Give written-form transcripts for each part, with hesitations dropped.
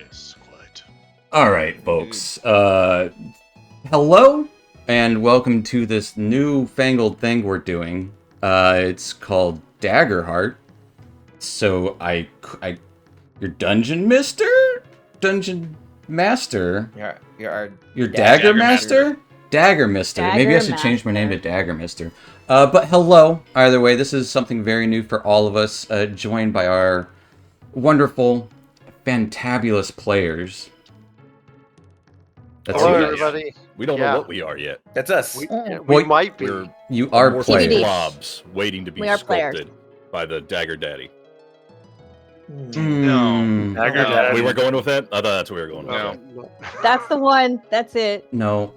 Yes, quite. All right, folks. Hello, and welcome to this newfangled thing we're doing. It's called Daggerheart. So your dungeon mister, dungeon master, Your Dagger Master, Dagger Mister. Maybe I should change my name to Dagger Mister. But hello. Either way, this is something very new for all of us. Joined by our wonderful, fantabulous players. That's hello, everybody. We don't know what we are yet. That's us. We might be. You are amorphous players. blobs waiting to be sculpted by the Dagger Daddy. No. Dagger Daddy. We weren't going with that? I thought that's what we were going with. No. That's the one. That's it. No.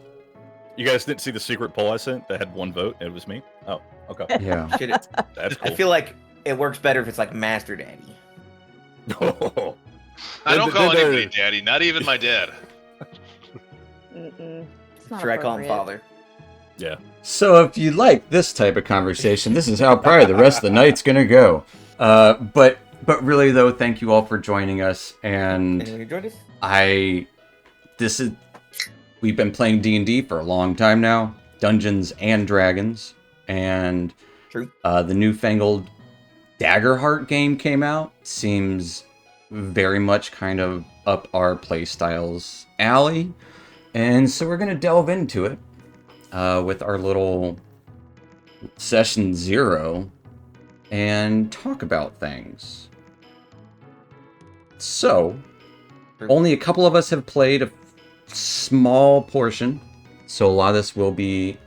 You guys didn't see the secret poll I sent that had one vote? It was me? Oh, okay. Yeah. That's cool. I feel like it works better if it's like Master Daddy. Oh. I don't call anybody daddy, not even my dad. Should I call him father? Yeah. So if you like this type of conversation, this is how probably the rest of the night's gonna go. But really though, thank you all for joining us. And Anyone who joined us? We've been playing D&D for a long time now, Dungeons and Dragons, and True. The newfangled Daggerheart game came out. Seems very much kind of up our playstyle's alley. And so we're going to delve into it with our little session 0 and talk about things. So, only a couple of us have played a small portion, so a lot of this will be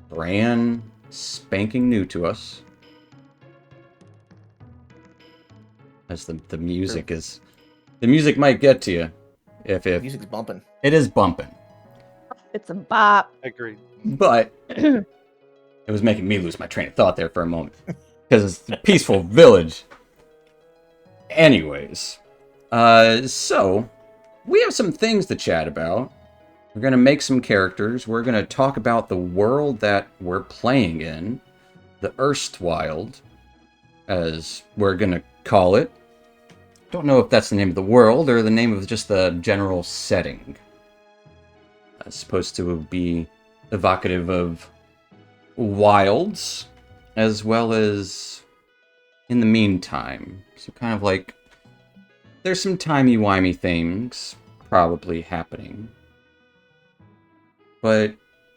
brand spanking new to us. As the music is... The music might get to you. If music's bumping. It is bumping. It's a bop. Agreed. But it was making me lose my train of thought there for a moment. Because it's a peaceful village. Anyways. So, we have some things to chat about. We're going to make some characters. We're going to talk about the world that we're playing in. The Erstwylde, as we're going to call it. Don't know if that's the name of the world or the name of just the general setting. It's supposed to be evocative of wilds, as well as in the meantime. So kind of like, there's some timey-wimey things probably happening. But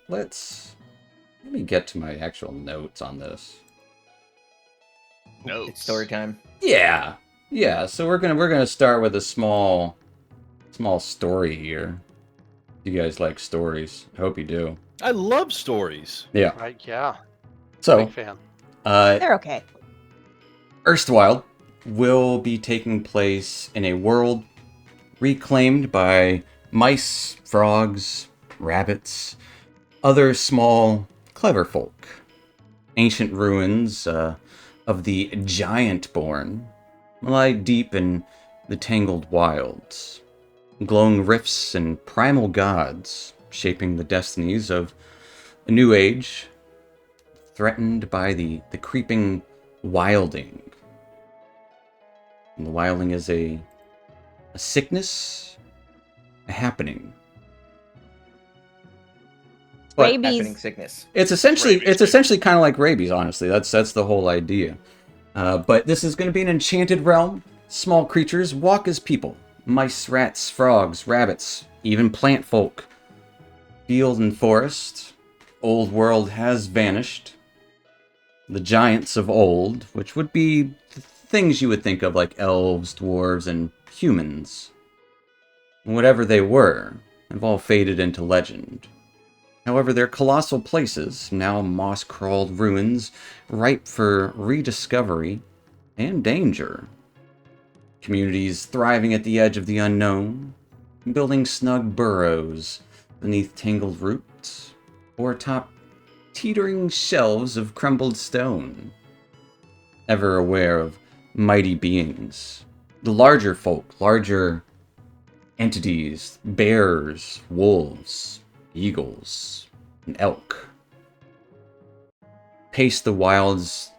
let me get to my actual notes on this. Notes. It's story time. Yeah, so we're gonna start with a small story here. You guys like stories? I hope you do. I love stories. Yeah. Right, yeah. So, Big fan. They're okay. Erstwylde will be taking place in a world reclaimed by mice, frogs, rabbits, other small, clever folk. Ancient ruins of the Giant-born lie deep in the tangled wilds. Glowing rifts and primal gods shaping the destinies of a new age, threatened by the creeping wilding. And the wilding is a sickness, a happening. But Rabies. Happening sickness. it's essentially kind of like rabies, honestly. That's the whole idea. But this is going to be an enchanted realm. Small creatures walk as people. Mice, rats, frogs, rabbits, even plant folk. Field and forest. Old world has vanished. The giants of old, which would be the things you would think of like elves, dwarves, and humans. Whatever they were, have all faded into legend. However, they're colossal places, now moss-crawled ruins, ripe for rediscovery and danger. Communities thriving at the edge of the unknown, building snug burrows beneath tangled roots, or atop teetering shelves of crumbled stone. Ever aware of mighty beings, the larger folk, larger entities, bears, wolves, eagles, and elk. Pace the wilds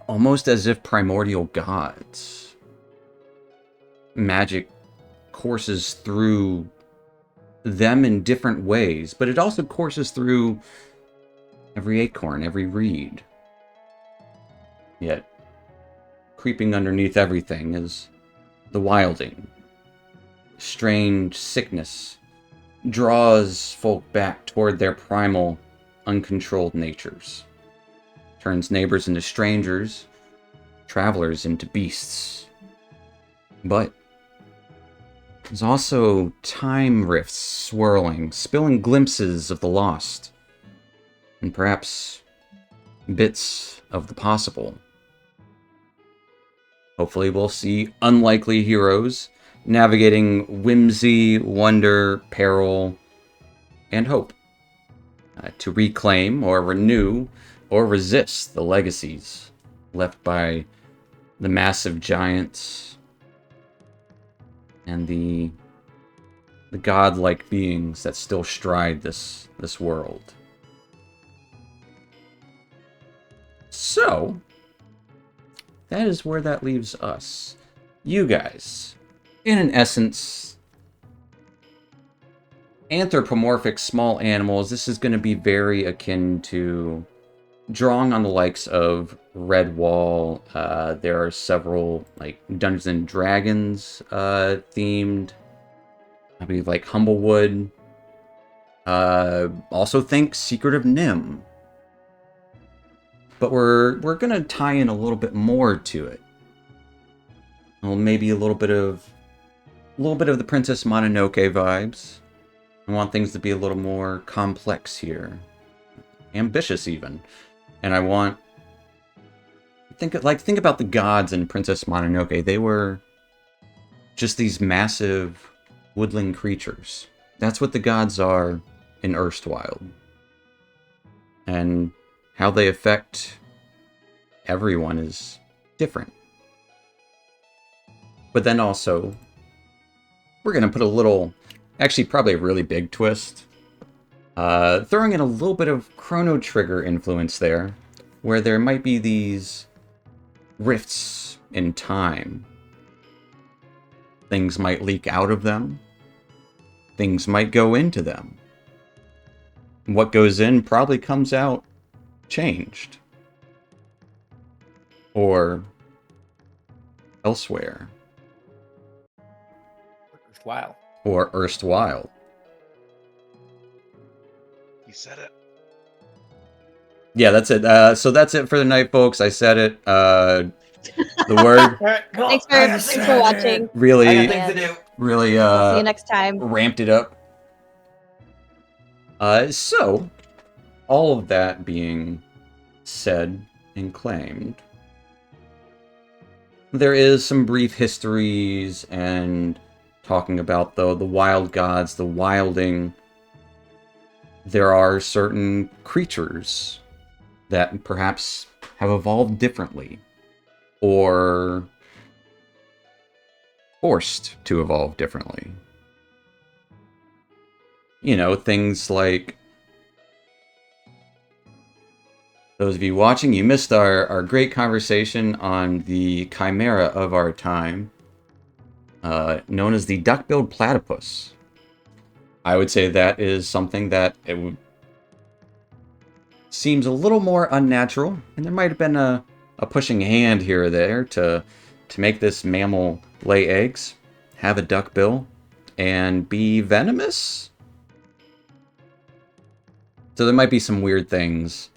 almost as if primordial gods. Magic courses through them in different ways, but it also courses through every acorn, every reed. Yet, creeping underneath everything is the wilding. Strange sickness draws folk back toward their primal, uncontrolled natures. Turns neighbors into strangers, travelers into beasts. But there's also time rifts swirling, spilling glimpses of the lost, and perhaps bits of the possible. Hopefully we'll see unlikely heroes navigating whimsy, wonder, peril, and hope to reclaim or renew or resist the legacies left by the massive giants and the godlike beings that still stride this world. So, that is where that leaves us. You guys, in an essence, anthropomorphic small animals, this is going to be very akin to drawing on the likes of Redwall. There are several like Dungeons and Dragons themed. I believe like Humblewood. Also think Secret of Nim. But we're gonna tie in a little bit more to it. Well, maybe a little bit of the Princess Mononoke vibes. I want things to be a little more complex here, ambitious even, and I want think about the gods in Princess Mononoke. They were just these massive woodland creatures. That's what the gods are in Erstwylde, and how they affect everyone is different. But then also, we're going to put a little, actually probably a really big twist, throwing in a little bit of Chrono Trigger influence there, where there might be these rifts in time. Things might leak out of them. Things might go into them. What goes in probably comes out changed. Or elsewhere. Wow. Or erstwhile. He said it. Yeah, that's it. So that's it for the night, folks. I said it. The word Thanks for watching. really, I got things to do. really See you next time. ramped it up. So, all of that being said and claimed, there is some brief histories and talking about the wild gods, the wilding. There are certain creatures that perhaps have evolved differently, or forced to evolve differently. You know, things like, those of you watching, you missed our great conversation on the chimera of our time, known as the duck-billed platypus. I would say that is something that seems a little more unnatural, and there might have been a pushing hand here or there to make this mammal lay eggs, have a duck bill, and be venomous. So there might be some weird things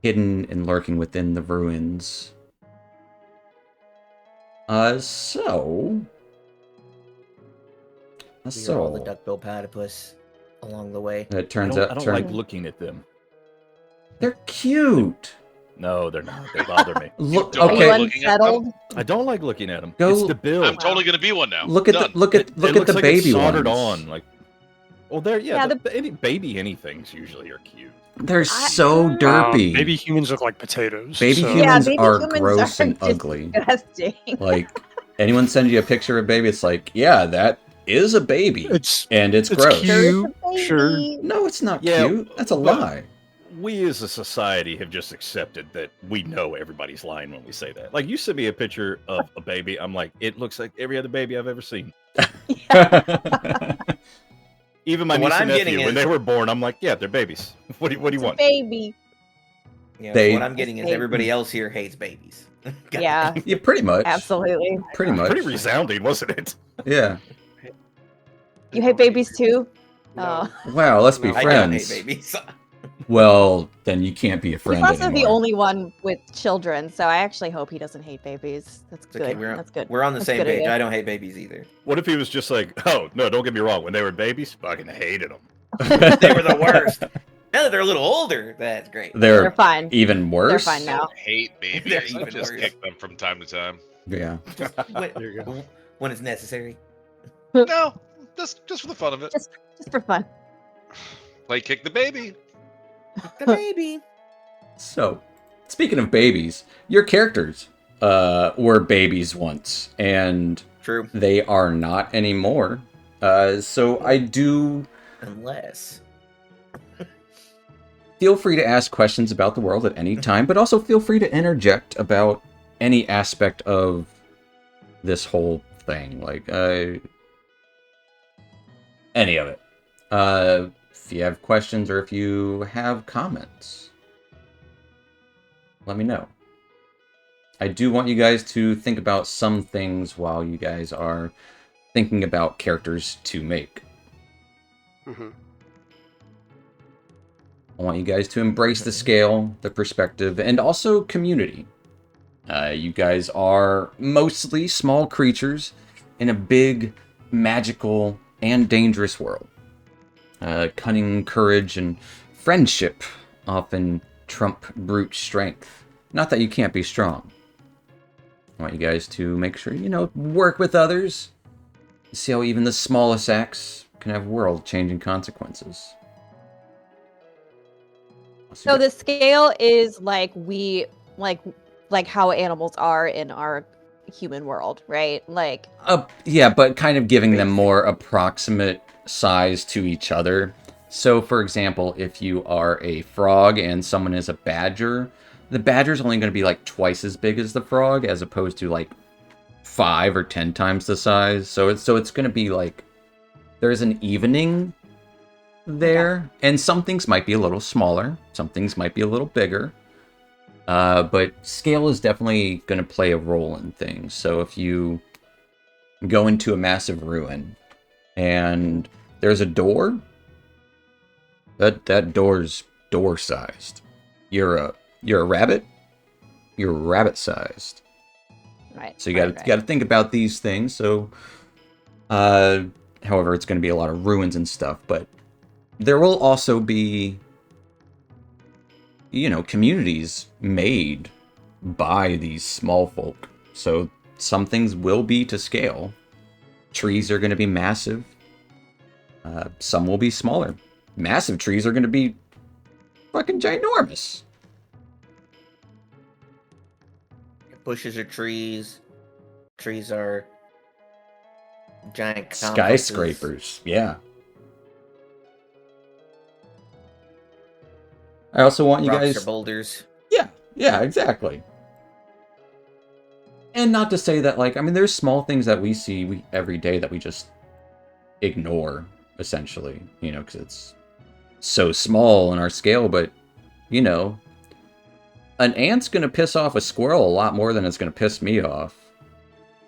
hidden and lurking within the ruins. So We are all the duck-billed platypus along the way. it turns I out don't like looking at them. they're cute. No, they're not. They bother me. Look, don't okay, like Anyone looking at them? settled? I don't like looking at them. Go- It's the build. I'm totally gonna be one now. look at Done. the look at It the looks like baby it's soldered ones. on. Like, well, yeah, Yeah, any baby anythings usually are cute. They're so derpy. Baby humans look like potatoes. Baby so- humans baby are humans gross are and just ugly. Disgusting. Like, anyone send you a picture of a baby, it's like, yeah, that is a baby, It's and it's it's gross. cute. There is a baby. Sure. No, it's not Yeah, cute. That's a but- lie. We as a society have just accepted that we know everybody's lying when we say that. Like, you send me a picture of a baby, I'm like, it looks like every other baby I've ever seen. Even my What niece I'm and getting nephew, when is- they were born, I'm like, yeah, they're babies. What do you want? Baby. Yeah, They- what I'm getting is Baby. everybody else here hates babies. Got Yeah, it. Yeah, pretty much. absolutely. Pretty much. Pretty resounding, wasn't it? Yeah. You hate babies too? No. Wow, let's be No. I don't hate friends. babies. Well, then you can't be a He's friend also anymore. the only one with children, so I actually hope he doesn't hate babies. That's It's good. okay. That's good. We're on the That's same good of page. you. I don't hate babies either. What if he was just like, oh, no, don't get me wrong. When they were babies, fucking hated them. They were the worst. Now that they're a little older, that's great. They're They're fine. even They're worse. fine now. I hate babies. They're I even just worse. kick them from time to time. Yeah. When, There you go. when it's necessary. No, just for the fun of it. Just for fun. Play kick the baby. The baby. So, speaking of babies, your characters were babies once, and True. they are not anymore. So I do Unless. feel free to ask questions about the world at any time, but also feel free to interject about any aspect of this whole thing, like any of it. If you have questions or if you have comments, let me know. I do want you guys to think about some things while you guys are thinking about characters to make. Mhm. I want you guys to embrace the scale, the perspective, and also community. You guys are mostly small creatures in a big, magical, and dangerous world. Cunning, courage, and friendship often trump brute strength. Not that you can't be strong. I want you guys to make sure, work with others. See how even the smallest acts can have world-changing consequences. So the scale is like how animals are in our human world, right? Like Yeah, but kind of giving them more approximate size to each other. So, for example, if you are a frog and someone is a badger, the badger's only going to be like twice as big as the frog, as opposed to like 5 or 10 times the size. So it's going to be like there's an evening there, and some things might be a little smaller, some things might be a little bigger. But scale is definitely going to play a role in things. So if you go into a massive ruin and there's a door, that door's door-sized. You're a rabbit, you're rabbit-sized. right. So you got to think about these things. So, however, it's going to be a lot of ruins and stuff, but there will also be, communities made by these small folk. So some things will be to scale. Trees are going to be massive. Some will be smaller. Massive trees are going to be fucking ginormous. Bushes are trees. Trees are giant complexes. Skyscrapers, yeah. I also want you Rocks guys... are boulders. Yeah, exactly. And not to say that, there's small things that we see every day that we just ignore, essentially, because it's so small in our scale, but, an ant's going to piss off a squirrel a lot more than it's going to piss me off.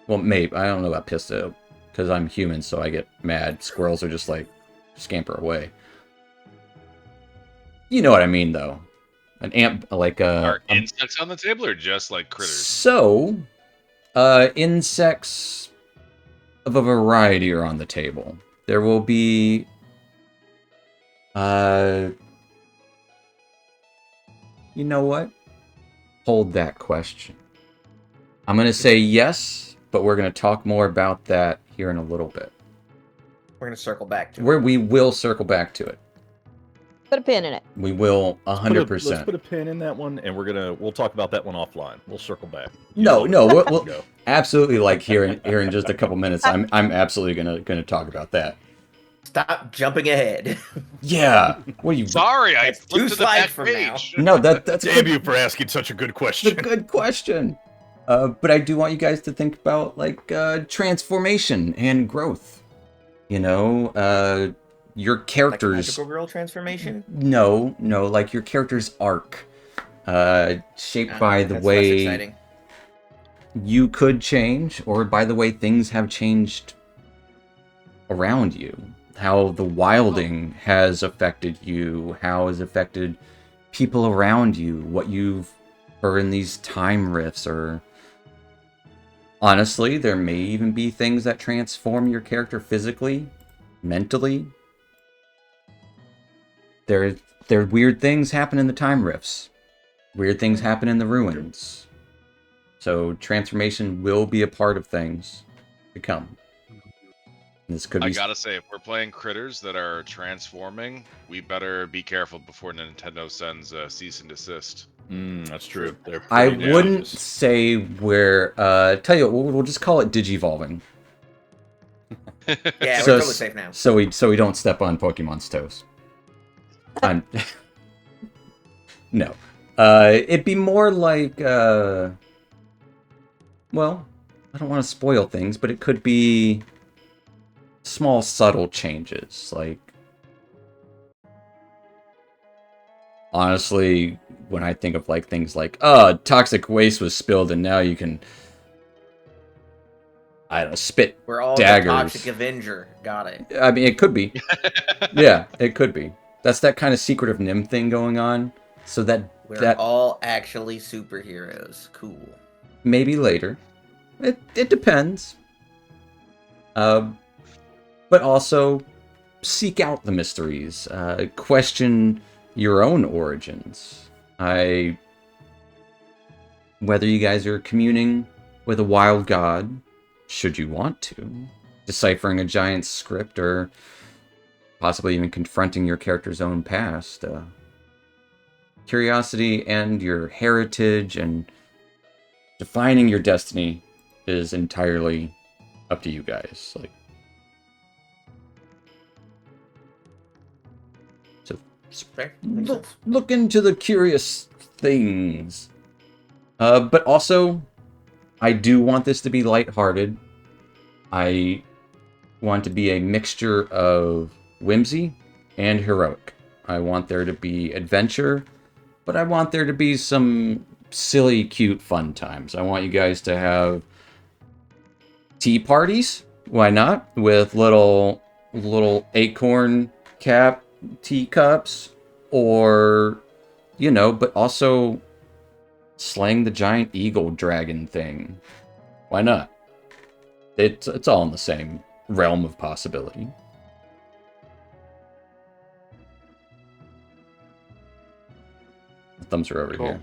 Well, maybe. I don't know about piss, though, because I'm human, so I get mad. Squirrels are just, scamper away. You know what I mean, though. An ant, Are insects on the table or just like critters? So, insects of a variety are on the table. There will be, you know what? Hold that question. I'm going to say yes, but we're going to talk more about that here in a little bit. We're going to circle back to it. We will circle back to it. Put a pin in it. We will 100%. Let's put a pin in that one, and we'll talk about that one offline. We'll circle back. No, we'll Go. absolutely, here in just a couple minutes. I'm absolutely gonna talk about that. Stop jumping ahead. Yeah. What are you? Sorry, I That's 2 flipped to the slides back from page. No, that's a Damn good, you for asking such a good it's a question. good question. But I do want you guys to think about transformation and growth You know, your Like a character's magical girl transformation? no, like your character's arc, shaped by the That's less way exciting. you could change, or by the way things have changed around you. How the wilding has affected you, how has affected people around you, what you've heard in these time rifts, or honestly, there may even be things that transform your character physically, mentally. There weird things happen in the time rifts. Weird things happen in the ruins. So transformation will be a part of things to come. This could I be. gotta say, if we're playing critters that are transforming, we better be careful before Nintendo sends a cease and desist. That's true. They're I pretty wouldn't dangerous. say we're. Tell you what, we'll just call it digivolving. Yeah, So- we're totally safe now. So we don't step on Pokemon's toes. I'm no. It'd be more like well, I don't want to spoil things, but it could be small subtle changes. Like honestly, when I think of like things like toxic waste was spilled and now you can I don't know, spit We're all daggers. the Toxic Avenger. Got it. I mean, it could be. Yeah, it could be. That's that kind of secretive Nim thing going on. So We're all actually superheroes. Cool. maybe later. It depends. But also seek out the mysteries. Question your own origins. Whether you guys are communing with a wild god, should you want to, deciphering a giant script, or possibly even confronting your character's own past. Curiosity and your heritage and defining your destiny is entirely up to you guys. Like, so Fair. Makes sense. look into the curious things. But also, I do want this to be lighthearted. I want to be a mixture of whimsy and heroic. I want there to be adventure, but I want there to be some silly, cute, fun times. I want you guys to have tea parties. Why not? With little acorn cap teacups, or but also slaying the giant eagle dragon thing. Why not? It's all in the same realm of possibility. The thumbs are over Cool. here.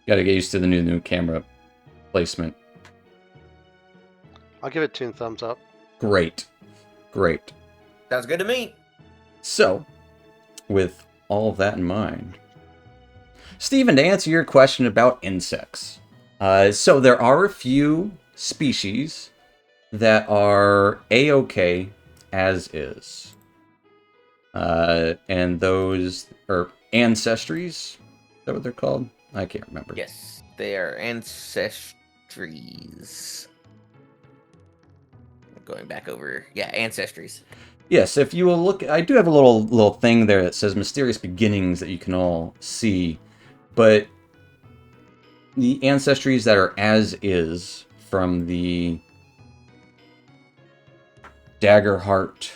Gotta get used to the new camera placement. I'll give it 2 thumbs up. Great. Sounds good to me. So, with all of that in mind, Stephen, to answer your question about insects, so there are a few species that are A-OK as is. And those are ancestries. Is that what they're called? I can't remember. Yes, they are ancestries. Going back over, ancestries. Yes, if you will look, I do have a little thing there that says mysterious beginnings that you can all see, but the ancestries that are as is from the Daggerheart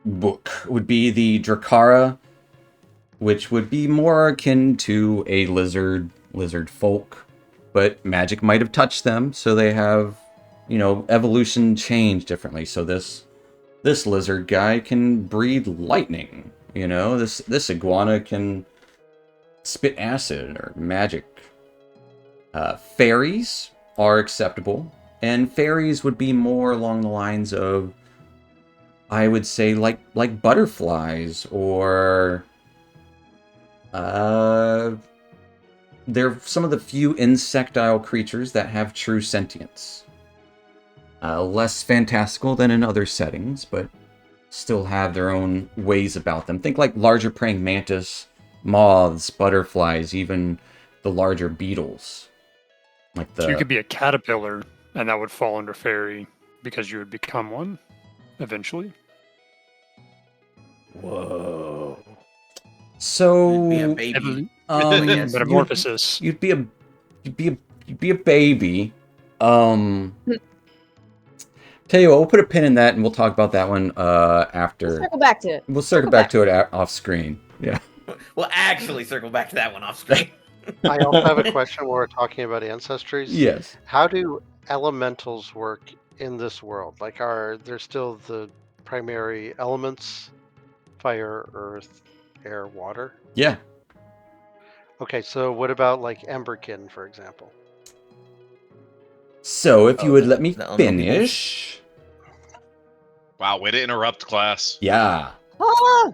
book would be the Drakara, which would be more akin to a lizard folk, but magic might have touched them, so they have, evolution changed differently. So this lizard guy can breathe lightning, this iguana can spit acid or magic. Fairies are acceptable, and fairies would be more along the lines of, I would say, like butterflies, or they're some of the few insectile creatures that have true sentience. Less fantastical than in other settings, but still have their own ways about them. Think like larger praying mantis, moths, butterflies, even the larger beetles. So you could be a caterpillar, and that would fall under fairy because you would become one. eventually. Whoa. So Be a baby. Evolution, Yes. metamorphosis. you'd be a baby. Tell you what, we'll put a pin in that, and we'll talk about that one We'll after. circle back to it. We'll circle back to it off screen. Yeah. We'll actually circle back to that one off screen. I also have a question when we're talking about ancestries. Yes. How do elementals work in this world? Like, are there still the primary elements? Fire, earth, air, water? Yeah. Okay, so what about like Emberkin, for example? So if you would let me the elemental peoples. finish. Wow, way to interrupt class. Yeah. Ah!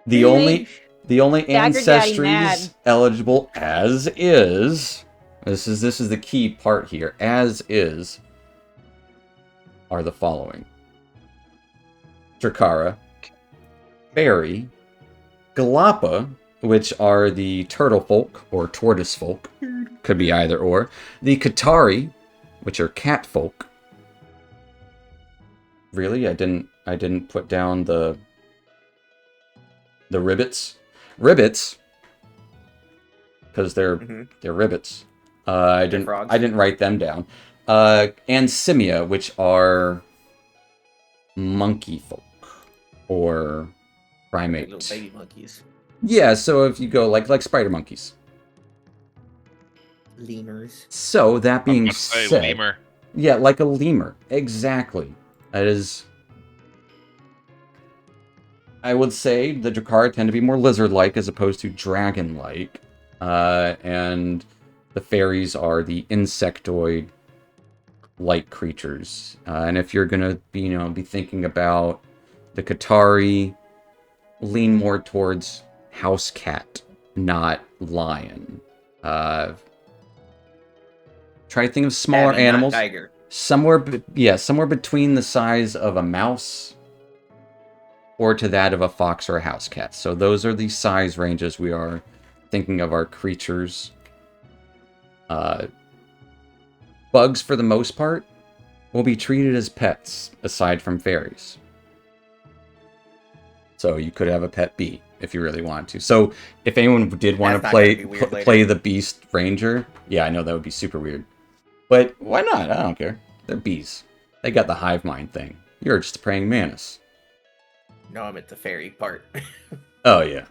The only Dagger Daddy mad. ancestries eligible as is. This is the key part here. As is are the following: Drakara, Fairy, Galapa, which are the turtle folk or tortoise folk, could be either or. The Katari, which are cat folk. Really, I didn't put down the ribbits, because they're ribbits. I didn't write them down. And Simia, which are monkey folk or primate. Little baby monkeys. Yeah, so if you go like spider monkeys. Lemurs. So that I'm being about to say said, lemur. yeah, like a lemur, exactly. That is. I would say the Drakara tend to be more lizard-like as opposed to dragon-like, and the fairies are the insectoid-like creatures. And if you're gonna be thinking about the Katari, lean more towards house cat, not lion. Try to think of smaller Tabby, not animals. tiger. Somewhere between the size of a mouse or to that of a fox or a house cat. So those are the size ranges we are thinking of our creatures. Bugs, for the most part, will be treated as pets, aside from fairies. So you could have a pet bee if you really wanted to. So if anyone did want That's to not gonna be weird play later. the Beast Ranger, yeah, I know that would be super weird. But why not? I don't care. They're bees. They got the hive mind thing. You're just a praying mantis. No, I'm at the fairy part. Oh, yeah.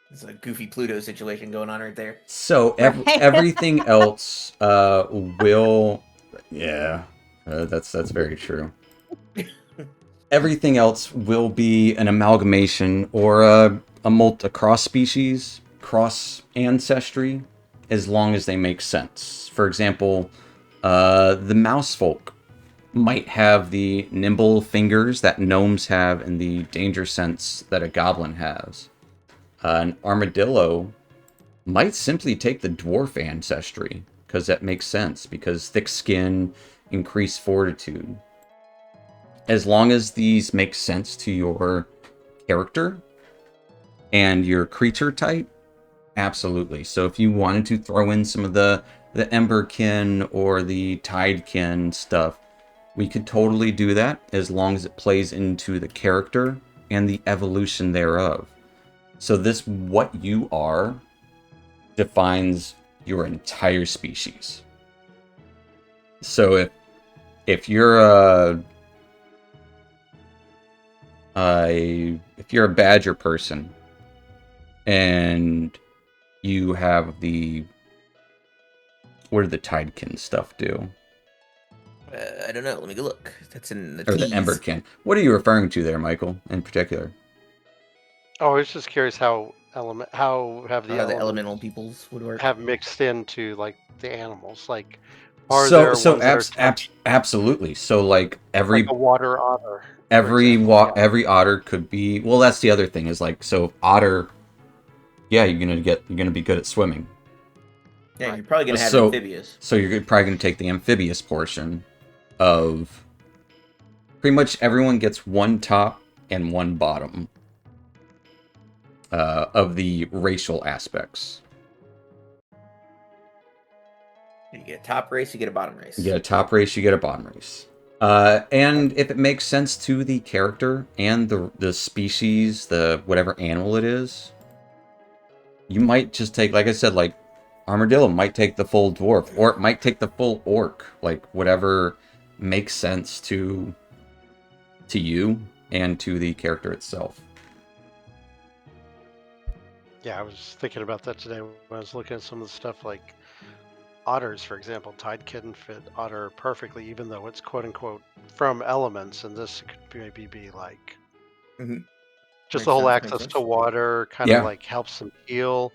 There's a goofy Pluto situation going on right there. So everything else will... Yeah, that's very true. Everything else will be an amalgamation or a cross-species, cross-ancestry, as long as they make sense. For example, the mouse folk might have the nimble fingers that gnomes have and the danger sense that a goblin has. An armadillo might simply take the dwarf ancestry, because that makes sense, because thick skin, increased fortitude. As long as these make sense to your character and your creature type, absolutely. So if you wanted to throw in some of the Emberkin or the Tidekin stuff, we could totally do that as long as it plays into the character and the evolution thereof. So this what you are defines your entire species. So if you're a badger person and you have what do the Tidekin stuff do? I don't know. Let me go look. That's in the Or the T's. Emberkin. What are you referring to there, Michael, in particular? Oh, I was just curious how have the How the elements elemental peoples would work. have mixed into like the animals. Like, are there ones that are touched, absolutely. So like like a water otter? for every example? Yeah. every otter could be. Well, that's the other thing is like, so otter. Yeah, you're gonna be good at swimming. Yeah, you're probably gonna have So- amphibious. So you're probably gonna take the amphibious portion of. Pretty much everyone gets one top and one bottom of the racial aspects. You get a top race, you get a bottom race. You get a top race, you get a bottom race. And if it makes sense to the character and the species, the whatever animal it is, you might just take, like I said, like Armadillo might take the full dwarf, or it might take the full orc, like whatever makes sense to you and to the character itself. Yeah, I was thinking about that today when I was looking at some of the stuff like otters, for example. Tide couldn't fit otter perfectly, even though it's quote unquote from elements, and this could maybe be like Mhm. just Makes the whole sense, makes access sense. to water kind of Yeah. like helps them heal.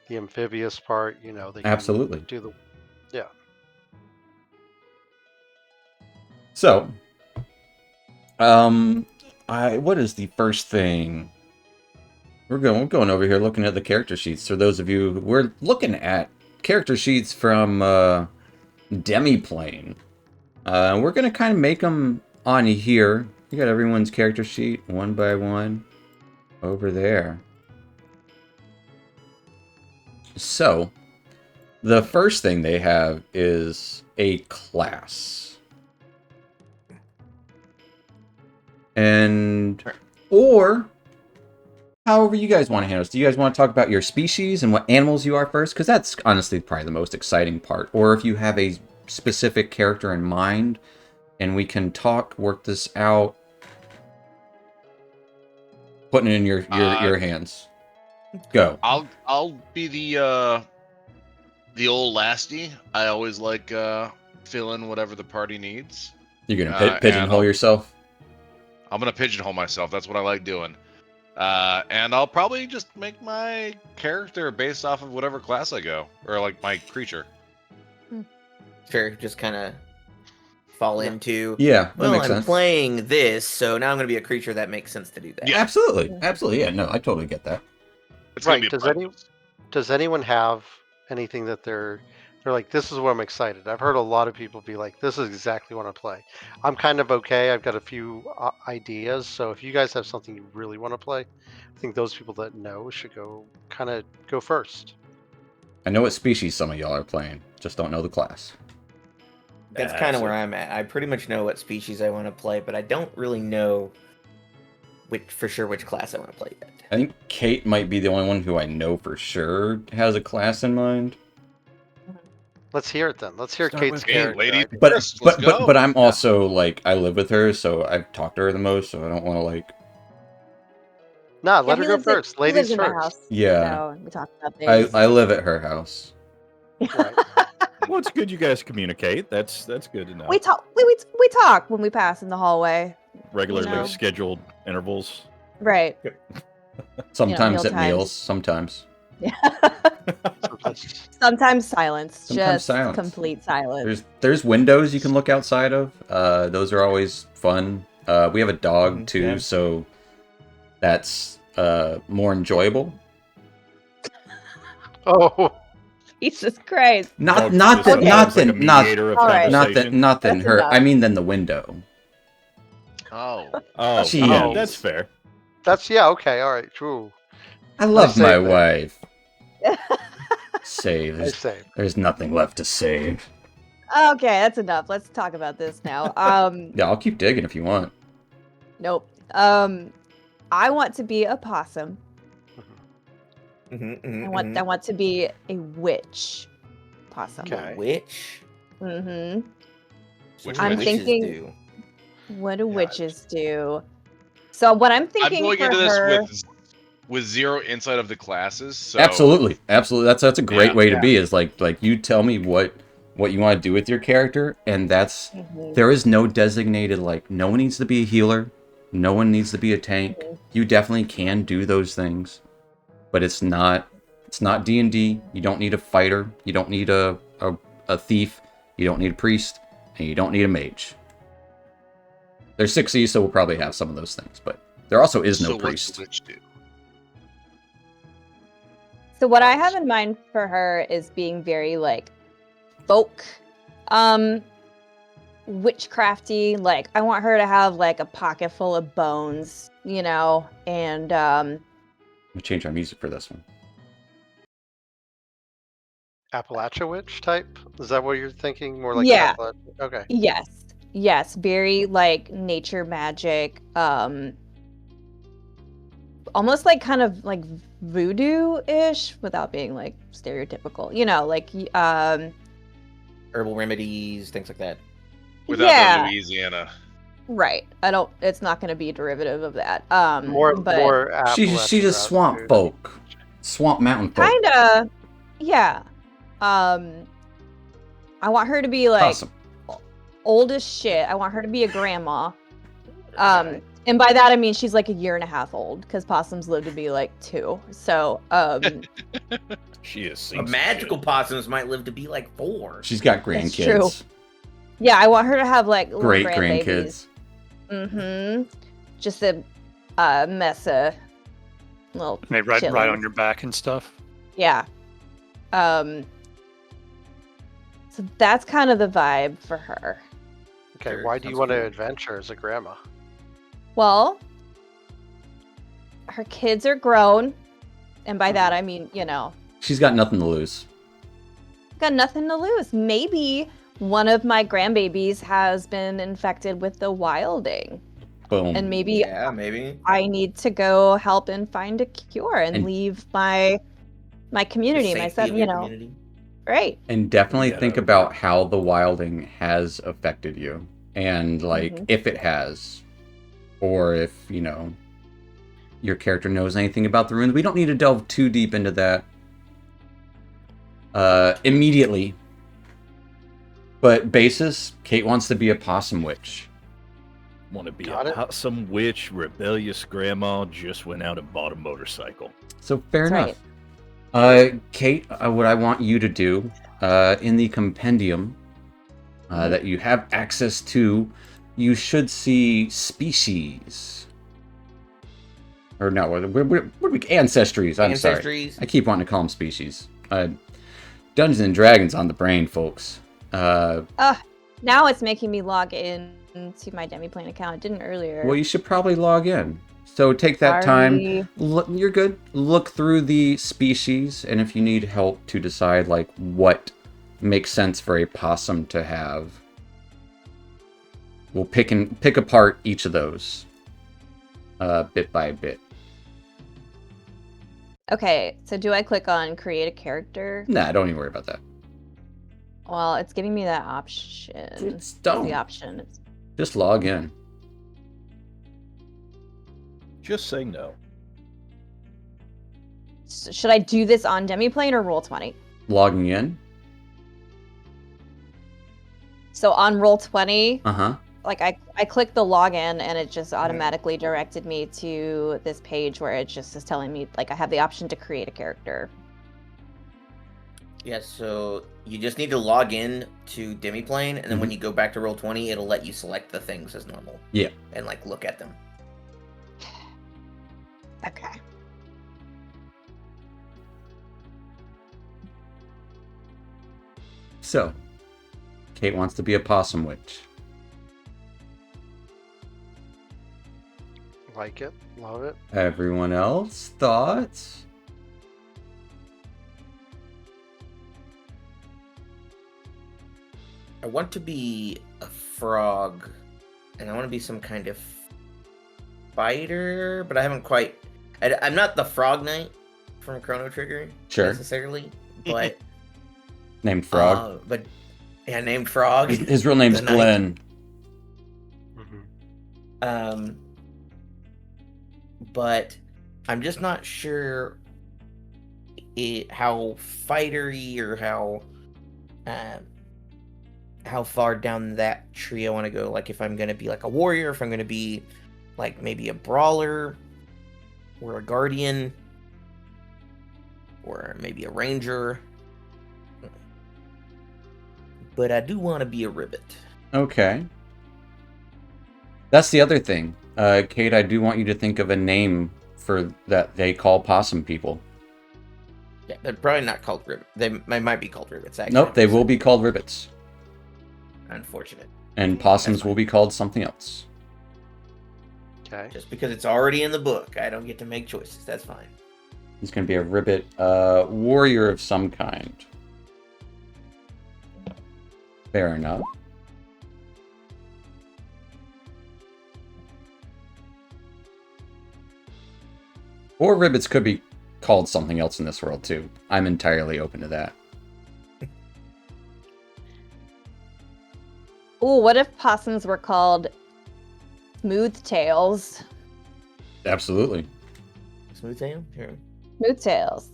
The amphibious part, they can Absolutely. do the yeah. So, what is the first thing? We're going over here looking at the character sheets. For those of you, we're looking at character sheets from Demiplane. We're gonna kind of make them on here. You got everyone's character sheet one by one over there. So, the first thing they have is a class. And, or, however you guys want to handle this. Do you guys want to talk about your species and what animals you are first? Because that's honestly probably the most exciting part. Or if you have a specific character in mind, and we can work this out, putting it in your hands. Go. I'll be the old lasty. I always like fill in whatever the party needs. You're gonna and pigeonhole yourself. I'm gonna pigeonhole myself. That's what I like doing. And I'll probably just make my character based off of whatever class I go, or like my creature. Sure, just kind of fall into. Yeah, that Well, makes I'm sense. playing this, so now I'm going to be a creature that makes sense to do that. Yeah. Absolutely, absolutely. Yeah, no, I totally get that. It's Right. gonna be Does anyone have anything that they're like, this is what I'm excited? I've heard a lot of people be like, this is exactly what I play. I'm kind of okay. I've got a few ideas. So if you guys have something you really want to play, I think those people that know should go first. I know what species some of y'all are playing, just don't know the class. That's kind of where I'm at. I pretty much know what species I want to play, but I don't really know which class I want to play yet. I think Kate might be the only one who I know for sure has a class in mind. Let's hear it then. Let's hear Start Kate's with character. lady. But First, let's go. but I'm also like, I live with her, so I've talked to her the most, so I don't want to like. Nah, let her go first. He lives Ladies in my first. house. Yeah. So we talked about things. I live at her house. Right. Well, it's good you guys communicate. That's good to know. We talk. We talk when we pass in the hallway. Regularly know. scheduled intervals. Right. Sometimes meal at meals, times. sometimes. Sometimes silence. Sometimes just silence. complete silence. There's windows you can look outside of. Those are always fun. We have a dog too, yeah. so that's more enjoyable. Oh, Jesus Christ. Not Dog's just that like a mediator of All right. conversation. not than That's her. enough. I mean than the window. Oh, Oh, Jeez. yeah, that's fair. okay, all right, true. I love I my saved it. wife. Save. I say. There's nothing left to save. Okay, that's enough. Let's talk about this now. Yeah, I'll keep digging if you want. Nope. I want to be a possum. I want to be a witch possum. Okay. Witch? Mm-hmm. Which I'm witches thinking- do? What do witches do? So what I'm I'm thinking going for into her, this with zero insight of the classes. So Absolutely. That's a great Yeah. way to be. Is like you tell me what you want to do with your character, and that's Mhm. there is no designated, like, no one needs to be a healer, no one needs to be a tank. You definitely can do those things, but it's not D&D. You don't need a fighter, you don't need a thief, you don't need a priest, and you don't need a mage. There's 6E, so we'll probably have some of those things, but there also is no so priest. What's the witch do? So what I have in mind for her is being very like folk, witchcrafty. Like I want her to have like a pocket full of bones, and We'll change our music for this one. Appalachia witch type? Is that what you're thinking? More like Yeah. Appalachia? Okay. yes, yes, very like nature magic, almost like kind of like voodoo-ish without being like stereotypical. You know, like Herbal remedies, things like that. Without yeah, the Louisiana. right. It's not going to be a derivative of that. More But She's a Appalachian swamp food. folk. Swamp mountain folk. kind of, yeah. I want her to be like Awesome. old as shit. I want her to be a grandma. Okay. And by that I mean she's like a year and a half old because possums live to be like 2. So, She is. But magical possums might live to be like 4. She's got That's true. grandkids. yeah, I want her to have like little Great grandbabies. grandkids. Just a mess of little. They ride on chillings. your back and stuff. Yeah. So that's kind of the vibe for her. Okay, Sure, why do you sounds want to good. adventure as a grandma? Well, her kids are grown, and by that I mean, you know, She's got nothing to lose. got nothing to lose. Maybe one of my grandbabies has been infected with the wilding, Boom. and maybe Yeah, maybe. I need to go help and find a cure and leave my community, The my safety of son, your you know, community. right? And definitely Yeah. think about how the wilding has affected you. And, like, Mhm. if it has. Or if, you know, your character knows anything about the runes. We don't need to delve too deep into that immediately. But basis, Kate wants to be a possum witch. Want to be Got a it. possum witch, rebellious grandma, just went out and bought a motorcycle. So fair That's enough. Kate, what I want you to do in the compendium that you have access to, you should see species. Or no, what are we? Ancestries. I'm sorry. Ancestries. I keep wanting to call them species. Dungeons and Dragons on the brain, folks. Now it's making me log in to my Demiplane account. I didn't earlier. Well, you should probably log in. So take that time. Sorry. Look, you're good. Look through the species, and if you need help to decide like what makes sense for a possum to have, we'll pick apart each of those, bit by bit. Okay, so do I click on create a character? Nah, don't even worry about that. Well, it's giving me that option. It's What's dumb. the option? Just log in. Just say no. Should I do this on Demiplane or Roll20? Logging in. So on Roll20, Uh-huh. like I clicked the login and it just automatically directed me to this page where it just is telling me like I have the option to create a character. Yeah, so you just need to log in to Demiplane, and then when Mhm. you go back to Roll20, it'll let you select the things as normal. Yeah. And like look at them. Okay. So, Kate wants to be a possum witch. Like it, love it. Everyone else, thoughts? I want to be a frog, and I want to be some kind of fighter, but I haven't quite. I'm not the Frog Knight from Chrono Trigger Sure. necessarily, but Named Frog. but yeah, named Frog. His real name's the knight. Glenn. Mm-hmm. But I'm just not sure how fightery or how far down that tree I want to go. Like if I'm gonna be like a warrior, if I'm gonna be like maybe a brawler or a guardian or maybe a ranger. But I do want to be a ribbit. Okay. That's the other thing. Kate, I do want you to think of a name for that they call possum people. Yeah, they're probably not called ribbit. They might be called ribbits. Actually. Nope, they will be called ribbits. Unfortunate. And possums will be called something else. Okay. Just because it's already in the book, I don't get to make choices. That's fine. He's going to be a ribbit warrior of some kind. Fair enough. Or ribbits could be called something else in this world too. I'm entirely open to that. Ooh, what if possums were called smooth tails? Absolutely. Smooth tail? Sure. Smooth tails.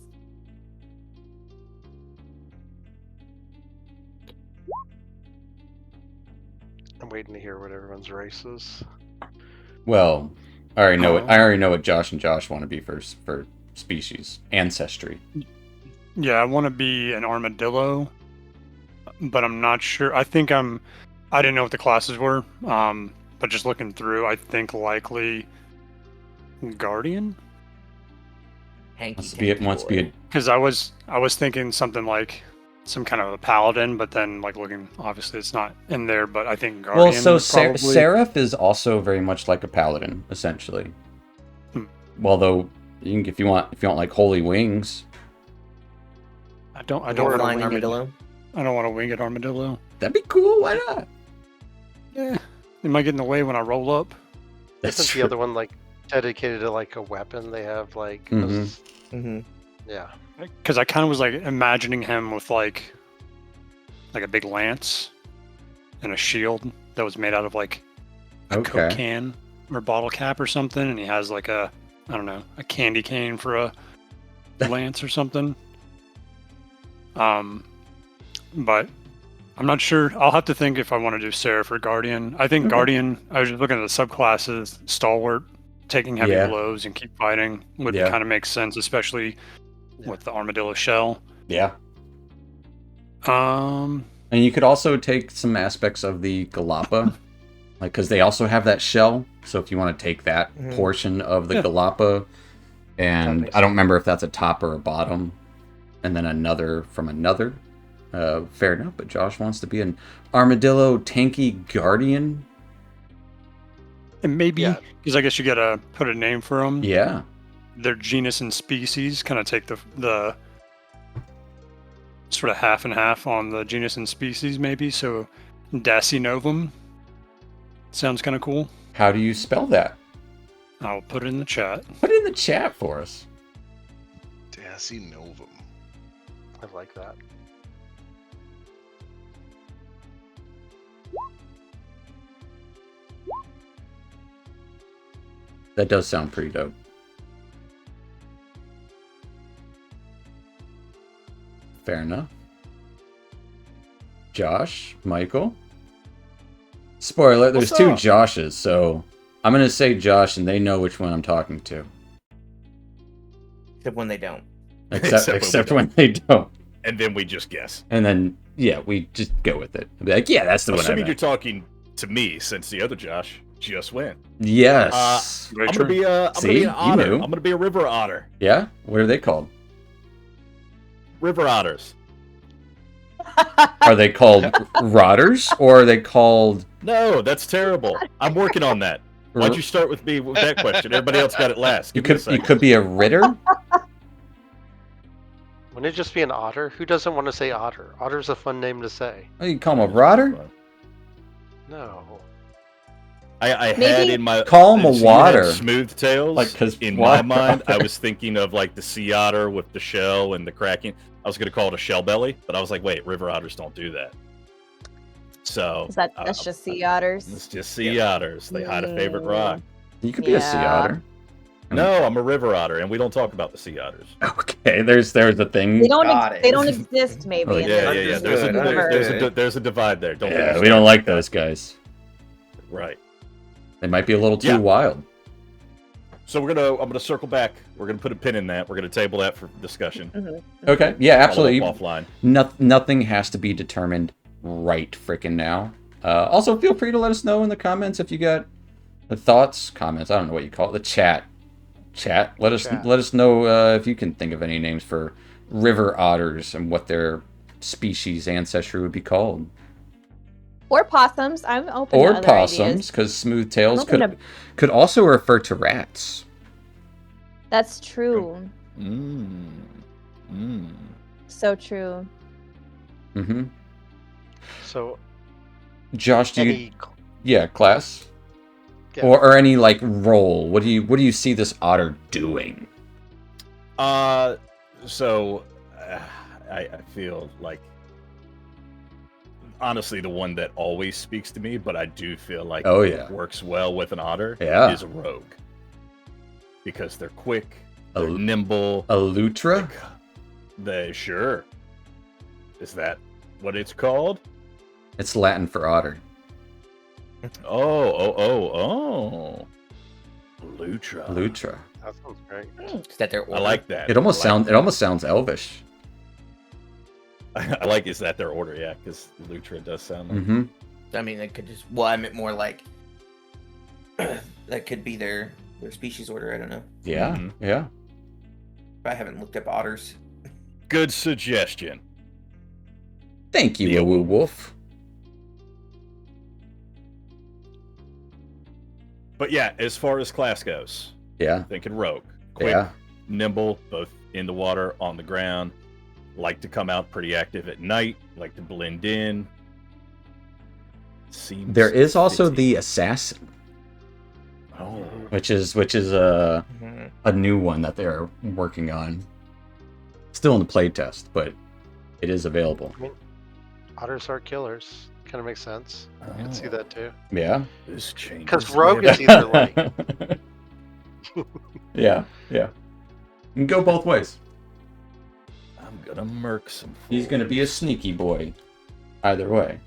I'm waiting to hear what everyone's race is. Well, I already know what Josh and Josh want to be for species ancestry. Yeah, I want to be an armadillo, but I'm not sure. I didn't know what the classes were, but just looking through, I think likely guardian. Hanky Wants to be a Because I was thinking something like some kind of a paladin, but then like looking, obviously it's not in there. But I think guardian. well. So probably... Seraph is also very much like a paladin, essentially. Well, though, if you want like holy wings. I don't want flying armadillo. I don't want a winged armadillo. That'd be cool. Why not? Yeah, it might get in the way when I roll up. That's Isn't true. the other one like dedicated to like a weapon? They have like, yeah. Because I kind of was like imagining him with like a big lance and a shield that was made out of like a Coke can or bottle cap or something, and he has like a candy cane for a lance or something. But I'm not sure. I'll have to think if I want to do Seraph or Guardian. I think Guardian, I was just looking at the subclasses, Stalwart, taking heavy blows and keep fighting would kind of make sense, especially with the armadillo shell. Yeah. And you could also take some aspects of the Galapa, like because they also have that shell. So if you want to take that portion of the Galapa, and I don't remember if that's a top or a bottom, and then another from another. Fair enough, but Josh wants to be an armadillo tanky guardian. And maybe, because I guess you gotta put a name for them. Yeah. Their genus and species, kind of take the sort of half and half on the genus and species, maybe. So, Dacinovum sounds kind of cool. How do you spell that? I'll put it in the chat. Put it in the chat for us. Dacinovum. I like that. That does sound pretty dope. Fair enough. Josh, Michael. Spoiler, there's two Joshes, so I'm going to say Josh and they know which one I'm talking to. Except when they don't. Except when they don't. And then we just guess. And then, we just go with it. I'll be like, that's the one I Assuming meant. you're talking to me, since the other Josh just went. Yes. I'm gonna be an otter. You knew. I'm gonna be a river otter. Yeah? What are they called? River otters. Are they called rotters or are they called... No, that's terrible. I'm working on that. Why'd you start with me with that question? Everybody else got it last. You could be a ritter? Wouldn't it just be an otter? Who doesn't want to say otter? Otter's a fun name to say. Oh, you call him a rotter? No. I had in my... Call him a water. Smooth tails. Like, cause in my mind, I was thinking of like the sea otter with the shell and the cracking. I was going to call it a shell belly, but I was like, wait, river otters don't do that. So... That's just sea otters? It's just sea otters. They hide a favorite rock. You could be a sea otter. No, I'm a river otter, and we don't talk about the sea otters. Okay, there's a thing. They don't exist, maybe. Oh, yeah. There's a divide there. We don't like those guys. Right. They might be a little too wild. So I'm gonna circle back. We're gonna put a pin in that. We're gonna table that for discussion. Okay. Yeah, absolutely. Offline. Nothing has to be determined right frickin' now. Also, feel free to let us know in the comments if you got the thoughts, comments. I don't know what you call it. The chat. Let us know if you can think of any names for river otters and what their species ancestry would be called. Or possums. I'm open to or other possums, because smooth tails could also refer to rats. That's true. So true. Mm-hmm. So, Josh, class, yeah. or any like role? What do you see this otter doing? So I feel like honestly the one that always speaks to me, but I do feel like it works well with an otter is a rogue. Because they're quick, they're nimble. A lutra? Sure. Is that what it's called? It's Latin for otter. Oh. Lutra. Lutra. That sounds great. Is that their order? I like that. It almost sounds elvish. I like is that their order, yeah, because Lutra does sound like I mean, it could just. Well, I meant more like that could be their species order. I don't know. Yeah, yeah. I haven't looked up otters. Good suggestion. Thank you, Woo Wolf. But yeah, as far as class goes, thinking rogue, quick, nimble, both in the water, on the ground. Like to come out pretty active at night. Like to blend in. There is also the assassin. Oh. Which is a new one that they're working on. Still in the playtest, but it is available. I mean, otters are killers. Kind of makes sense. I can see that too. Yeah. Because rogue is either like. yeah. You can go both ways. I'm gonna murk some. He's gonna be a sneaky boy. Either way.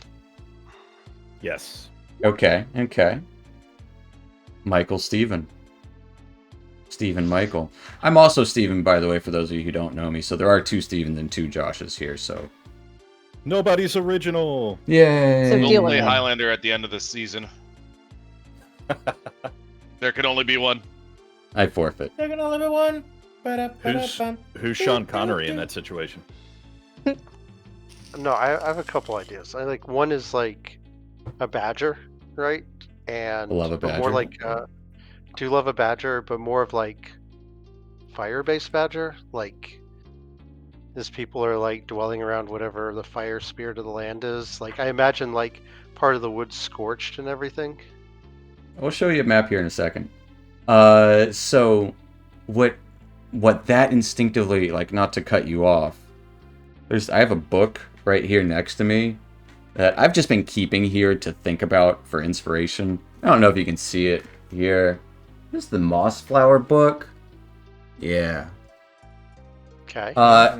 Yes. Okay. Michael Steven, Michael. I'm also Steven, by the way, for those of you who don't know me. So there are 2 Stevens and 2 Joshes here, so. Nobody's original. Yay. So deal Only with it. Highlander at the end of the season. There can only be one. I forfeit. There can only be one. Who's Sean Connery in that situation? No, I have a couple ideas. One is like a badger, right? And Love a badger. more like do love a badger, but more of like fire-based badger. Like these people are like dwelling around whatever the fire spirit of the land is. Like I imagine like part of the wood scorched and everything. I'll show you a map here in a second. So what that instinctively, like, not to cut you off, I have a book right here next to me that I've just been keeping here to think about for inspiration. I don't know if you can see it here. This is the Moss Flower book. Yeah. Okay.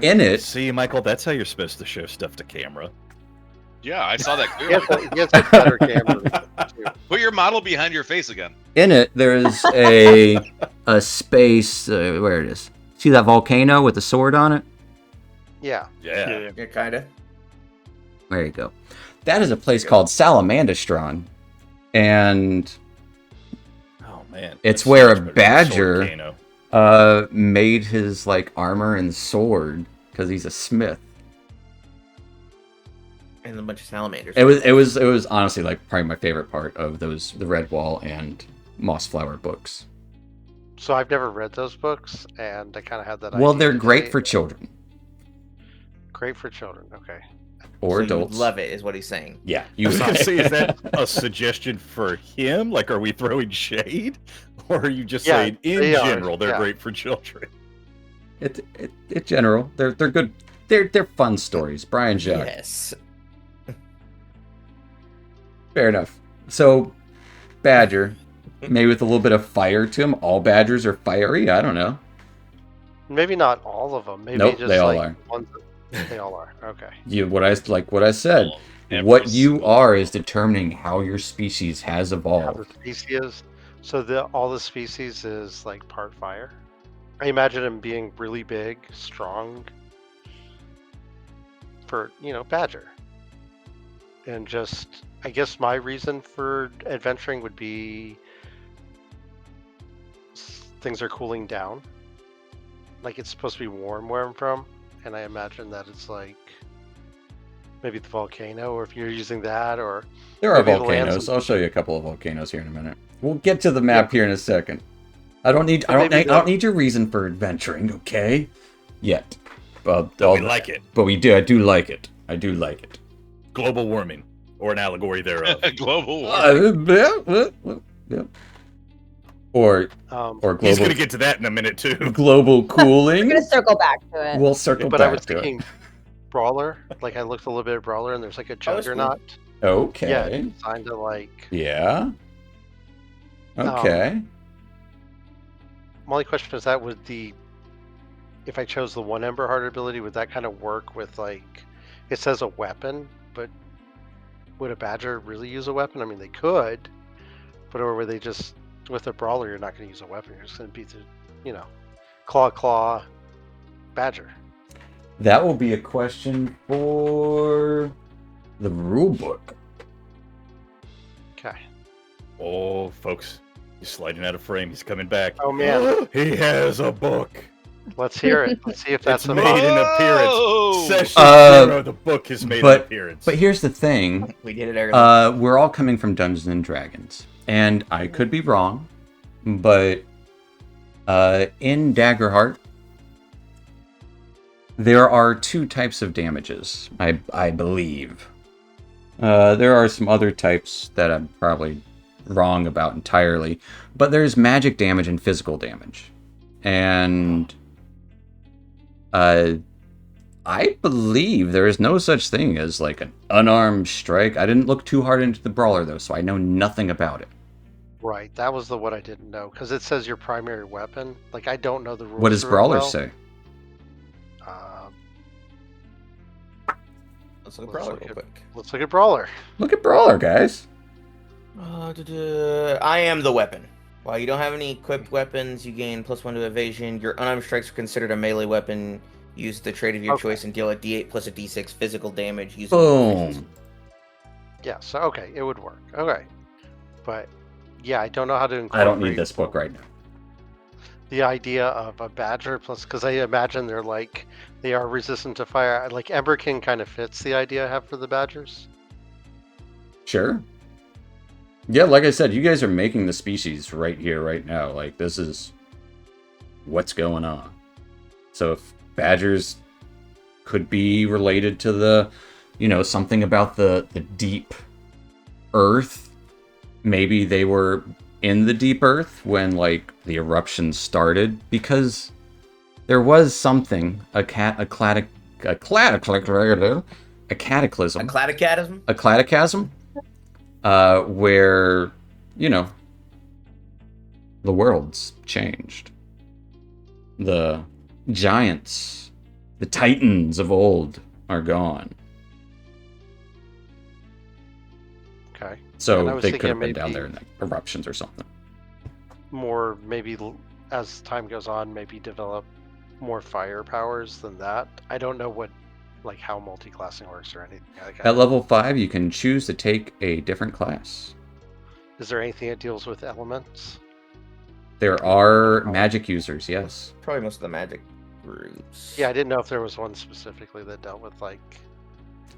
In it. See, Michael, that's how you're supposed to show stuff to camera. Yeah, I saw that He clearly. has a better camera. Too. Put your model behind your face again. In it, there's a space. Where it is? See that volcano with the sword on it? Yeah. Yeah. Yeah, kind of. There you go. That is a place called Salamandastron, and Oh man. it's That's where so a much better than badger Swordcano. made his like armor and sword because he's a smith. And a bunch of salamanders. It was honestly like probably my favorite part of the Redwall and Mossflower books. So I've never read those books, and I kind of had that. Well, idea they're great today. for children Great for children. Okay. or So adults. you love it, is what he's saying. Yeah, I you was gonna say, is that a suggestion for him? Like, are we throwing shade, or are you just Yeah, saying in they are, general they're yeah. great for children? It general. They're good. They're fun stories. Brian Jacques. Yes. Fair enough. So, badger, maybe with a little bit of fire to him. All badgers are fiery. I don't know. Maybe not all of them. Maybe Nope, just they all like are. ones that, they all are. Okay. What I said. Every What you single- are is determining how your species has How the evolved. species is. So all the species is like part fire. I imagine him being really big, strong. For badger. And just, I guess my reason for adventuring would be things are cooling down. Like it's supposed to be warm where I'm from, and I imagine that it's like maybe the volcano, or if you're using that, or There are maybe the lands- volcanoes. I'll show you a couple of volcanoes here in a minute. We'll get to the map here in a second. I don't need your reason for adventuring, okay? Yet. But we like it. But we do. I do like it. Global warming, or an allegory thereof. Global war. Yeah. Or global. He's gonna get to that in a minute too. Global cooling. We're gonna circle back to it. We'll circle But back I was to thinking it. Brawler. Like I looked a little bit at Brawler, and there's like a Juggernaut. Okay. Yeah, designed to like. Yeah. Okay. My only question is that if I chose the one Ember Heart ability, would that kind of work with like, it says a weapon, but would a Badger really use a weapon? I mean, they could, but or were they just with a Brawler? You're not going to use a weapon. You're just going to beat the, claw Badger. That will be a question for the rulebook. Okay. Oh, folks, he's sliding out of frame. He's coming back. Oh man, he has a book. Let's hear it. Let's see if that's made an appearance. Session 0, the book has made an appearance. But here's the thing. We did it earlier. We're all coming from Dungeons and Dragons, and I could be wrong, but in Daggerheart, there are 2 types of damages, I believe. There are some other types that I'm probably wrong about entirely, but there's magic damage and physical damage. And I believe there is no such thing as like an unarmed strike. I didn't look too hard into the Brawler though, so I know nothing about it. Right, that was what I didn't know, because it says your primary weapon. Like I don't know the rules. What does Brawler say? Let's look at Brawler real quick. Let's look at Brawler. Look at Brawler, guys. I am the weapon. While you don't have any equipped weapons, you gain +1 to evasion. Your unarmed strikes are considered a melee weapon. Use the trait of your choice and deal a d8 plus a d6 physical damage. Boom. Yeah, so okay, it would work. Okay. But yeah, I don't know how to incorporate. I don't need this book right now. The idea of a Badger plus, because I imagine they are resistant to fire. Like Emberkin kind of fits the idea I have for the Badgers. Sure. Yeah, like I said, you guys are making the species right here, right now. Like, this is what's going on. So if Badgers could be related to the, something about the deep earth, maybe they were in the deep earth when, like, the eruption started, because there was something, a cataclysm, where, the world's changed. The giants, the titans of old are gone. Okay. So they could have been down there in eruptions or something. More, maybe as time goes on, maybe develop more fire powers than that. I don't know how multi-classing works or anything. At level 5, you can choose to take a different class. Is there anything that deals with elements? There are magic users, yes. Probably most of the magic groups. Yeah, I didn't know if there was one specifically that dealt with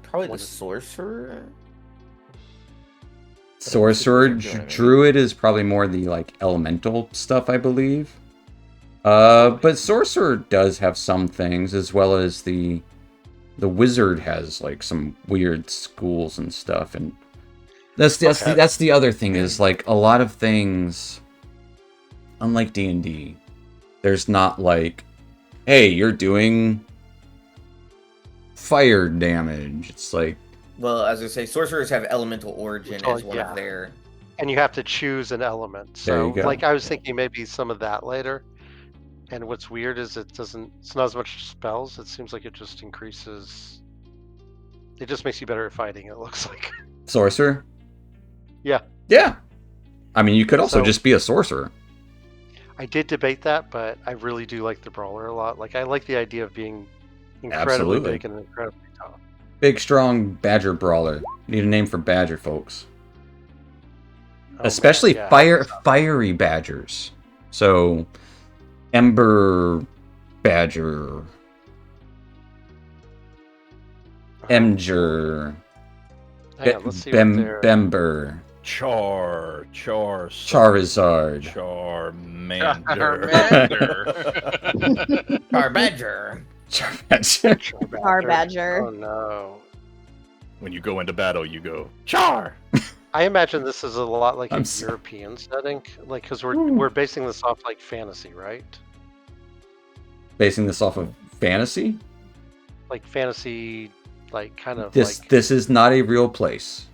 probably the sorcerer. Sorcerer, druid is probably more the elemental stuff, I believe. But sorcerer does have some things, as well as the wizard has some weird schools and stuff, and that's the other thing is a lot of things. Unlike D&D, there's not hey, you're doing fire damage. It's well, as I say, sorcerers have elemental origin as one of their. And you have to choose an element. So, I was thinking maybe some of that later. And what's weird is it's not as much spells. It seems like it just increases. It just makes you better at fighting, it looks like. Sorcerer? Yeah. Yeah. I mean, you could also just be a sorcerer. I did debate that, but I really do like the Brawler a lot. I like the idea of being incredibly big and incredibly tough. Big, strong Badger Brawler. Need a name for Badger, folks. Especially fiery Badgers. So, Ember Badger. Emger. Bember. Charizard. Charbadger. Oh no. When you go into battle, you go, Char! I imagine this is a lot like a European setting, like because we're basing this off like fantasy, right? Basing this off of fantasy? Like fantasy, like kind of this is not a real place.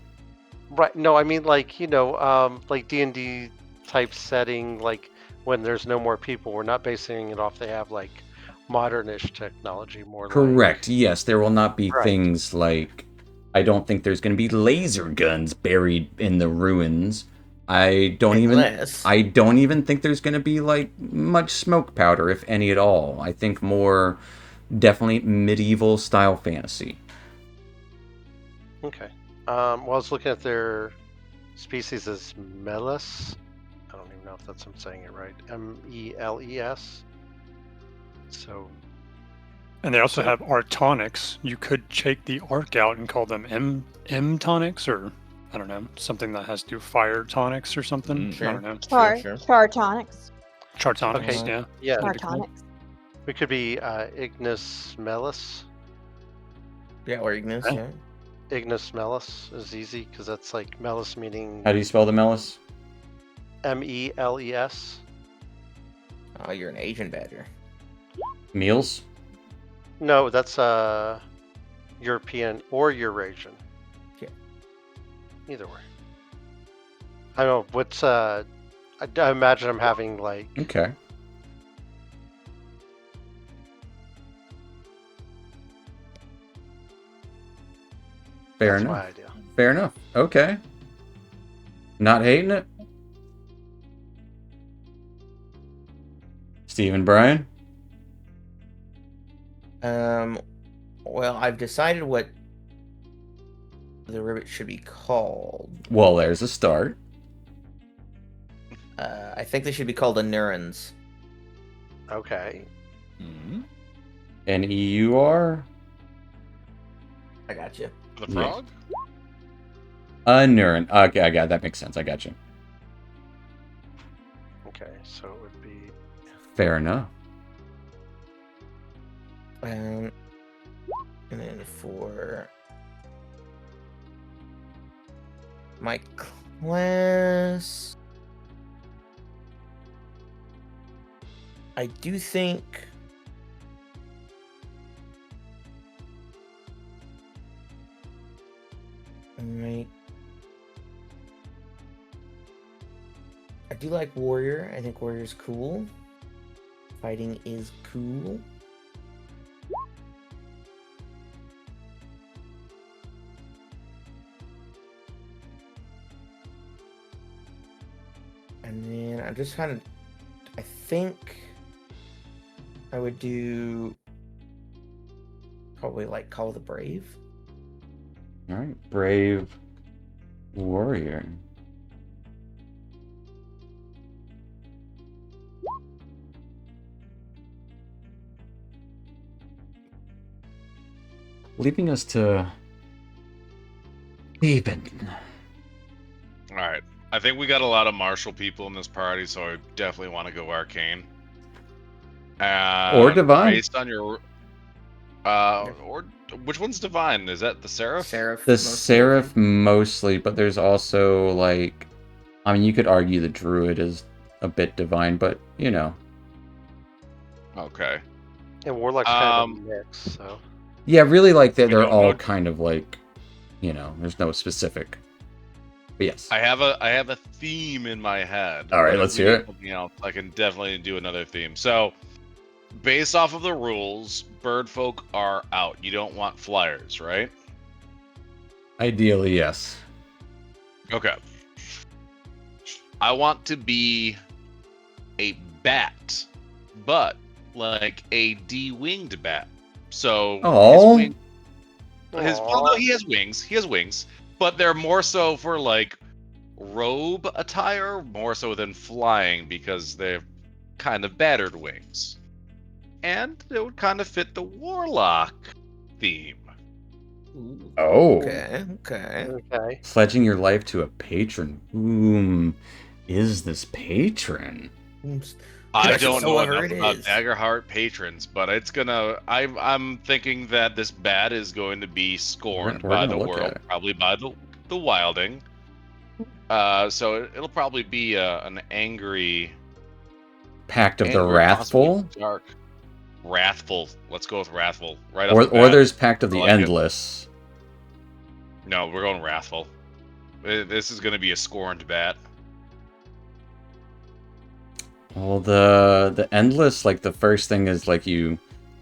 Right. No, I mean like like D&D type setting, like when there's no more people. We're not basing it off. They have like modernish technology more. Correct. Yes, there will not be things like. I don't think there's going to be laser guns buried in the ruins. I don't even think there's going to be like much smoke powder, if any at all. I think more definitely medieval style fantasy. Okay. Well, I was looking at their species as Meles. I don't even know if I'm saying it right. Meles. So. And they also have artonics. You could take the arc out and call them M-tonics, or I don't know, something that has to do with fire tonics or something. Sure. I don't know. Chartonics. Chartonics, okay. yeah. Chartonics. We could be Ignis Meles. Yeah, or Ignis, yeah. Ignis Meles is easy because that's like Meles meaning. How do you spell the Meles? Meles. Oh, you're an Asian badger. Meals? No, that's European or Eurasian. Yeah. Either way. I don't know what's I imagine I'm having like. Okay. Fair enough. My idea. Fair enough. Okay. Not hating it. Steve and Brian? Well, I've decided what the ribbit should be called. Well, there's a start. I think they should be called the Nurans. Okay. Mm-hmm. N-E-U-R? I got you. The frog? Nurin. Okay, I got it. That makes sense. I got you. Okay, so it would be. Fair enough. And then for my class, I do think I do like warrior. I think warrior's cool. Fighting is cool. And then I'm just kind of, I think I would do probably like Call of the Brave. All right, brave warrior. Leaving us to Eben. All right. I think we got a lot of martial people in this party, so I definitely want to go arcane. Or divine. Based on your, or which one's divine? Is that the seraph? The seraph mostly, but there's also like, I mean, you could argue the druid is a bit divine, but you know. Okay. And warlock's kind of a mix, so. Yeah, really, like they're all kind of like, you know, there's no specific. But yes. I have a theme in my head. All right, let's hear it. Something else, I can definitely do another theme. So, based off of the rules, bird folk are out. You don't want flyers, right? Ideally, yes. Okay. I want to be a bat, but like a de-winged bat. So well, no, he has wings. He has wings, but they're more so for like robe attire, more so than flying, because they're kind of battered wings, and it would kind of fit the warlock theme. Oh, okay. Pledging your life to a patron. Whom is this patron? I don't know enough about Daggerheart patrons, but it's gonna. I'm thinking that this bat is going to be scorned by the world, probably by the wilding. So it'll probably be an angry Pact of the Wrathful. Dark. Wrathful. Let's go with Wrathful. Right. Or there's Pact of the Endless. No, we're going Wrathful. This is going to be a scorned bat. Well, the Endless, like, the first thing is, like, you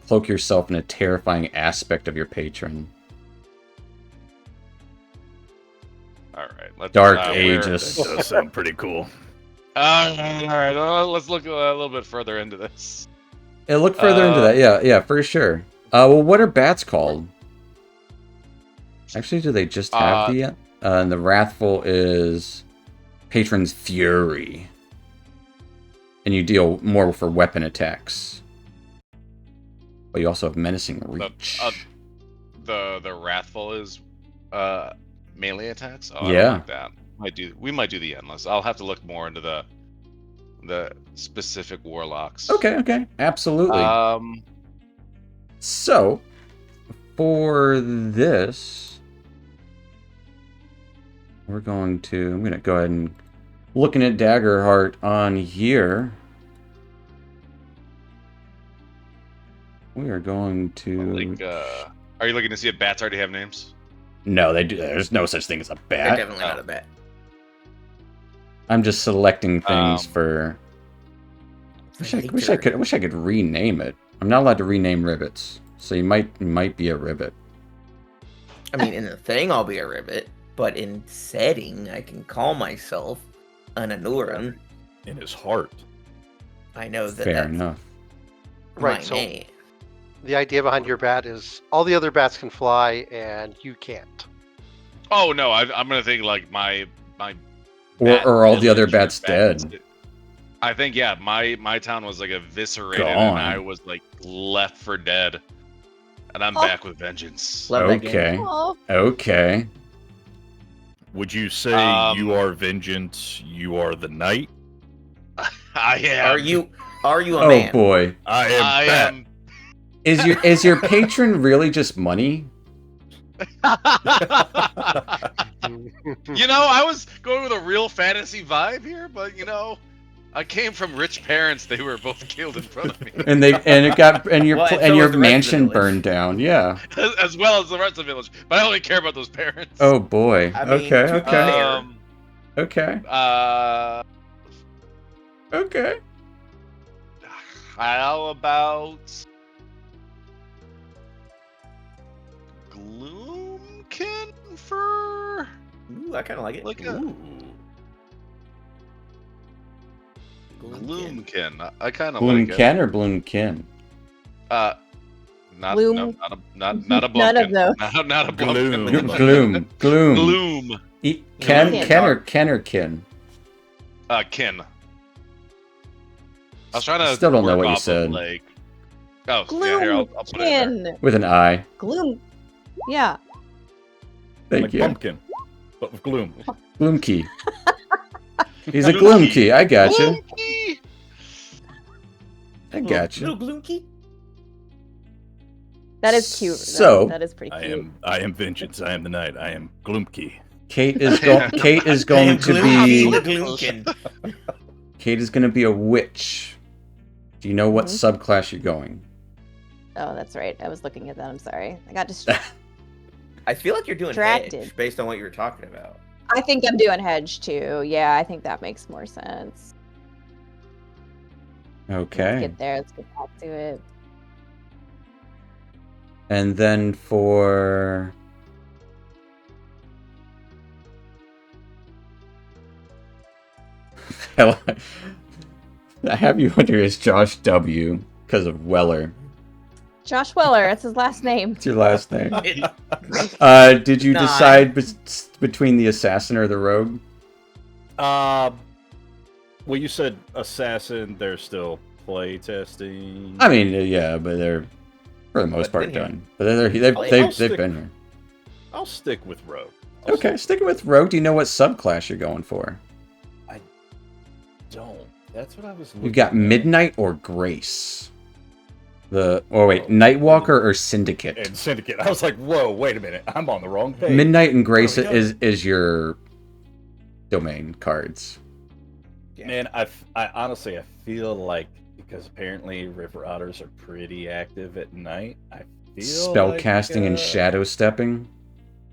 cloak yourself in a terrifying aspect of your patron. All right. Dark Aegis. That does sound pretty cool. All right. Let's look a little bit further into this. Yeah, look further into that. Yeah, for sure. Well, what are bats called? Actually, do they just have and the Wrathful is Patron's Fury. And you deal more for weapon attacks. But you also have Menacing Reach. The Wrathful is melee attacks? Oh, yeah. I don't like that. We might do the Endless. I'll have to look more into the specific warlocks. Okay. Absolutely. So, for this, I'm going to go ahead and looking at Daggerheart on here. We are going to... are you looking to see if bats already have names? No, they do. There's no such thing as a bat. They're definitely not a bat. I'm just selecting things for... Wish I could rename it. I'm not allowed to rename ribbits, so you might be a ribbit. I mean, in the thing, I'll be a ribbit, but in setting, I can call myself an Anuran. In his heart. I know that. Fair enough. Right. So the idea behind your bat is all the other bats can fly and you can't. Oh no, I'm gonna think like my or all the other bats dead. I think my town was like eviscerated and I was like left for dead, and I'm back with vengeance. Okay. Would you say you are vengeance? You are the knight. I am. Are you a man? Oh boy. I am. Is your patron really just money? I was going with a real fantasy vibe here, but I came from rich parents. They were both killed in front of me, and your mansion burned down. Yeah, as well as the rest of the village. But I only care about those parents. Oh boy. Okay. Okay. Okay. How about Gloomkin for? Ooh, I kind of like it. Gloomkin. I kind of like it. Gloomkin or Bloomkin? Not a Blumpkin. None of those. Not a Blumpkin. Gloom. Ken or Kin? Kin. I was trying to. Still don't know what you said. I'll put it in there. With an I. Gloom. Yeah. Thank you. Pumpkin, but with gloom. Gloomkey. He's a Gloomkey. I got you. I got you. Little Gloomkey. That is cute. So that is pretty cute. I am vengeance. I am the knight. I am Gloomkey. Kate is going to be. Kate is going to be a witch. Do you know what subclass you're going? Oh, that's right. I was looking at that. I'm sorry. I got distracted. I feel like you're doing hedge based on what you were talking about. I think I'm doing hedge too. Yeah, I think that makes more sense. Okay. Let's get there. Let's get back to it. And then for... I have you under as Josh W. because of Weller. Josh Weller, that's his last name. It's your last name. Did you decide between the assassin or the rogue? Well, you said assassin. They're still play testing. I mean, yeah, but they're for the most part done. But they've been here. I'll stick with rogue. Okay, sticking with rogue. Do you know what subclass you're going for? I don't. That's what I was looking You've got Midnight or Grace. Nightwalker or Syndicate? And Syndicate. I was like, whoa, wait a minute. I'm on the wrong page. Midnight and Grace is your domain cards. Yeah. Man, I honestly feel like, because apparently river otters are pretty active at night, I feel spellcasting like, and shadow stepping.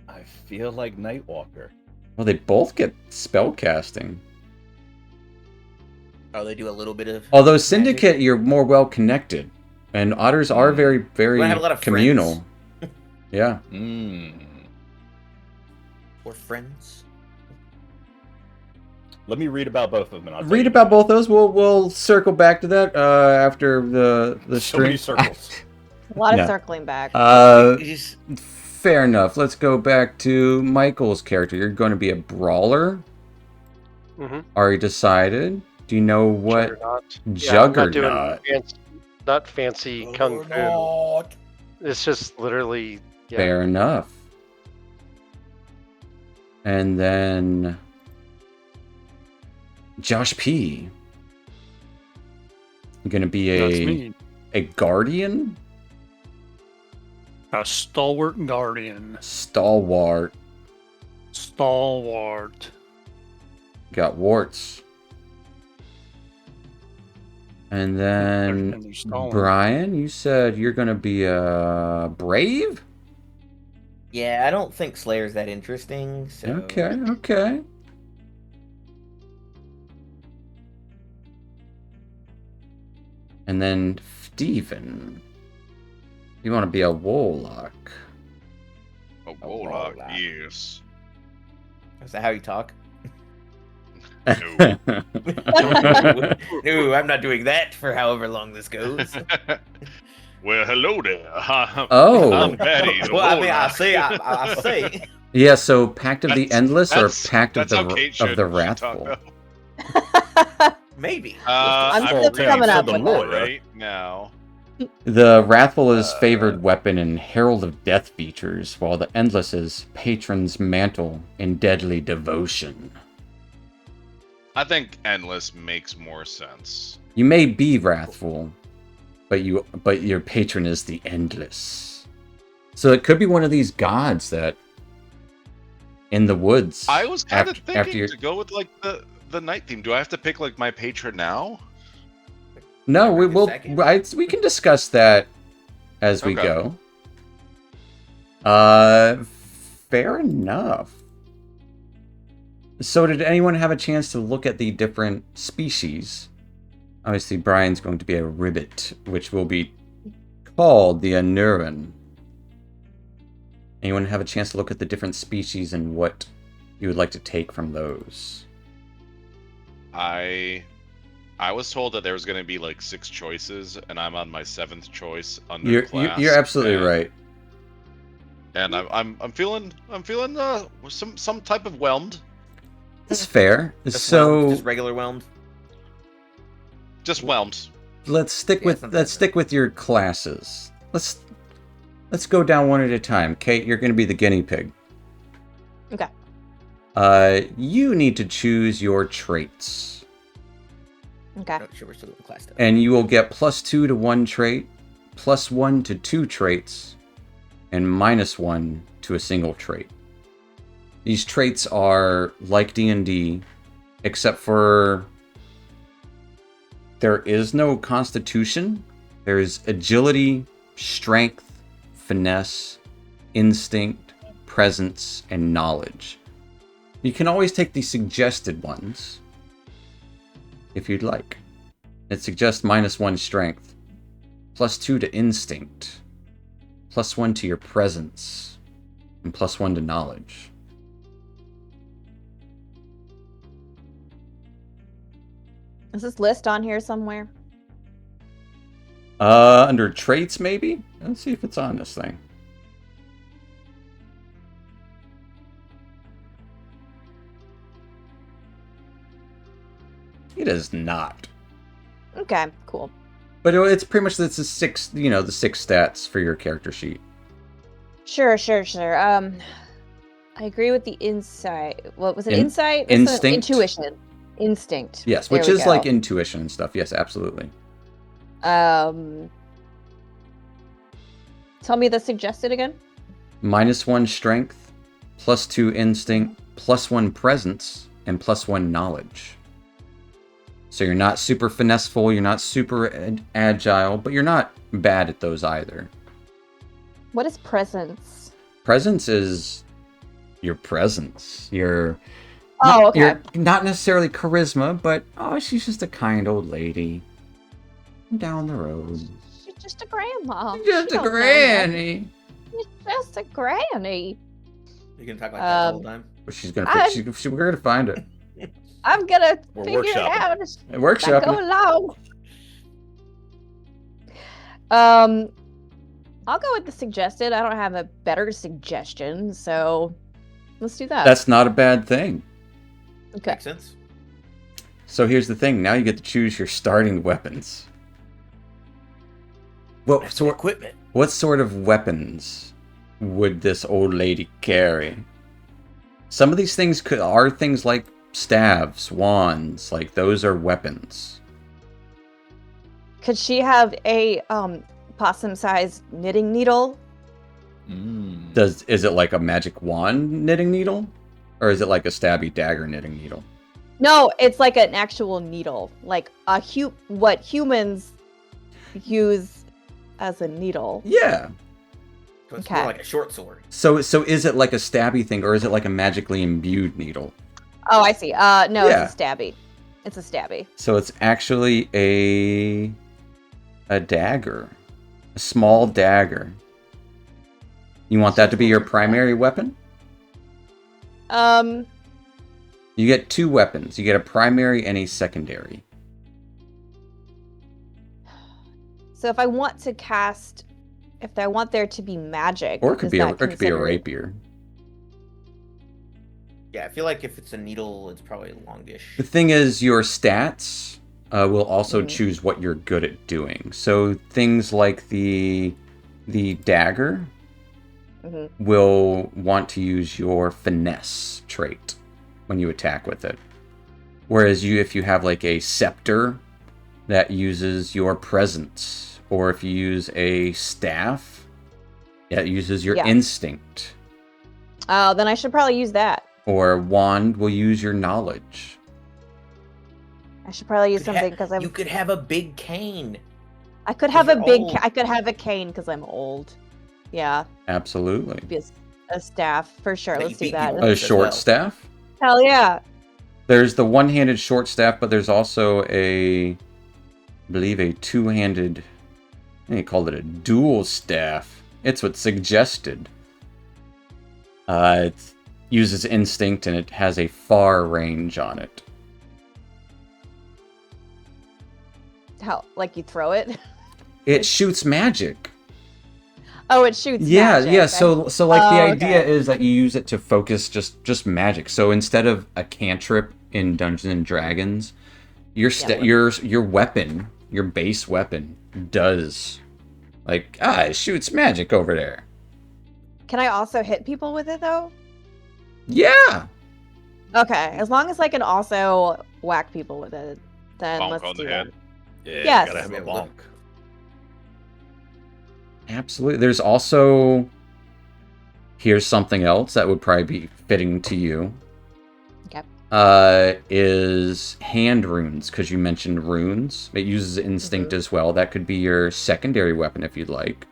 I feel like Nightwalker. Well, they both get spellcasting. Oh, they do a little bit of. Although Syndicate, you're more well connected, and otters are very, very have a lot of communal. Yeah. Or friends. Let me read about both of them. And I'll read about both those. We'll circle back to that after the so many stream. circles. A lot of circling back. Fair enough. Let's go back to Michael's character. You're going to be a brawler. Mm-hmm. Already decided. Do you know what Juggernaut? Yeah, not fancy kung fu. It's just literally. Yeah. Fair enough. And then Josh P. You're going to be a guardian. A stalwart guardian. Stalwart. Got warts. And then Brian, you said you're going to be a brave? Yeah, I don't think Slayer's that interesting. So. Okay. And then Steven. You want to be a warlock. A warlock, yes. Is that how you talk? No. No, I'm not doing that for however long this goes. Well, hello there. I'm Patty. Well, I mean, I say. Yeah, so Pact of the Endless or Pact of the Wrathful? Maybe. I'm still coming up with that right now. The Wrathful is favored weapon in Herald of Death features, while the Endless is Patron's Mantle in Deadly Devotion. I think Endless makes more sense. You may be Wrathful, but your patron is the Endless. So it could be one of these gods that in the woods. I was kind of thinking to go with like the night theme. Do I have to pick like my patron now? No, we can discuss that as we go. Fair enough. So did anyone have a chance to look at the different species? Obviously, Brian's going to be a ribbit, which will be called the Anuran. Anyone have a chance to look at the different species and what you would like to take from those? I was told that there was going to be like 6 choices, and I'm on my 7th choice under class. You're absolutely right. And I'm feeling some type of whelmed. That's fair. Just regular whelmed. Just whelmed. Let's stick with your classes. Let's go down one at a time. Kate, you're going to be the guinea pig. Okay. You need to choose your traits. Okay. Sure, we're still in class though. And you will get +2 to 1 trait, +1 to 2 traits, and -1 to a single trait. These traits are like D&D, except for there is no constitution. There's agility, strength, finesse, instinct, presence, and knowledge. You can always take the suggested ones if you'd like. It suggests -1 strength, +2 to instinct, +1 to your presence, and +1 to knowledge. Is this list on here somewhere? Under traits, maybe? Let's see if it's on this thing. It is not. Okay, cool. But it's pretty much the 6 stats for your character sheet. Sure. I agree with the insight. What was it? Insight? Instinct? Intuition. Instinct. Yes, which is like intuition and stuff. Yes, absolutely. Tell me the suggested again. -1 strength, +2 instinct, +1 presence, and +1 knowledge. So you're not super finesseful, you're not super agile, but you're not bad at those either. What is presence? Presence is your presence. You're not necessarily charisma, but she's just a kind old lady down the road. She's just a grandma. Just a granny. She's just a granny. You can talk like that the whole time. We're gonna find it. I'm gonna figure it out. Workshop. Go along. I'll go with the suggested. I don't have a better suggestion, so let's do that. That's not a bad thing. Okay. Makes sense. So here's the thing. Now you get to choose your starting weapons. What sort of weapons would this old lady carry? Some of these things are things like staves, wands, like those are weapons. Could she have a possum-sized knitting needle? Is it like a magic wand knitting needle? Or is it like a stabby dagger knitting needle? No, it's like an actual needle. Like what humans use as a needle. Yeah. So it's more like a short sword. So is it like a stabby thing, or is it like a magically imbued needle? Oh, I see. No, It's a stabby. It's a stabby. So it's actually a dagger. A small dagger. You want that to be your primary weapon? You get 2 weapons. You get a primary and a secondary. So if I want to cast, if I want there to be magic, or it could be a rapier. Yeah, I feel like if it's a needle, it's probably longish. The thing is, your stats will also choose what you're good at doing. So things like the dagger will want to use your finesse trait when you attack with it. Whereas if you have like a scepter that uses your presence, or if you use a staff that uses your instinct. Oh, then I should probably use that. Or wand will use your knowledge. I should probably use something because You could have a big cane. I could have I could have a cane because I'm old. Yeah. Absolutely. Be a staff for sure. Let's do that. A short staff? Hell yeah. There's the one-handed short staff, but there's also I believe a two-handed. They called it a dual staff. It's what's suggested. It uses instinct and it has a far range on it. How? Like you throw it? It shoots magic. Oh, it shoots magic. Yeah. So like the idea is that you use it to focus just magic. So instead of a cantrip in Dungeons and Dragons, your weapon, your base weapon, does it shoots magic over there. Can I also hit people with it though? Yeah. Okay, as long as I can also whack people with it, then bonk let's on do the that. head. Yeah, yes. You gotta have a bonk. Absolutely. There's also here's something else that would probably be fitting to you. Okay. Is hand runes, because you mentioned runes. It uses instinct as well. That could be your secondary weapon if you'd like.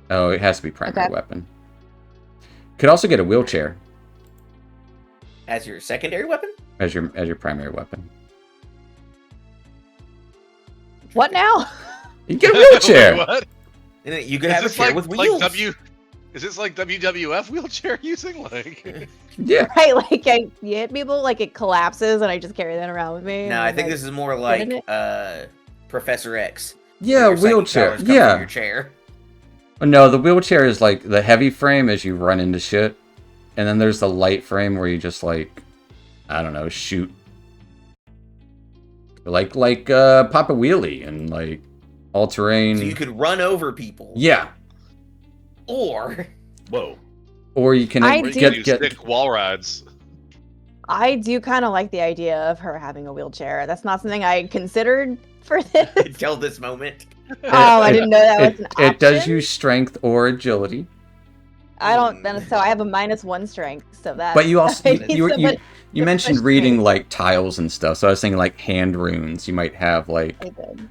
Oh, it has to be primary weapon. Could also get a wheelchair. As your secondary weapon? As your primary weapon. What now? You get a wheelchair. What? And you could have a chair with wheels. Is this like WWF wheelchair using? Yeah. Right, like you hit people, like it collapses, and I just carry that around with me. No, I think this is more like Professor X. Yeah, wheelchair. Yeah. Your chair. No, the wheelchair is like the heavy frame as you run into shit, and then there's the light frame where you just shoot. Like Papa Wheelie and like all terrain. So you could run over people. Yeah. Or you can get stick wall rides. I do kind of like the idea of her having a wheelchair. That's not something I considered for this until this moment. Oh, I didn't know that was an option. It does use strength or agility. I don't. So I have a -1 strength. So that. But you also You mentioned reading like tiles and stuff, so I was thinking like hand runes. You might have like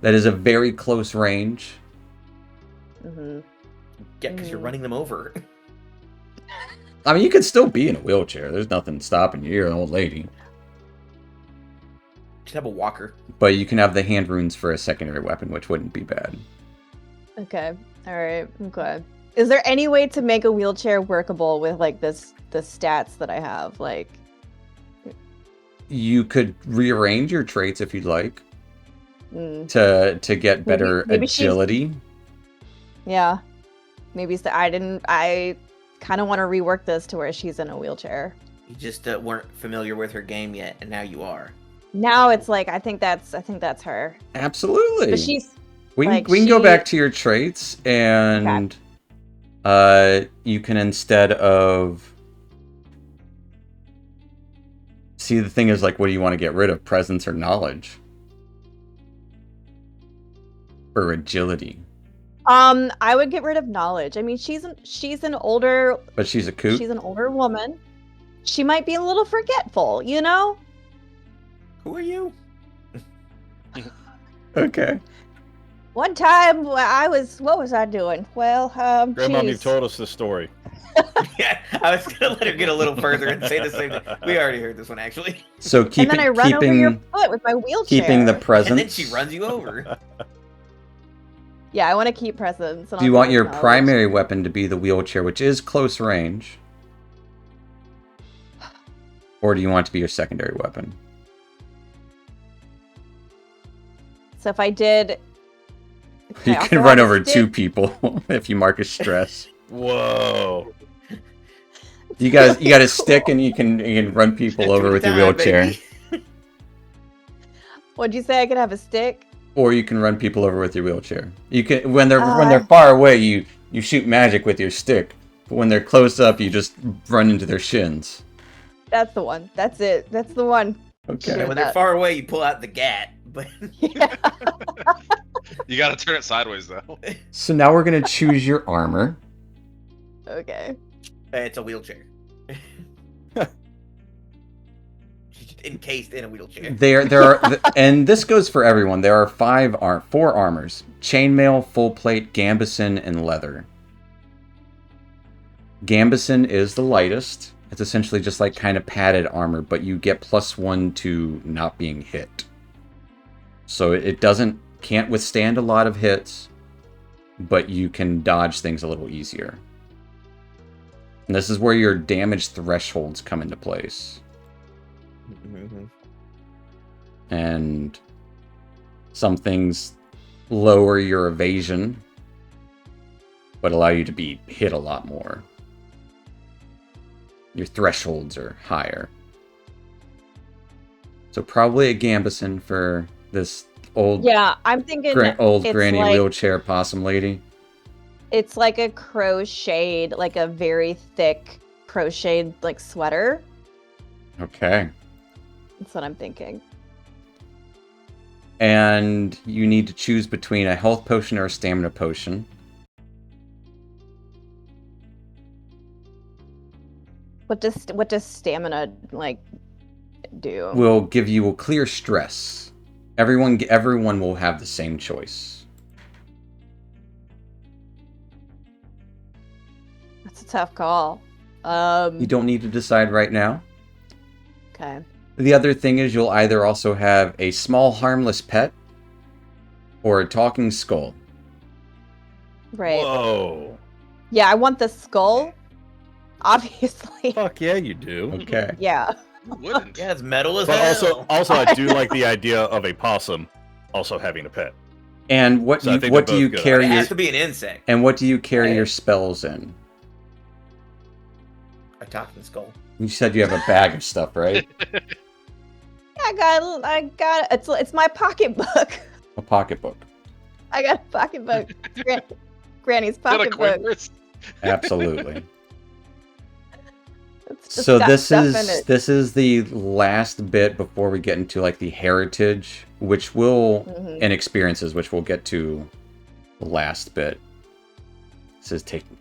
that is a very close range. Yeah, because you're running them over. I mean, you could still be in a wheelchair. There's nothing stopping you. You're an old lady. Just have a walker. But you can have the hand runes for a secondary weapon, which wouldn't be bad. Okay. All right. Okay. Is there any way to make a wheelchair workable with like the stats that I have? Like, you could rearrange your traits if you'd like to get better maybe agility. Yeah. Maybe I kind of want to rework this to where she's in a wheelchair. You just weren't familiar with her game yet, and now you are. Now it's like I think that's her. Absolutely. But she's we can go back to your traits and you can, instead of, see, the thing is like, what do you want to get rid of, presence or knowledge? Or agility? I would get rid of knowledge. I mean, she's an older, but she's a coot. She's an older woman. She might be a little forgetful, you know? Who are you? Okay. One time what was I doing? Well, Grandma, you've told us this story. Yeah, I was gonna let her get a little further and say the same thing. We already heard this one, actually. So and then I run over your foot with my wheelchair. Keeping the presence. And then she runs you over. Yeah, I want to keep presence. Do you want your primary weapon to be the wheelchair, which is close range? Or do you want it to be your secondary weapon? So if I did... Okay, you can run over 2 people if you mark a stress. Whoa. You got a stick and you can run people over with your wheelchair. What'd you say? I could have a stick? Or you can run people over with your wheelchair. You can when they're far away, you shoot magic with your stick. But when they're close up, you just run into their shins. That's the one. That's it. That's the one. Okay. When they're far away, you pull out the gat. But yeah. You gotta turn it sideways though. So now we're gonna choose your armor. Okay. It's a wheelchair. Encased in a wheelchair. There are, and this goes for everyone. There are 4 armors: chainmail, full plate, gambeson, and leather. Gambeson is the lightest. It's essentially just like kind of padded armor, but you get +1 to not being hit. So it can't withstand a lot of hits, but you can dodge things a little easier. And this is where your damage thresholds come into place. Mm-hmm. And some things lower your evasion, but allow you to be hit a lot more. Your thresholds are higher. So probably a gambeson for this old, I'm thinking granny wheelchair possum lady. It's like a crocheted, like a very thick crocheted like sweater. Okay. That's what I'm thinking. And you need to choose between a health potion or a stamina potion. What does stamina like do? Will give you a clear stress. Everyone will have the same choice. That's a tough call. You don't need to decide right now. Okay. The other thing is you'll either also have a small harmless pet or a talking skull. Right. Whoa. Yeah, I want the skull. Obviously. Fuck yeah, you do. Okay. Yeah. Who wouldn't? Yeah, it's metal as But hell. also, I do like the idea of a possum also having a pet. And what do you carry? It has to be an insect. And what do you carry your spells in? A talking skull. You said you have a bag of stuff, right? I got it's my pocketbook. A pocketbook. I got a pocketbook. Granny's pocketbook. Absolutely. So this is the last bit before we get into like the heritage, which will and experiences, which we'll get to the last bit. This is taking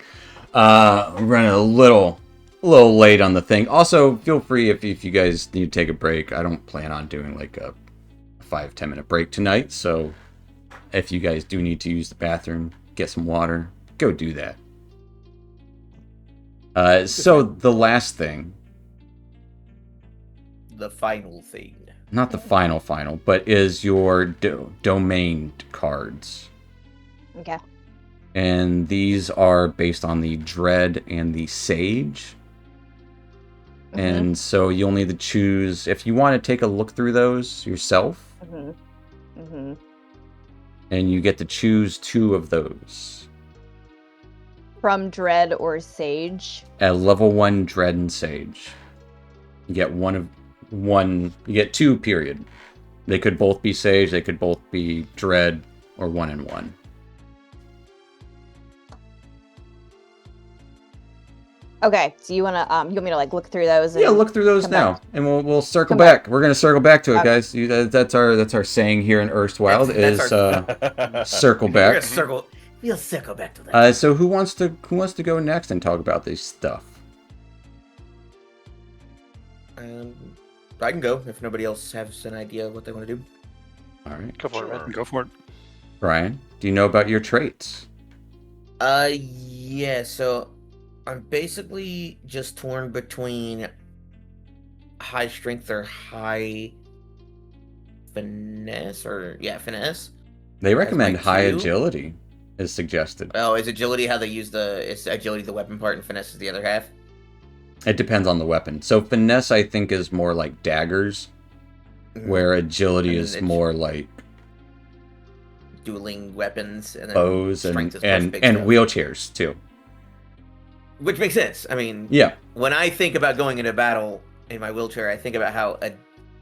running a little little late on the thing. Also, feel free if you guys need to take a break. I don't plan on doing like a 5-10 minute break tonight, so if you guys do need to use the bathroom, get some water, go do that. So the last thing. The final thing. Not the final, but is your domain cards. Okay. And these are based on the Dread and the Sage. Mm-hmm. And so you'll need to choose, if you want to take a look through those yourself. Mm-hmm. Mm-hmm. And you get to choose 2 of those. From Dread or Sage? At level 1, Dread and Sage. You get you get 2, period. They could both be Sage, they could both be Dread, or 1 and 1. Okay, so you want me to like look through those? Yeah, look through those now, back. And we'll circle back. We're gonna circle back to it, guys. That's our saying here in Erstwylde is circle back. We'll circle back to that. So who wants to go next and talk about this stuff? I can go if nobody else has an idea of what they want to do. All right, go for it. Go for it. Brian, do you know about your traits? Yeah. So I'm basically just torn between high strength or high finesse, finesse. They recommend high agility is suggested. Oh, is agility how they use is agility the weapon part and finesse is the other half? It depends on the weapon. So finesse, I think, is more like daggers, where agility is more like dueling weapons and then bows and wheelchairs too. Which makes sense. I mean, yeah. When I think about going into battle in my wheelchair, I think about how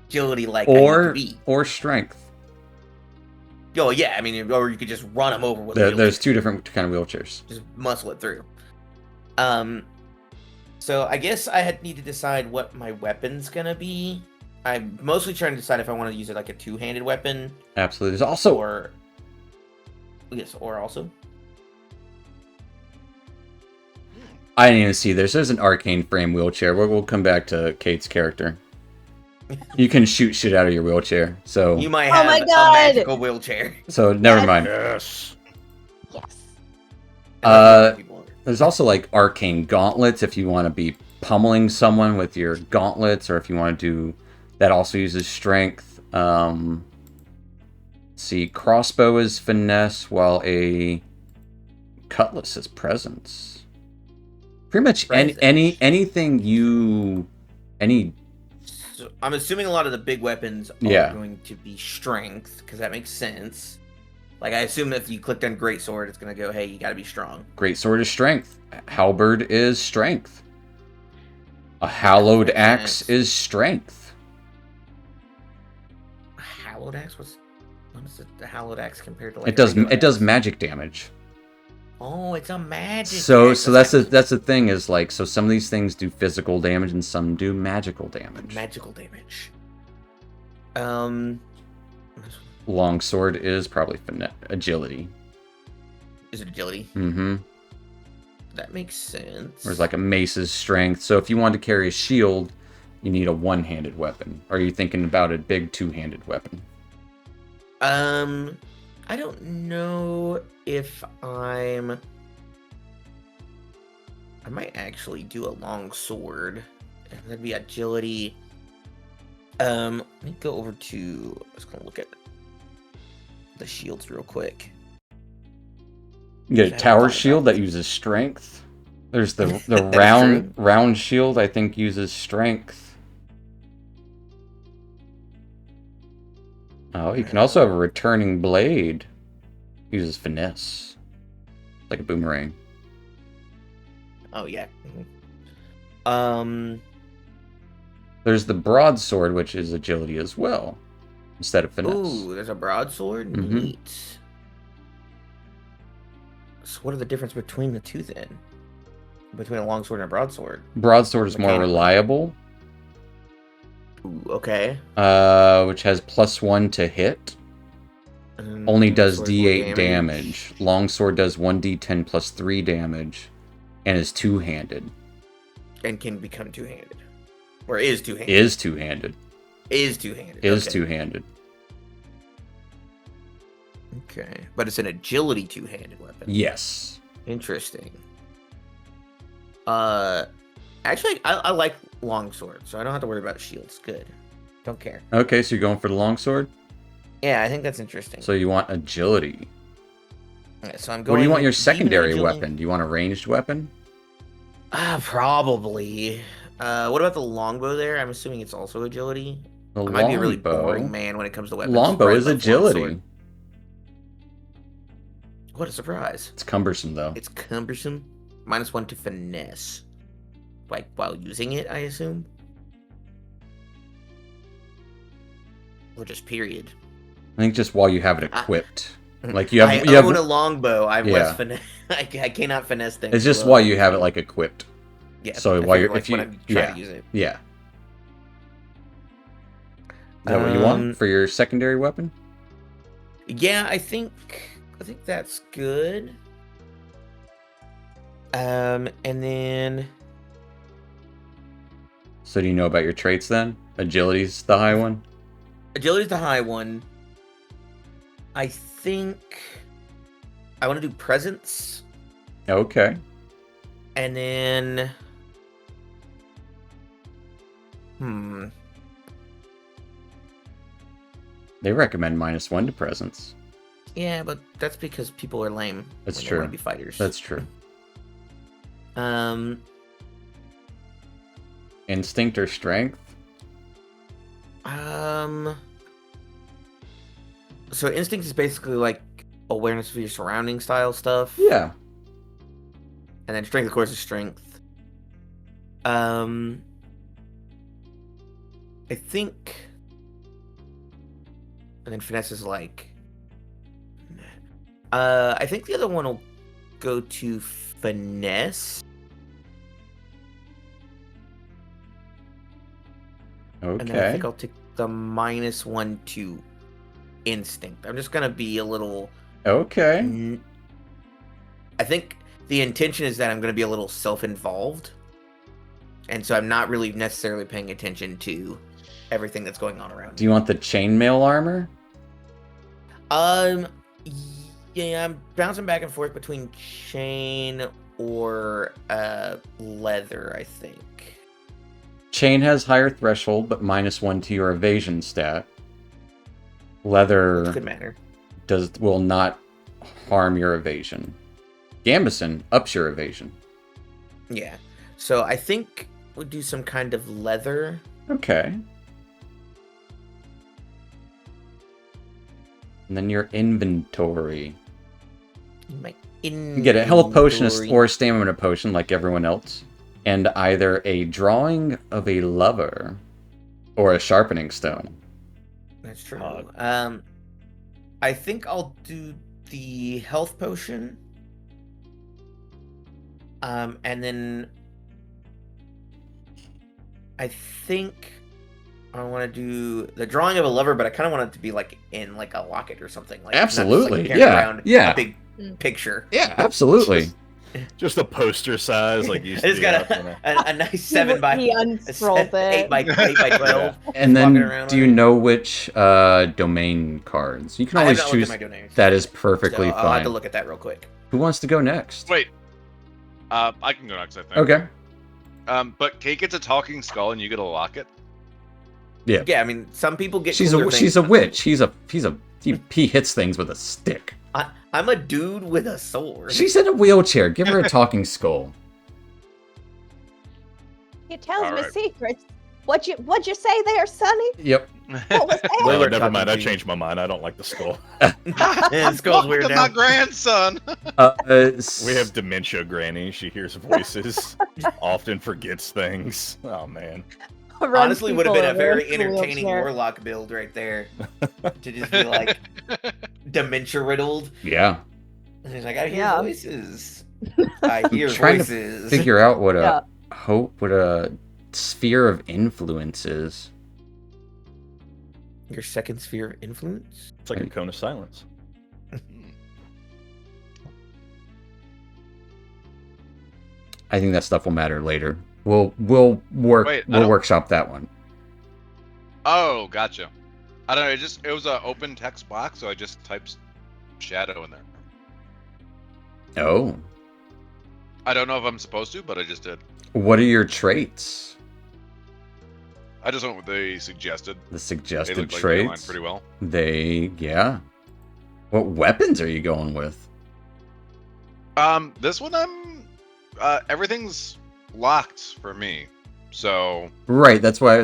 agility or strength. Oh yeah, I mean, or you could just run them over with. There's 2 different kind of wheelchairs. Just muscle it through. So I guess I need to decide what my weapon's gonna be. I'm mostly trying to decide if I want to use it like a 2-handed weapon. Absolutely. There's also or also. I didn't even see this. There's an arcane frame wheelchair. We'll come back to Kate's character. You can shoot shit out of your wheelchair. So you might have a magical wheelchair. So never mind. Yes. There's also like arcane gauntlets if you want to be pummeling someone with your gauntlets, or if you want to do that. Also uses strength. See, crossbow is finesse, while a cutlass is presence. Pretty much anything you So I'm assuming a lot of the big weapons are going to be strength, because that makes sense. Like, I assume if you clicked on Greatsword, it's going to go, hey, you got to be strong. Greatsword is strength. Halberd is strength. A hallowed axe is strength. A hallowed axe? What is the hallowed axe compared to? Like, it does magic damage. Oh, it's a magic. So that's the thing is like, so some of these things do physical damage and some do magical damage. Longsword is probably agility. Is it agility? Mm-hmm. That makes sense. Whereas like a mace is strength. So if you want to carry a shield, you need a 1-handed weapon. Or are you thinking about a big 2-handed weapon? I don't know if I might actually do a long sword. And that'd be agility. Let me go over to. I was gonna look at the shields real quick. You get a tower shield that uses strength. There's the round shield, I think, uses strength. Oh, you can also have a returning blade. Uses finesse. Like a boomerang. Oh yeah. Mm-hmm. There's the broadsword, which is agility as well, instead of finesse. Ooh, there's a broadsword? Mm-hmm. Neat. So what are the difference between the two then? Between a longsword and a broadsword? Broadsword is more reliable. Ooh, okay. Which has +1 to hit. Only does D8 damage. Longsword does 1d10 +3 damage, and is 2-handed. and can become two-handed, or is two-handed. Is two-handed. Is two-handed. Is okay. two-handed. Okay, but it's an agility two-handed weapon. Yes. Interesting. Actually, I like longsword, so I don't have to worry about shields. Good. Don't care. Okay, so you're going for the longsword? Yeah, I think that's interesting. So you want agility. Okay, so I'm going. What do you want your secondary agility? weapon? Do you want a ranged weapon? Probably. What about the longbow there? I'm assuming it's also agility. The I might be a really longbow. boring man when it comes to weapons. Longbow Right is above agility. longsword. What a surprise. It's cumbersome, though. It's cumbersome. -1 to finesse. Like, while using it, I assume? Or just period? I think just while you have it equipped. Like, you I have... own a longbow. I'm less finesse. I cannot finesse things. It's just while you have it, like, equipped. Yeah. So while you're... Like, if you... when I'm trying to use it. Yeah. Is that what you want for your secondary weapon? Yeah, I think that's good. And then... So do you know about your traits then? Agility's the high one? Agility's the high one. I think I want to do presence. Okay. And then... They recommend -1 to presence. Yeah, but that's because people are lame. That's when true. They want to be fighters. That's true. Instinct or strength? So instinct is basically like awareness of your surrounding style stuff. Yeah. And then strength, of course, is strength. I think... And then finesse is like... I think the other one will go to finesse. Okay. And then I think I'll take the -1 to instinct. I'm just gonna be a little... Okay. I think the intention is that I'm gonna be a little self-involved. And so I'm not really necessarily paying attention to everything that's going on around me. Do you want the chainmail armor? Yeah, I'm bouncing back and forth between chain or leather, I think. Chain has higher threshold, but -1 to your evasion stat. Leather Which could matter. will not harm your evasion. Gambeson ups your evasion. Yeah. So I think we'll do some kind of leather. Okay. And then your inventory. You get a health potion or stamina potion like everyone else. And either a drawing of a lover or a sharpening stone. That's true. I think I'll do the health potion. And then I think I want to do the drawing of a lover, but I kind of want it to be like in like a locket or something. Like absolutely, not just, like, yeah, yeah, a big picture. Yeah, absolutely. Just a poster size, like you. It's got a nice 7 by. He unscrolled it. 8 by 12. And then, do you know which domain cards? You can always choose. That is perfectly fine. I'll have to look at that real quick. Who wants to go next? Wait, I can go next. I think. Okay. But Kate gets a talking skull, and you get a locket. Yeah. Yeah, I mean, some people get. She's a witch. He hits things with a stick. I'm a dude with a sword. She's in a wheelchair. Give her a talking skull. He tells me secrets. What'd you say there, Sonny? Yep. What was that? Well, never mind. I changed my mind. I don't like the skull. Yeah, the skull's weird now. My grandson. We have dementia, Granny. She hears voices, often forgets things. Oh man. Honestly, would have been a very entertaining warlock build right there. To just be like dementia riddled. Yeah. And he's like, I hear voices. I hear trying voices. To figure out what a sphere of influence is. Your second sphere of influence? It's like a cone of silence. I think that stuff will matter later. We'll workshop that one. Oh, gotcha. I don't know. It was an open text box, so I just typed shadow in there. Oh. I don't know if I'm supposed to, but I just did. What are your traits? I just went with the suggested. The suggested they look traits? Like they pretty well. Yeah. What weapons are you going with? This one everything's locked for me. So right, that's why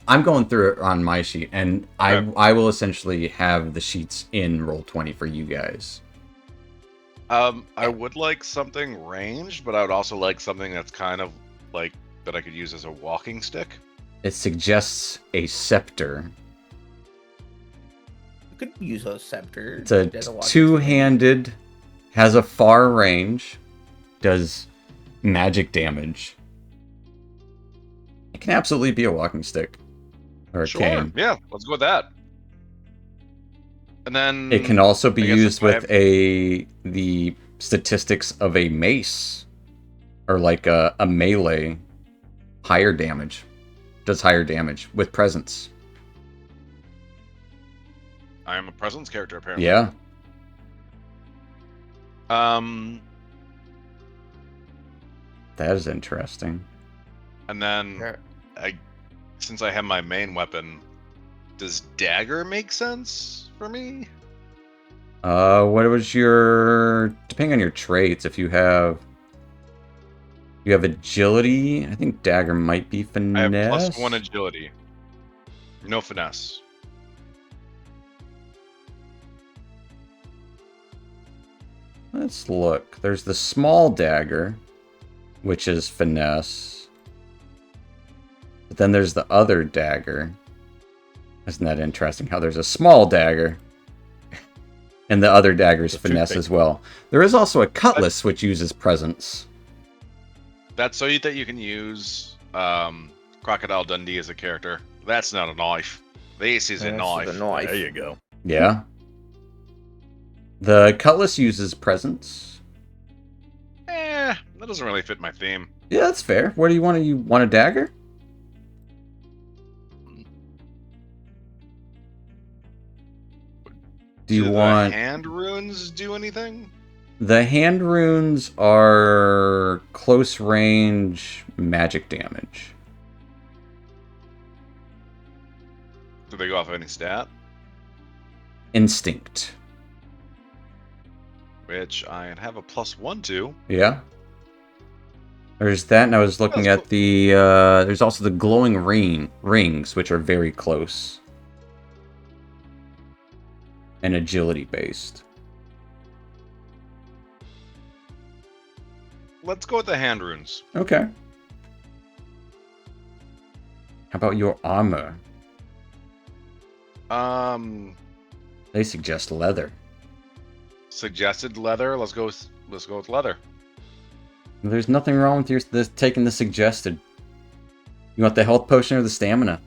I'm going through it on my sheet, and I will essentially have the sheets in Roll20 for you guys. I would like something ranged, but I would also like something that's kind of like that I could use as a walking stick. It suggests a scepter. You could use a scepter. It's a two-handed, has a far range, does magic damage. It can absolutely be a walking stick. Or a cane. Yeah, let's go with that. And then it can also be used with the statistics of a mace. Or like a melee higher damage. Does higher damage with presence. I am a presence character, apparently. Yeah. That is interesting. And then, since I have my main weapon, does dagger make sense for me? What was your... Depending on your traits, if you have agility, I think dagger might be finesse. I have +1 agility. No finesse. Let's look. There's the small dagger, which is finesse. But then there's the other dagger. Isn't that interesting how there's a small dagger and the other dagger's finesse as well. There is also a cutlass which uses presence. That's so that you can use Crocodile Dundee as a character. That's not a knife. This is a knife. There you go. Yeah. The cutlass uses presence. That doesn't really fit my theme. Yeah, that's fair. What do you want? You want a dagger? Do you want the hand runes do anything? The hand runes are close range magic damage. Do they go off of any stat? Instinct. Which I have a +1 to. Yeah. There's that, and I was looking at the... there's also the glowing rings, which are very close. And agility-based. Let's go with the hand runes. Okay. How about your armor? They suggest leather. Suggested leather. Let's go with leather. There's nothing wrong with taking the suggested. You want the health potion or the stamina?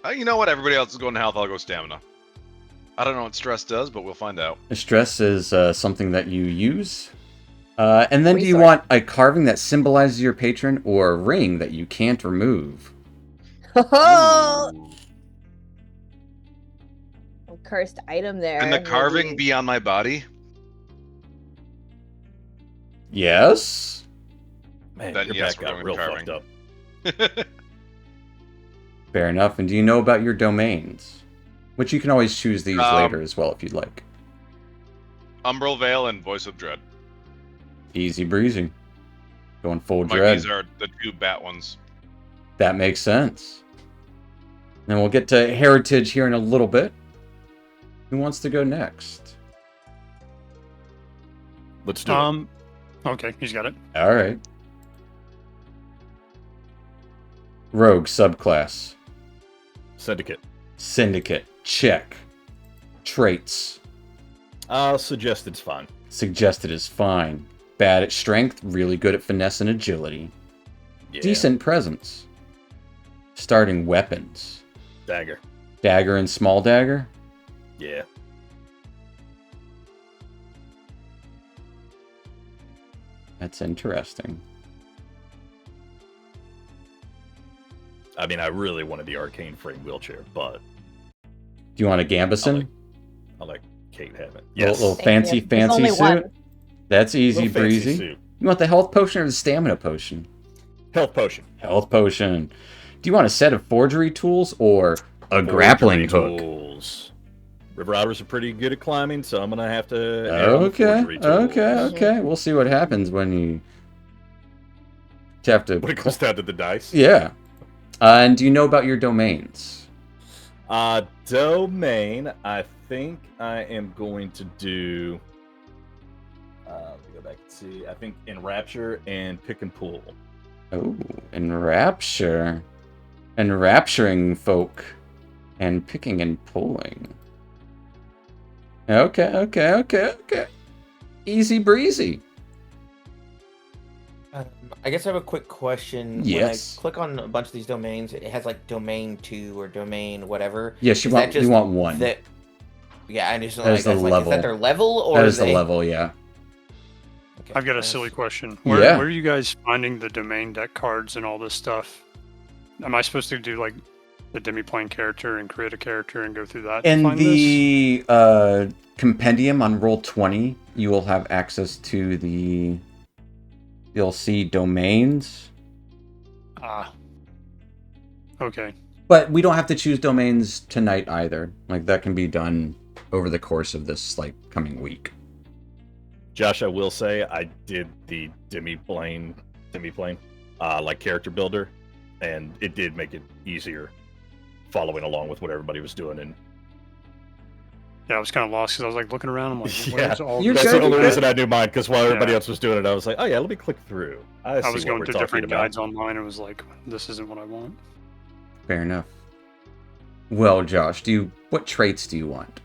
You know what? Everybody else is going to health. I'll go stamina. I don't know what stress does, but we'll find out. Stress is something that you use. And then do you want a carving that symbolizes your patron or a ring that you can't remove? Cursed item there. Can the carving be on my body? Yes. Man, then your yes, back got real fucked up. Fair enough. And do you know about your domains? Which you can always choose these later as well if you'd like. Umbral Veil and Voice of Dread. Easy breezy. Going full dread. These are the 2 bat ones. That makes sense. Then we'll get to heritage here in a little bit. Who wants to go next? Let's do it. Okay, he's got it. All right. Rogue subclass. Syndicate. Syndicate. Check. Traits. Suggested's fine. Suggested is fine. Bad at strength, really good at finesse and agility. Yeah. Decent presence. Starting weapons. Dagger. Dagger and small dagger? That's interesting. I mean, I really wanted the arcane frame wheelchair, but... Do you want a Gambison? I'll let Kate have it. Yes. Little fancy suit? One. That's easy breezy. You want the health potion or the stamina potion? Health potion. Health potion. Do you want a set of forgery tools or a grappling hook? Tools. River otters are pretty good at climbing, so I'm gonna have to. Okay. We'll see what happens when you have to. When it comes down to the dice. Yeah. And do you know about your domains? Domain. I think I am going to do. Go back and see. I think Enrapture and Pick and Pull. Oh, Enrapture. Enrapturing folk. And picking and pulling. Okay. Easy breezy. I guess I have a quick question. Yes. When I click on a bunch of these domains, it has like domain 2 or domain whatever. Yes, you want one. Yeah, I just like, is that their level or that is the level, yeah. Okay, I've got a silly question. Where are you guys finding the domain deck cards and all this stuff? Am I supposed to do like the demi-plane character and create a character and go through that? In the compendium on Roll20, you will have access to the. You'll see domains. Okay. But we don't have to choose domains tonight either. Like that can be done over the course of this coming week. Josh, I will say I did the demi-plane, like character builder, and it did make it easier following along with what everybody was doing. And yeah, I was kind of lost because I was like looking around. I'm like, that's the only reason I knew mine, because while everybody else was doing it, I was like, oh yeah, let me click through. I was going through different guides online and was like, this isn't what I want. Fair enough. Well, Josh, what traits do you want?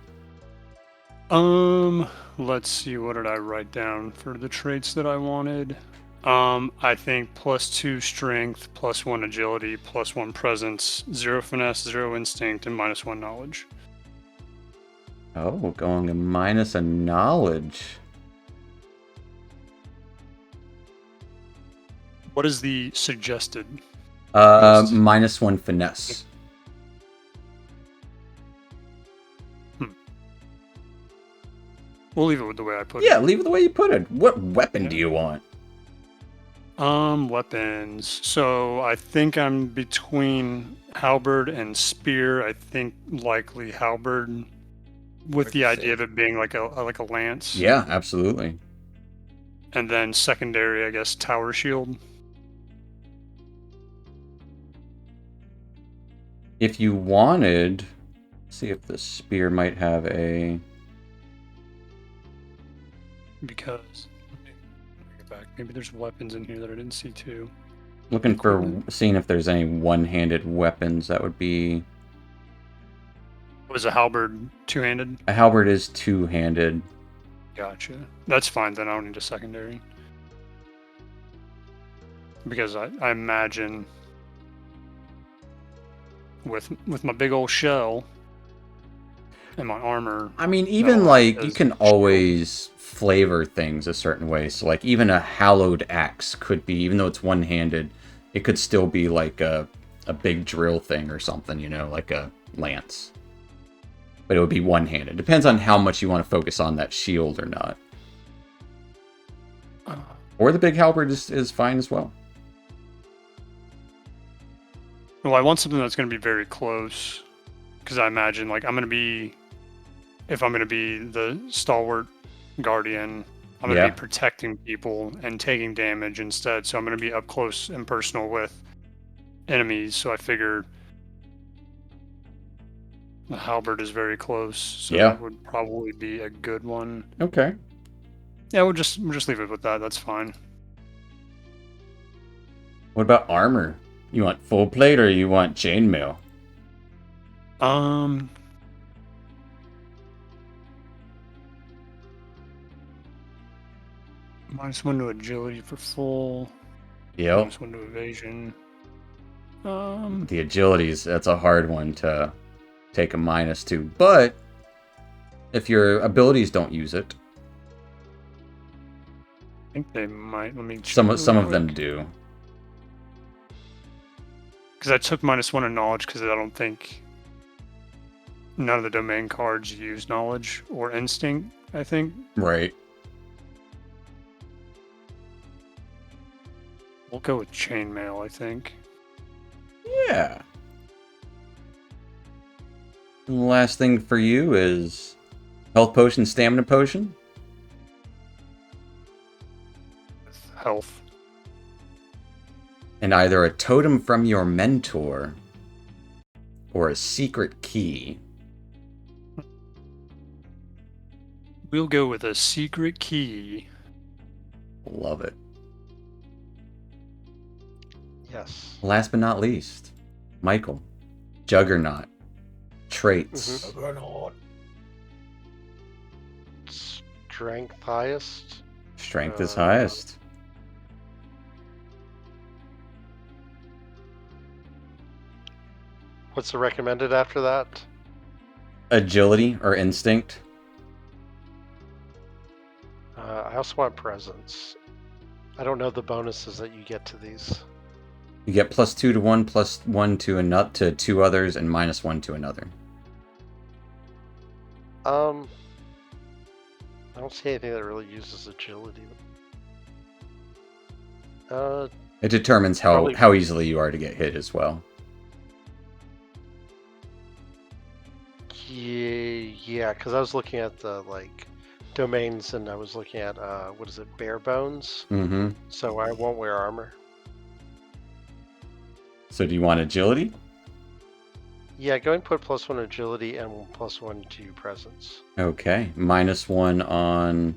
Let's see, what did I write down for the traits that I wanted? I think +2 strength, +1 agility, +1 presence, 0 finesse, 0 instinct, and -1 knowledge. Oh, going a minus a knowledge. What is the suggested? -1 finesse. We'll leave it with the way I put it. Yeah, leave it the way you put it. What weapon do you want? Weapons. So I think I'm between halberd and spear. I think likely halberd, with the idea of it being like a lance. Yeah, absolutely. And then secondary, I guess, tower shield. If you wanted, see if the spear might have a. Because maybe there's weapons in here that I didn't see too. Looking for seeing if there's any one-handed weapons that would be. Was a halberd two-handed? A halberd is two-handed. Gotcha. That's fine then. I don't need a secondary. Because I imagine with my big old shell and my armor. I mean, even you can always flavor things a certain way. So like even a hallowed axe could be, even though it's one-handed, it could still be like a big drill thing or something, like a lance. But it would be one-handed. Depends on how much you want to focus on that shield or not. Or the big halberd is fine as well. Well, I want something that's going to be very close. Because I imagine, if I'm going to be the stalwart guardian, I'm going to be protecting people and taking damage instead. So I'm going to be up close and personal with enemies. So I figure the halberd is very close. So that would probably be a good one. Okay. Yeah, we'll just leave it with that. That's fine. What about armor? You want full plate or you want chainmail? -1 to agility for full. Yep. -1 to evasion. The agilities, that's a hard one to take a -2. But if your abilities don't use it. I think they might. Let me check Some real of them quick. do. Because I took -1 in knowledge because I don't think none of the domain cards use knowledge or instinct, I think. Right. We'll go with chainmail, I think. Yeah. And the last thing for you is health potion, stamina potion. Health. And either a totem from your mentor or a secret key. We'll go with a secret key. Love it. Yes. Last but not least, Michael. Juggernaut. Traits. Juggernaut. Strength highest. Strength is highest. What's the recommended after that? Agility or instinct. I also want presence. I don't know the bonuses that you get to these. You get +2 to one, +1 to two others, and -1 to another. I don't see anything that really uses agility. It determines Probably- how easily you are to get hit as well. Yeah, because I was looking at the domains, and I was looking at what is it, bare bones. Mm-hmm. So I won't wear armor. So do you want agility? Yeah, go and put +1 agility and +1 to presence. Okay. -1 on...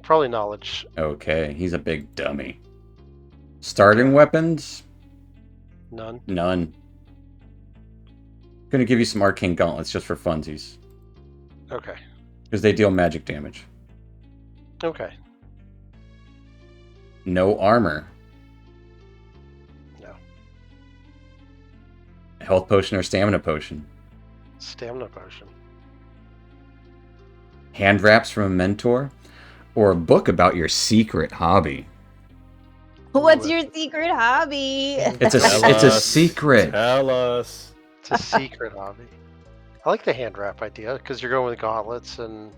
Probably knowledge. Okay, he's a big dummy. Starting weapons? None. None. Gonna give you some arcane gauntlets just for funsies. Okay. Because they deal magic damage. Okay. No armor. No. Health potion or stamina potion. Stamina potion. Hand wraps from a mentor. Or a book about your secret hobby. What's your secret hobby? It's a secret. Tell us. It's a secret hobby. I like the hand wrap idea because you're going with gauntlets, and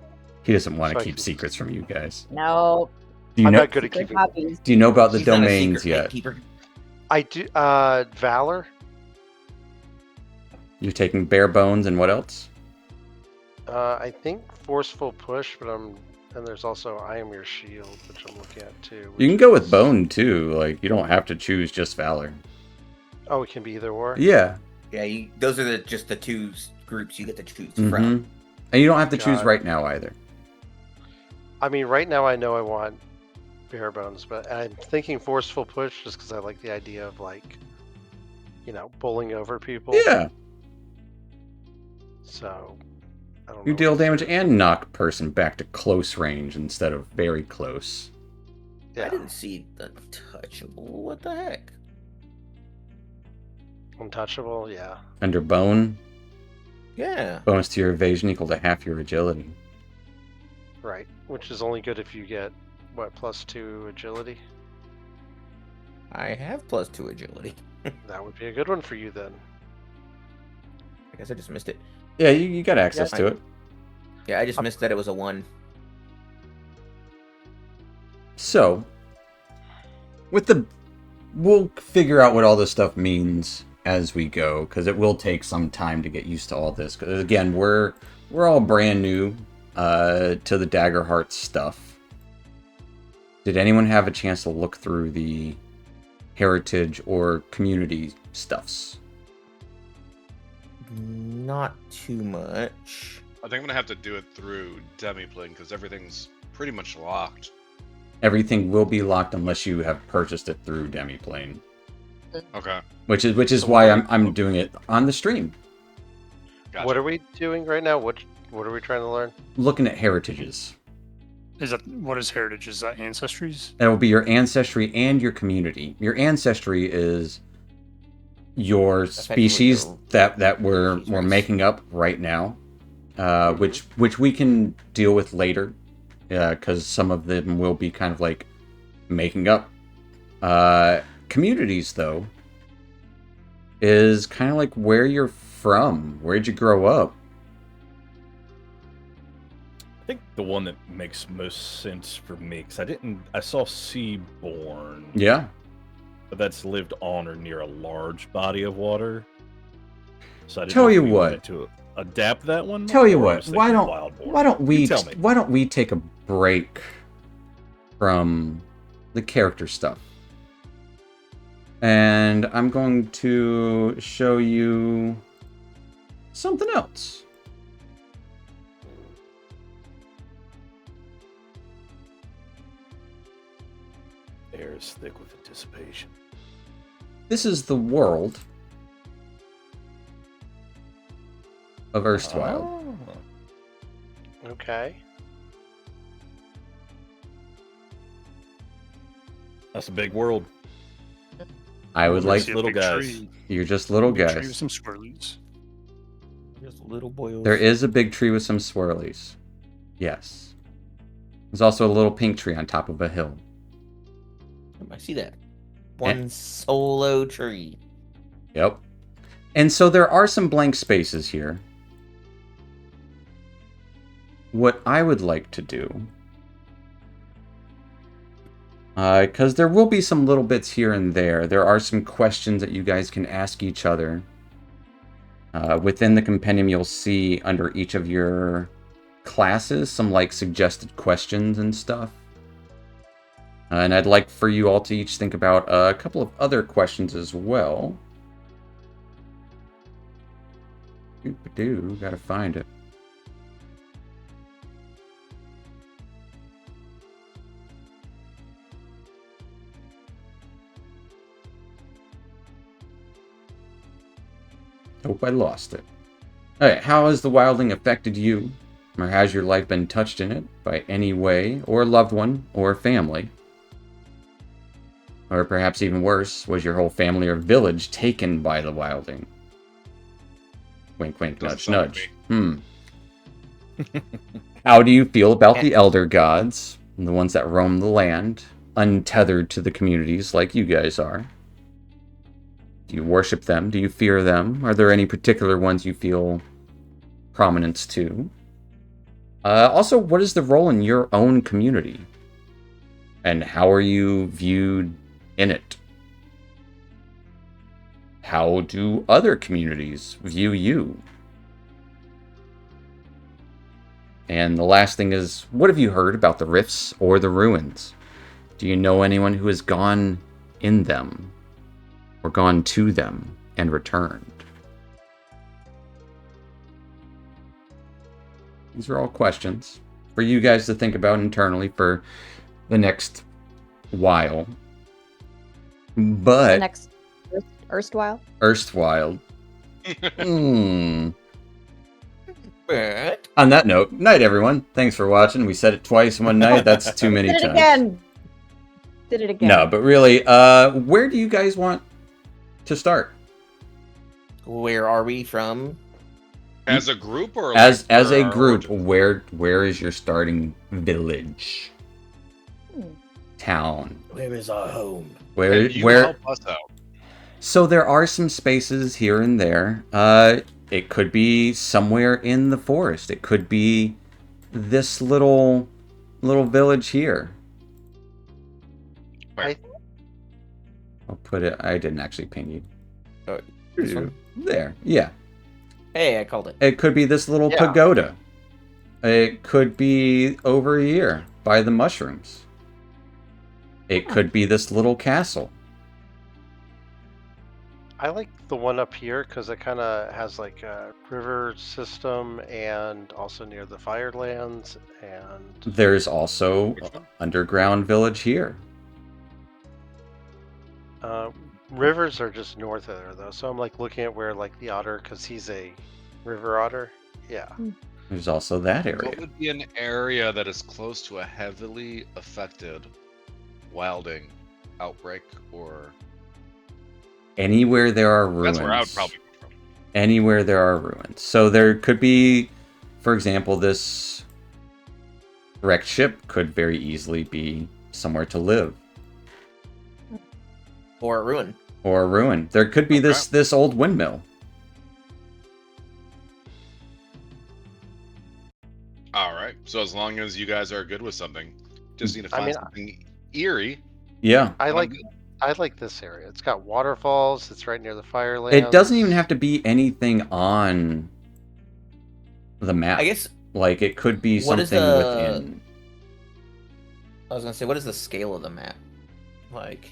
He doesn't want So to I keep can- secrets from you guys. No. Do you I'm know? not good at Secret keeping. hobbies. Do you know about the He's not a domains secret yet? gatekeeper. I do. Valor. You're taking bare bones and what else? I think forceful push, but and there's also I am your shield, which I'm looking at too. You can which go with is- bone too. Like you don't have to choose just valor. Oh, it can be either or. Yeah. Yeah, those are just the two groups you get to choose Mhm. from. And you don't have to choose God. right now either. I mean, right now I know I want bare bones, but I'm thinking forceful push just because I like the idea of bowling over people. Yeah. So I don't know. You deal what to damage do. and knock person back to close range instead of very close. I Yeah, didn't see untouchable. What the heck? untouchable. Yeah. Under bone, Yeah. bonus to your evasion equal to half your agility. Right. Which is only good if you get +2 agility. I have +2 agility. That would be a good one for you then. I guess I just missed it. Yeah, you got access Yeah, to it. Yeah, I just missed that it was a 1. So, we'll figure out what all this stuff means as we go, because it will take some time to get used to all this. Because again, we're all brand new to the Daggerheart stuff. Did anyone have a chance to look through the heritage or community stuffs? Not too much. I think I'm gonna have to do it through Demiplane because everything's pretty much locked. Everything will be locked unless you have purchased it through Demiplane, Okay. which is So why what I'm doing it on the stream, Gotcha. What are we doing right now? What are we trying to learn? looking at heritages. What is heritage? Is that ancestries? That will be your ancestry and your community. Your ancestry is your Effectively species your that we're species race. making up right now, which we can deal with later because some of them will be kind of like making up. Communities, though, is kind of like where you're from. Where'd you grow up? I think the one that makes most sense for me, because I saw Seaborn. Yeah. But that's lived on or near a large body of water. So I didn't Tell know if you we what. wanted to adapt that one. Tell you or I what. was thinking Wildborn. Why don't we take a break from the character stuff? And I'm going to show you something else. Air is thick with anticipation. This is the world of Erstwylde. Oh. Okay. That's a big world. I would like See a little big guys. tree. you're just little Big tree with guys. some swirlies. Just little boils. There is a big tree with some swirlies. Yes. There's also a little pink tree on top of a hill. I see that. One solo tree. Yep. And so there are some blank spaces here. What I would like to do, because there will be some little bits here and there are some questions that you guys can ask each other. Within the compendium, you'll see under each of your classes some like suggested questions and stuff. And I'd like for you all to each think about a couple of other questions as well. Doop-a-doo, gotta find it. Hope I lost it. Alright, how has the wilding affected you? Or has your life been touched in it by any way, or a loved one, or family? Or perhaps even worse, was your whole family or village taken by the wilding? Wink, wink, nudge, nudge. How do you feel about the elder gods, the ones that roam the land, untethered to the communities like you guys are? Do you worship them? Do you fear them? Are there any particular ones you feel prominence to? Also, what is the role in your own community? And how are you viewed in it? How do other communities view you? And the last thing is, what have you heard about the rifts or the ruins? Do you know anyone who has gone in them? Or gone to them and returned? These are all questions for you guys to think about internally for the next while. But The next Erstwylde. Erstwylde. But On that note, night everyone. Thanks for watching. We said it twice one night. That's too many Did it times. again. Did it again. No, but really, where do you guys want to start? where are we from? As a group or As like a our group, origin? where is your starting village? Town. Where is our home? Where Can you where help us out? So there are some spaces here and there. It could be somewhere in the forest. It could be this little village here. Where? I'll put it. I didn't actually ping you. This one? There. Yeah. Hey, I called it. It could be this little Yeah. pagoda. It could be over here by the mushrooms. It could be this little castle. I like the one up here because it kind of has like a river system and also near the Firelands and There's also Which one? underground village here. rivers are just north of there though. So I'm like looking at where like the otter because he's a river otter. Yeah. There's also that What area. would be an area that is close to a heavily affected wilding outbreak or Anywhere there are ruins. that's where I would probably go from. Anywhere there are ruins. So there could be, for example, this wrecked ship could very easily be somewhere to live. Or a ruin. Or a ruin. There could be this old windmill. All right. So as long as you guys are good with something, just need to find something eerie. Yeah. I like this area. It's got waterfalls. It's right near the firelands. It doesn't even have to be anything on the map. I guess. Like, it could be something within. I was gonna say, what is the scale of the map? Like.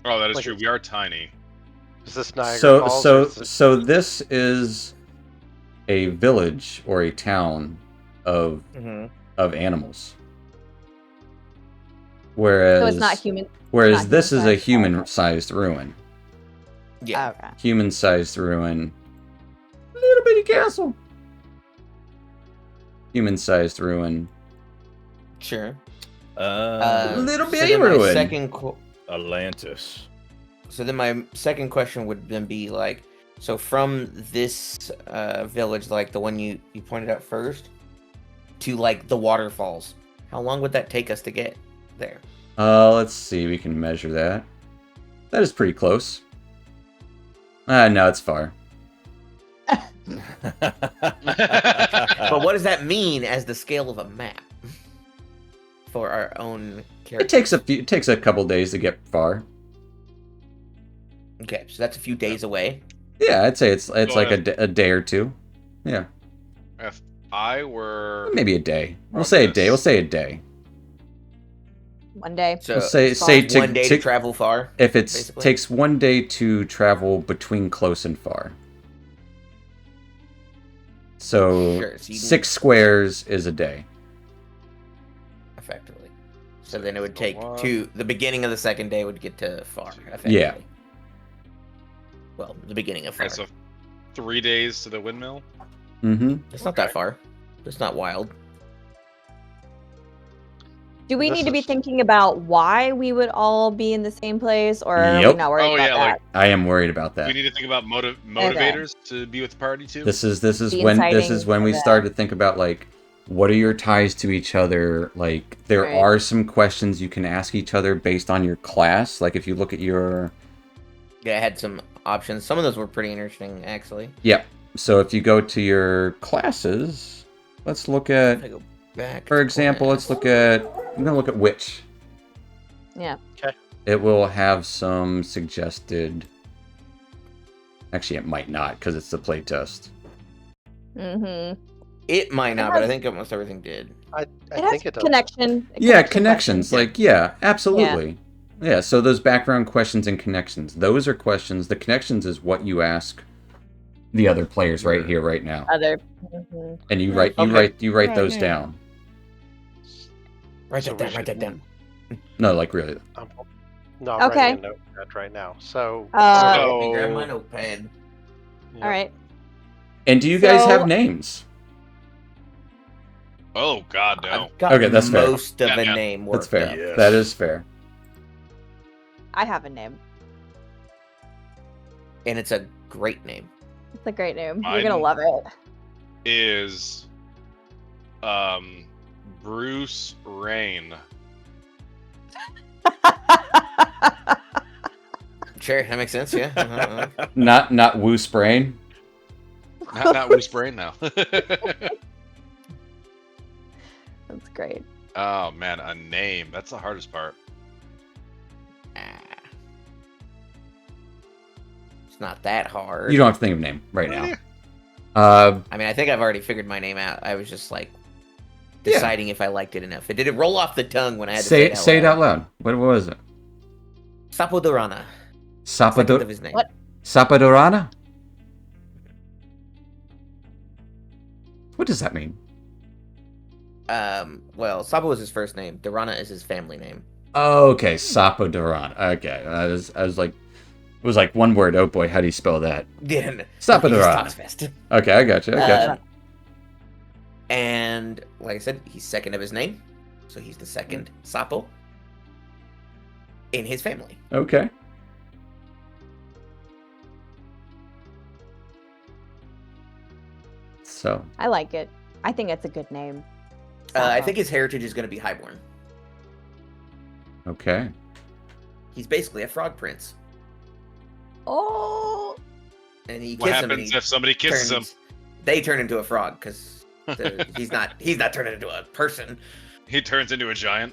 Oh, that is true. We are tiny. Is this Niagara Falls? So this is a village or a town of animals. Whereas, so it's not human. Whereas this is a human-sized ruin. Yeah. Okay. Human-sized ruin. Little bitty castle. Human-sized ruin. Sure. Little bitty ruin. Atlantis. So then my second question would then be like, so from this village, like the one you pointed out first, to like the waterfalls, how long would that take us to get there? Let's see. We can measure that. That is pretty close. No, it's far. But what does that mean as the scale of a map for our own character? It takes a couple days to get far. Okay, so that's a few days away. Yeah, I'd say it's like a day or two. Yeah. If I were maybe a day. We'll say a day. We'll say a day. One day. So we'll say one day to travel far. If it takes 1 day to travel between close and far. So, sure, 6 squares is a day. Effectively. So then it would take the beginning of the second day would get to far. Effectively. Yeah. Well, the beginning of far. Okay, so 3 days to the windmill? Mm-hmm. It's not that far. It's not wild. Do we need to be thinking about why we would all be in the same place, or are we not worried about that? Like, I am worried about that. We need to think about motivators to be with the party too. This is when we start to think about like, what are your ties to each other? Like, there are some questions you can ask each other based on your class. Like, if you look at your... Yeah, I had some options. Some of those were pretty interesting, actually. Yeah. So if you go to your classes, let's look at... For example, let's look at... I'm going to look at Witch. Yeah. Okay. It will have some suggested... Actually, it might not, because it's the playtest. Mm-hmm. It might not, but I think almost everything did. I think it does. Connection. Yeah, connections. Like, yeah, absolutely. Yeah, so those background questions and connections. Those are questions. The connections is what you ask the other players right here, right now. And you write those down. Write that down. No, like really. I'm writing a notepad right now. So, grab my notepad. All right. And do you guys have names? Oh God, no. Okay, that's fair. Most of a name. That's fair. Yes. That is fair. I have a name. And it's a great name. It's a great name. Mine You're gonna love it. Is Bruce Rain. Sure, that makes sense. Yeah. Not Woos Brain. Not Bruce Brain now. That's great. Oh man, a name. That's the hardest part. It's not that hard. You don't have to think of a name right now. I mean, I think I've already figured my name out. I was just like deciding if I liked it enough. Did it roll off the tongue when I had to say it out loud? What was it? Sapodorana. Sapodorana. Of his name. What? Sapodorana? What does that mean? Well, Sapo is his first name. Dorana is his family name. Oh, okay, Sapodorana. Okay, I was like, it was like one word. Oh boy, how do you spell that? Yeah, Sapodorana. Okay, I got you. And like I said, he's second of his name, so he's the second Sapo in his family. Okay. So I like it. I think it's a good name. I think his heritage is going to be highborn. Okay. He's basically a frog prince. Oh. And he What kisses him. happens if somebody kisses him? They turn into a frog because he's not turning into a person. He turns into a giant.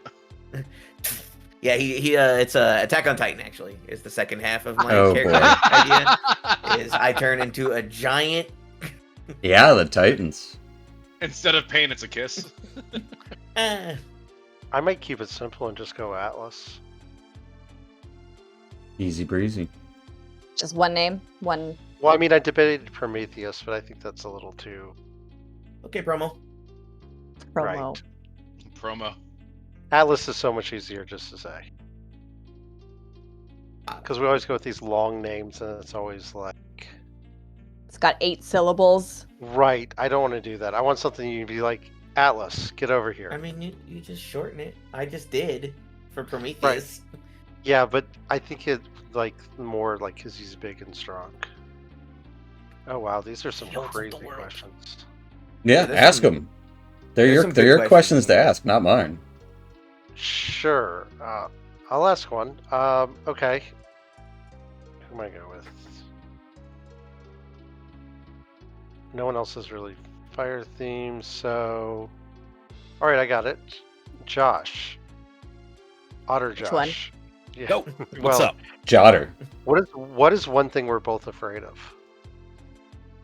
Yeah, he it's Attack on Titan actually is the second half of my character boy. idea. Is I turn into a giant. Yeah, the Titans. Instead of pain, it's a kiss. Uh, I might keep it simple and just go Atlas. Easy breezy. Just one name, one. Well, I mean, I debated Prometheus, but I think that's a little too. okay, promo. Promo. Right. Promo. Atlas is so much easier just to say. Because we always go with these long names, and it's always like. It's got 8 syllables. Right. I don't want to do that. I want something you can be like, Atlas, get over here. I mean, you just shorten it. I just did for Prometheus. Yeah, but I think it like more like because he's big and strong. Oh wow, these are some He holds up the crazy world. questions. Yeah, there's ask some- them. They're there's your some good they're your questions questions to in there. ask, not mine. Sure. I'll ask one. Okay. Who am I going with? No one else is really fire themed, so. All right, I got it. Josh. Otter Josh. Which one? Yeah. Go. What's Well, up? Jotter. What is one thing we're both afraid of?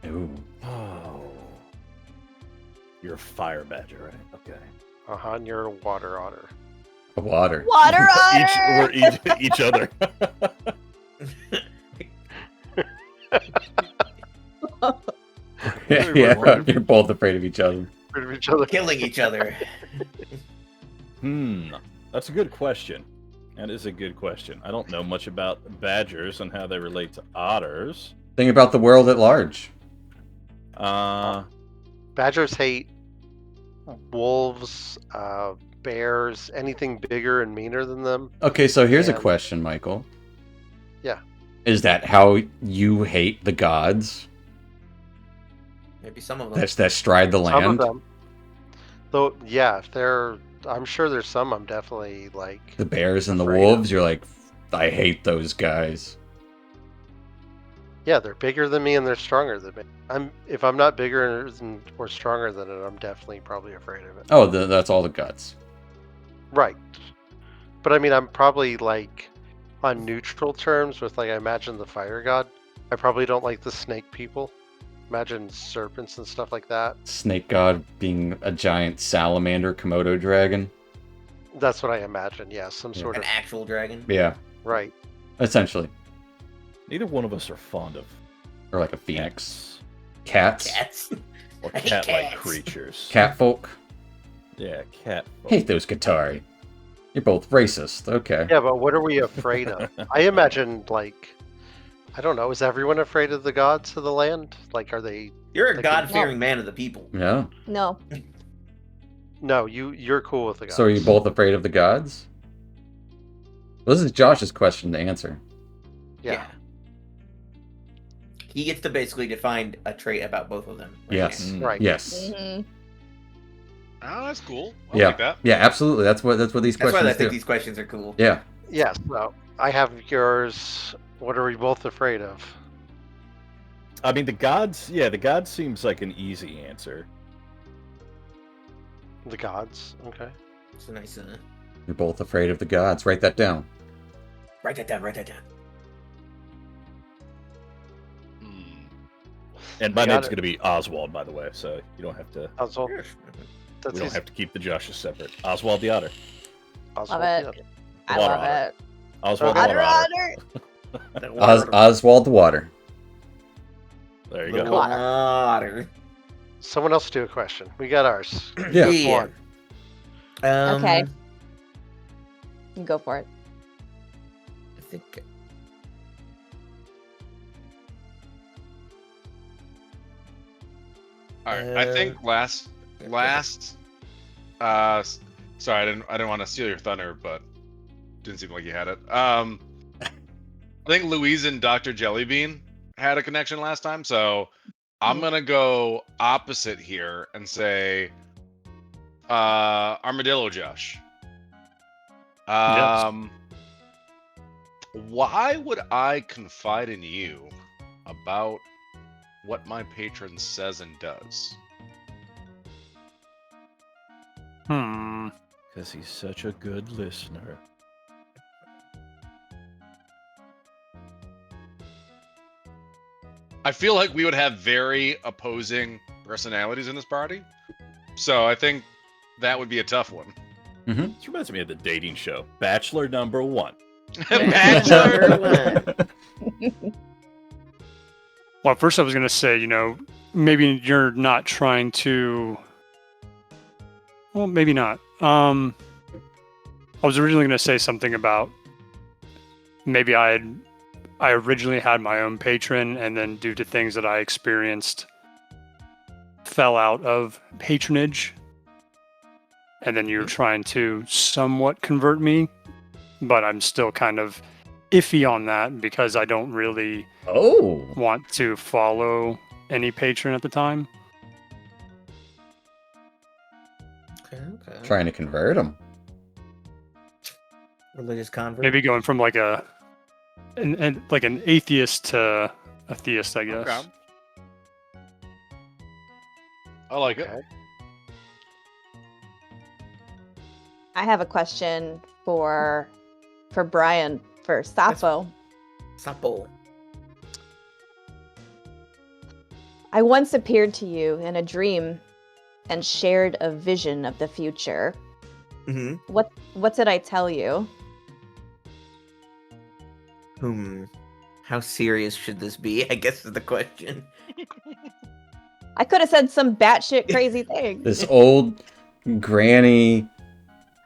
Ooh. Oh. You're a fire badger, right? Okay. And you're a water otter. A water. Water We're otter. each other. Yeah, yeah, you're both afraid of each other. Afraid of each other. Killing each other. That's a good question. That is a good question. I don't know much about badgers and how they relate to otters. Think about the world at large. Badgers hate wolves, bears, anything bigger and meaner than them. Okay, so here's a And- question, Michael. Yeah. Is that how you hate the gods Maybe some of them. that stride the Some of land? them. Though, yeah, I'm sure there's some I'm definitely like. The bears and the afraid wolves, of. you're like, I hate those guys. Yeah, they're bigger than me and they're stronger than me. If I'm not bigger or stronger than it, I'm definitely probably afraid of it. Oh, that's all the guts. Right. But I mean, I'm probably like on neutral terms with like I imagine the fire god. I probably don't like the snake people. Imagine serpents and stuff like that. Snake god being a giant salamander Komodo dragon. That's what I imagine. Yeah, some Yeah. sort An of actual dragon. Yeah, right. essentially. Neither one of us are fond of Or like a phoenix. Cats. Cats. or I hate cat-like cats. creatures. Catfolk. Yeah, cat. Hate those Qatari. You're both racist. Okay. Yeah, but what are we afraid of? I imagine like I don't know. Is everyone afraid of the gods of the land? Like, are they? You're a Like, God-fearing man of the people. Yeah. No. No, you're cool with the gods. So are you both afraid of the gods? Well, this is Josh's question to answer. Yeah. He gets to basically define a trait about both of them. right Yes. now. Mm. Right. Yes. Mhm. Oh, that's cool. I Yeah. like that. Yeah, absolutely. That's what these That's why I questions think do. these questions are cool. Yeah. Yes. No, I have yours. What are we both afraid of? I mean, the gods. Yeah, the gods seems like an easy answer. The gods. Okay. It's a nice. You're both afraid of the gods. Write that down. Write that down. Write that down. Hmm. And my Got name's it. going to be Oswald, by the way, so you don't have to. Oswald. Yes. That's We don't easy. have to keep the Joshes separate. Oswald the otter. Oswald. Love it. yeah. I Water love otter. it. Oswald the Otter, water otter. otter. That water. Oswald the water. There you The go. Water. water. Someone else do a question. We got ours. Yeah. One. Okay. Go for it. I think. All right. I think last. Sorry, I didn't want to steal your thunder, but didn't seem like you had it. I think Louise and Dr. Jellybean had a connection last time, so I'm gonna go opposite here and say Armadillo Josh. Why would I confide in you about what my patron says and does? Because he's such a good listener. I feel like we would have very opposing personalities in this party. So I think that would be a tough one. Mm-hmm. This reminds me of the dating show, Bachelor Number 1. Bachelor. Well, at first I was going to say, maybe you're not trying to... Well, maybe not. I was originally going to say something about maybe I originally had my own patron, and then due to things that I experienced, fell out of patronage. And then you're trying to somewhat convert me, but I'm still kind of iffy on that because I don't really want to follow any patron at the time. Okay. Trying to convert him. Religious convert. Maybe going from like an atheist to a theist, I guess. Okay. I like it. I have a question for Brian for Sappho. Sappho. I once appeared to you in a dream and shared a vision of the future. Mm-hmm. What did I tell you? How serious should this be? I guess is the question. I could have said some batshit crazy thing. This old granny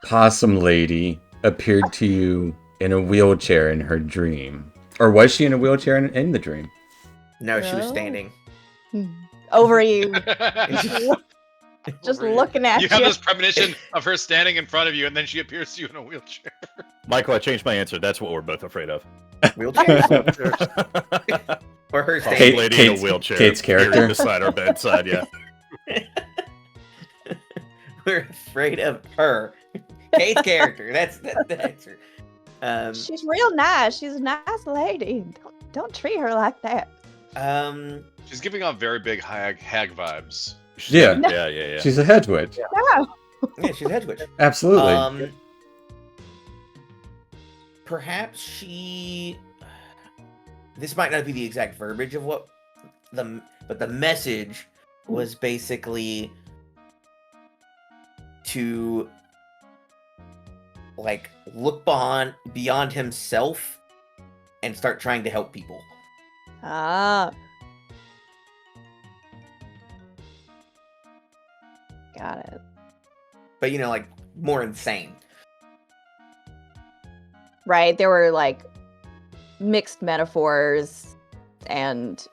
possum lady appeared to you in a wheelchair in her dream. Or was she in a wheelchair in the dream? No, she was standing. Over you. Just looking at you. You have this premonition of her standing in front of you, and then she appears to you in a wheelchair. Michael, I changed my answer. That's what we're both afraid of. Wheelchairs? Or her Possum standing. lady in a wheelchair. Kate's character. Beside our bedside, yeah. We're afraid of her. Kate's character. That's the answer. She's real nice. She's a nice lady. Don't treat her like that. She's giving off very big hag vibes. Yeah. Yeah. She's a hedge witch. No. Yeah, she's a hedge witch. Absolutely. Perhaps she. This might not be the exact verbiage of but the message was basically to like look beyond himself and start trying to help people. Ah. Got it. But like more insane. Right, there were like mixed metaphors and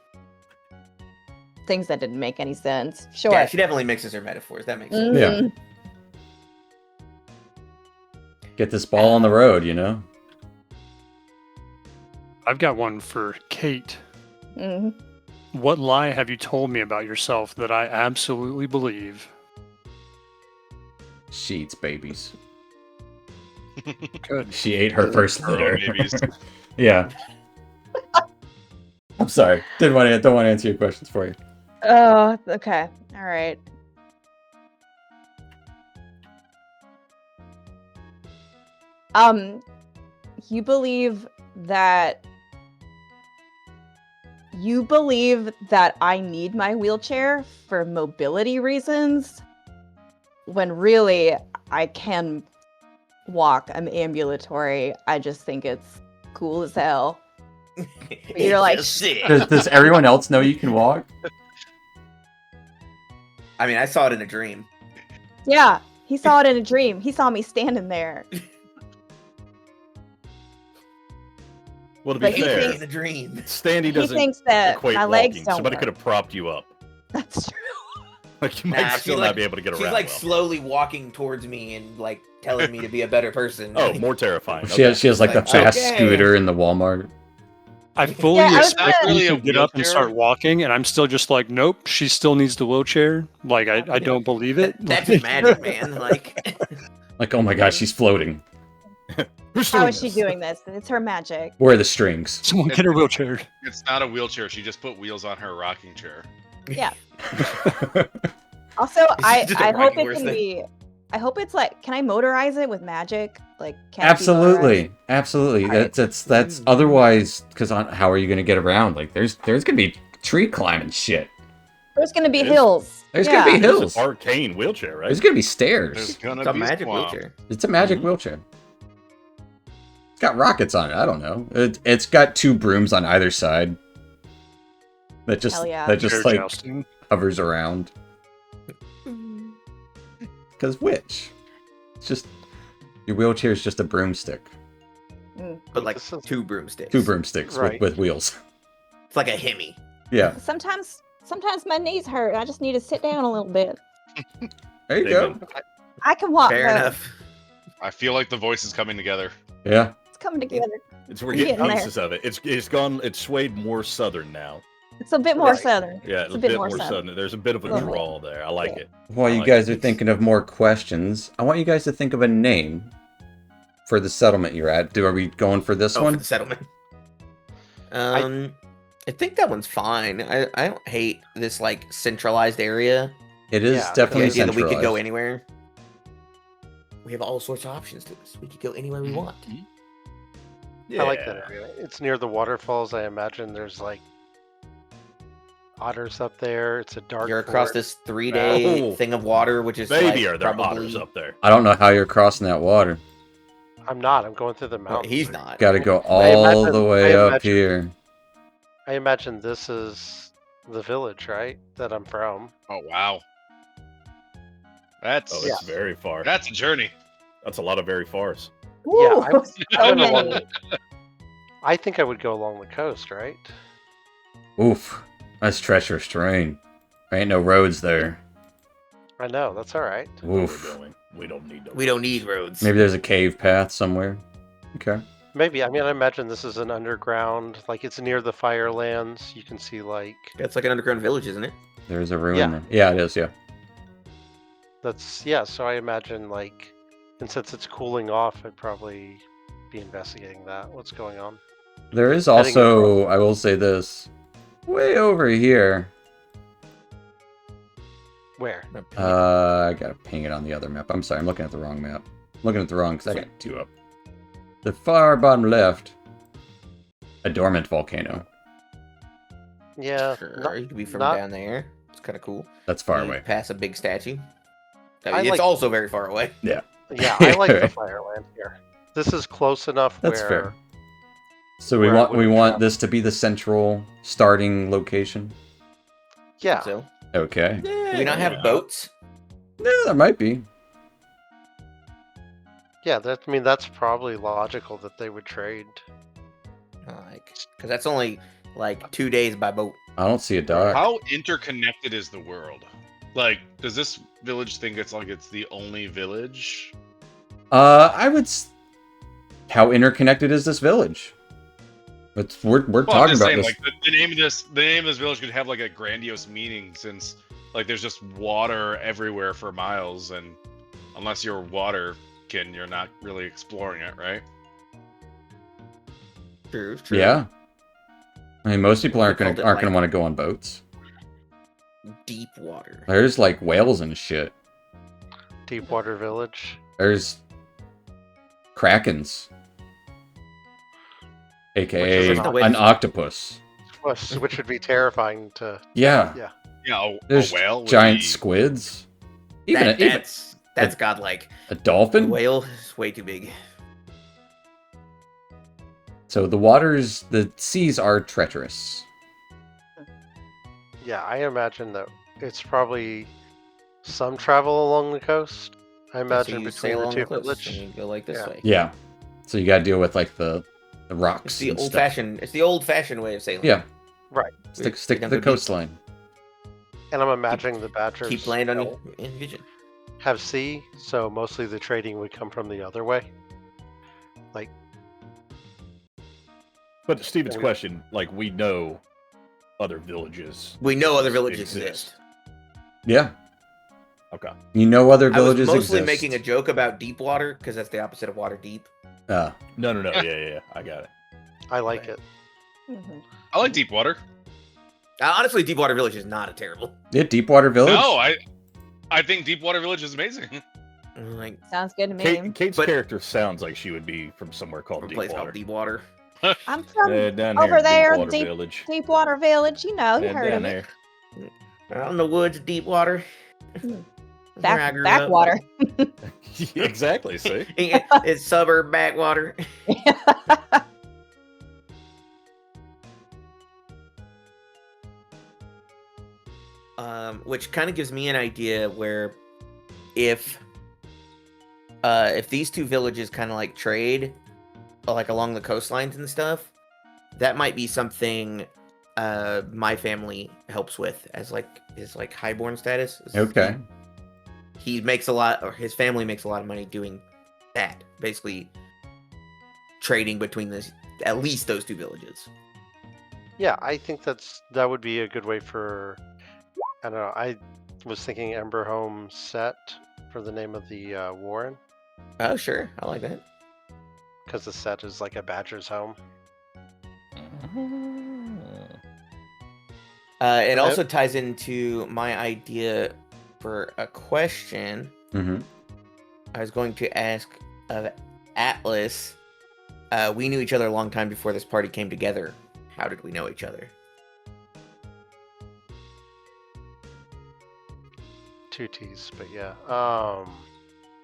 things that didn't make any sense. Sure. Yeah, she definitely mixes her metaphors. That makes sense. Yeah. Get this ball on the road, I've got one for Kate. Mm-hmm. What lie have you told me about yourself that I absolutely believe? She eats babies. Good. She ate her first litter. Babies. Yeah. I'm sorry. Don't want to answer your questions for you. Oh, okay. All right. You believe that I need my wheelchair for mobility reasons, when really I can walk. I'm ambulatory. I just think it's cool as hell. You're like, does everyone else know you can walk? I mean, I saw it in a dream. Yeah, he saw it in a dream. He saw me standing there. Well, to But be he fair, thinks- In a dream. Standing doesn't he thinks that equate my walking. legs don't Somebody work. could have propped you up. That's true. Like you might still not be able to get She's around like well. slowly walking towards me and like telling me to be a better person. Oh, more terrifying. She has like the Like, fast okay. scooter in the Walmart. I fully Yeah, I was expect gonna- you to Really a get up and wheelchair? start walking, and I'm still just like, nope, she still needs the wheelchair. Like, I don't believe it. That's magic, man. Like, Like, oh my gosh, she's floating. Who's How doing is she this? doing this? It's her magic. Where are the strings? Someone get her wheelchair. It's not a wheelchair. She just put wheels on her rocking chair. Yeah. Also, It's just a I hope rocking it horse can thing. be. I hope it's like, can I motorize it with magic? Like, can it be Absolutely, absolutely. Alright. That's otherwise, because how are you going to get around? Like, there's going to be tree climbing shit. motorized? There's gonna be It is. hills. There's yeah. going to be This is hills. an arcane wheelchair, right? There's going to be There's stairs. gonna it's a be magic swamp. wheelchair. It's a magic Mhm. wheelchair. It's got rockets on it. I don't know. It's got two brooms on either side. That just Hell yeah. that just Chair like jousting. hovers around. Because which? It's just your wheelchair is just a broomstick. But like This is- two broomsticks. Two broomsticks Right. with wheels. It's like a Hemi. Yeah. Sometimes my knees hurt. I just need to sit down a little bit. There you go. Amen. I can walk. Fair though. enough. I feel like the voice is coming together. Yeah. It's coming together. We're getting Getting there. pieces of it. It's swayed more southern now. It's a bit more Right. southern. Yeah, It's a bit more southern. southern. There's a bit of a Little bit. drawl there. I like Yeah. it. While I you like guys it. are thinking of more questions, I want you guys to think of a name for the settlement you're at. Are we going for this Oh, for one? the settlement. I think that one's fine. I don't hate this like centralized area. It is Yeah, The definitely idea that we centralized. could go anywhere. We have all sorts of options to us. We could go anywhere we want. Yeah. I like that area. It's near the waterfalls. I imagine there's like otters up there. It's a dark. You're across forest. this 3-day Oh. thing of water, which is Baby, like, are there probably... otters up there? I don't know how you're crossing that water. I'm not. I'm going through the No, mountains. he's not. Got to go I all imagine- the way I up imagine- here. I imagine this is the village, right? That I'm from. Oh wow. That's Oh, it's very far. that's a journey. That's a lot of very fars. Ooh, Yeah, I was- so I went along many. I think I would go along the coast, right? Oof. That's treacherous terrain. There ain't no roads there. I know. That's all right. Where Oof. we're going. We don't need to. We don't need roads. Maybe there's a cave path somewhere. Okay. Maybe. I mean, I imagine this is an underground. Like it's near the Firelands. You can see like It's like an underground village, isn't it? There's a ruin Yeah. there. Yeah, it is, yeah. that's yeah. So I imagine like, and since it's cooling off, I'd probably be investigating that. What's going on? There is Heading also, I will say this, way over here. Where? I gotta ping it on the other map. I'm sorry, I'm looking at the wrong map. I'm looking at the wrong, because I got two up. The far bottom left, a dormant volcano. Yeah. Sure, you could be from not- down there. It's kind of cool. That's far You away. Pass a big statue. I I mean, it's like- also very far away. Yeah, I like the Fireland here. This is close enough That's where fair. So we where I want wouldn't travel. this to be the central starting location. yeah, So, Okay. do we not have Yeah. boats? Yeah, there might be. yeah. That I mean that's probably logical that they would trade. Like, because that's only like 2 days by boat. I don't see a dock. How interconnected is the world? Like, does this village think it's like it's the only village? I would. How interconnected is this village? We're Well, I'm talking just about saying, this. like the name of this village could have like a grandiose meaning, since like there's just water everywhere for miles, and unless you're waterkin, you're not really exploring it, right? True, true. Yeah. I mean, most people aren't They gonna called it, like- want to go on boats. Deep water. There's like whales and shit. Deepwater Village. There's krakens, aka Which is an an octopus. Which would be terrifying to. Yeah. Yeah. Yeah, a There's whale. would giant be- squids. Even a, even That's got like a a dolphin. whale is way too big. So the seas are treacherous. Yeah, I imagine that it's probably some travel along the coast. I So imagine you between sail the along two the coast and villages. you go like this Yeah. way. Yeah. So you gotta deal with like the It's rocks. the and old stuff. fashioned. It's the old fashioned way of sailing. Yeah. Right. Stick We to never the beat- coastline. And I'm imagining the Badgers Keep land on don't you in vision. have sea, so mostly the trading would come from the other way. Like, But Steven's question, like, we know other villages. We know other villages exist. Yeah. Okay. You know other villages I was mostly exist. making a joke about deep water because that's the opposite of water deep. No. Yeah. I got it. I like it. Mm-hmm. I like Deepwater. Honestly, Deepwater Village is not a terrible. Yeah, Deepwater Village. No, I think Deepwater Village is amazing. Like Sounds good to me. Kate's character sounds like she would be from somewhere called a place Deepwater. called Deepwater. I'm from Down over here, there, Deepwater Village. Deepwater Village. You know, you Yeah, heard down of it. there. Out in the woods, Deepwater. Backwater. Exactly. See. It's suburb backwater. Which kind of gives me an idea where if these two villages kind of like trade, like along the coastlines and stuff, that might be something my family helps with as like his like highborn status. Okay. He makes a lot, or his family makes a lot of money doing that, basically trading between at least those two villages. Yeah, I think that would be a good way for. I don't know. I was thinking Emberhome set for the name of the Warren. Oh, sure. I like that. Because the set is like a badger's home. It also ties into my idea for a question. Mm-hmm. I was going to ask of Atlas. We knew each other a long time before this party came together. How did we know each other? Two T's, but yeah.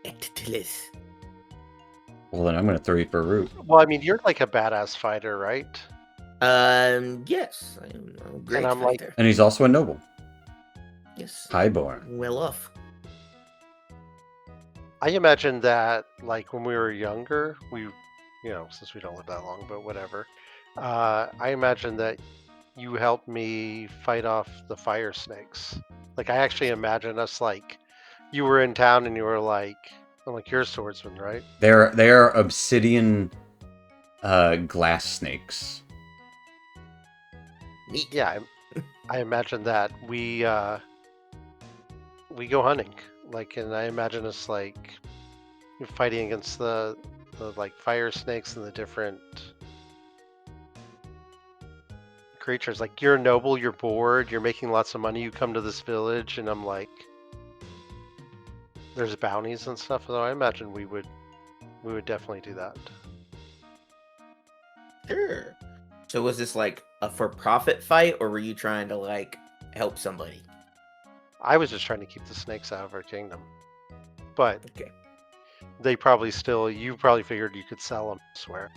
Atlas. Well, then I'm going to throw you for a root. Well, I mean, you're like a badass fighter, right? Yes. I'm a great And I'm like- fighter. And he's also a noble. Yes. Highborn. Well off. I imagine that, like, when we were younger, since we don't live that long, but whatever. I imagine that you helped me fight off the fire snakes. Like, I actually imagine us, like, you were in town and you were like, I'm like, you're a swordsman, right? They are obsidian glass snakes. Neat. Yeah, I imagine that we go hunting, like, and I imagine us like fighting against the like fire snakes and the different creatures. Like, you're a noble, you're bored, you're making lots of money, you come to this village, and I'm like, there's bounties and stuff. So I imagine we would definitely do that. Sure. So was this like a for-profit fight, or were you trying to like help somebody? I was just trying to keep the snakes out of our kingdom, but Okay. they probably you probably figured you could sell them elsewhere,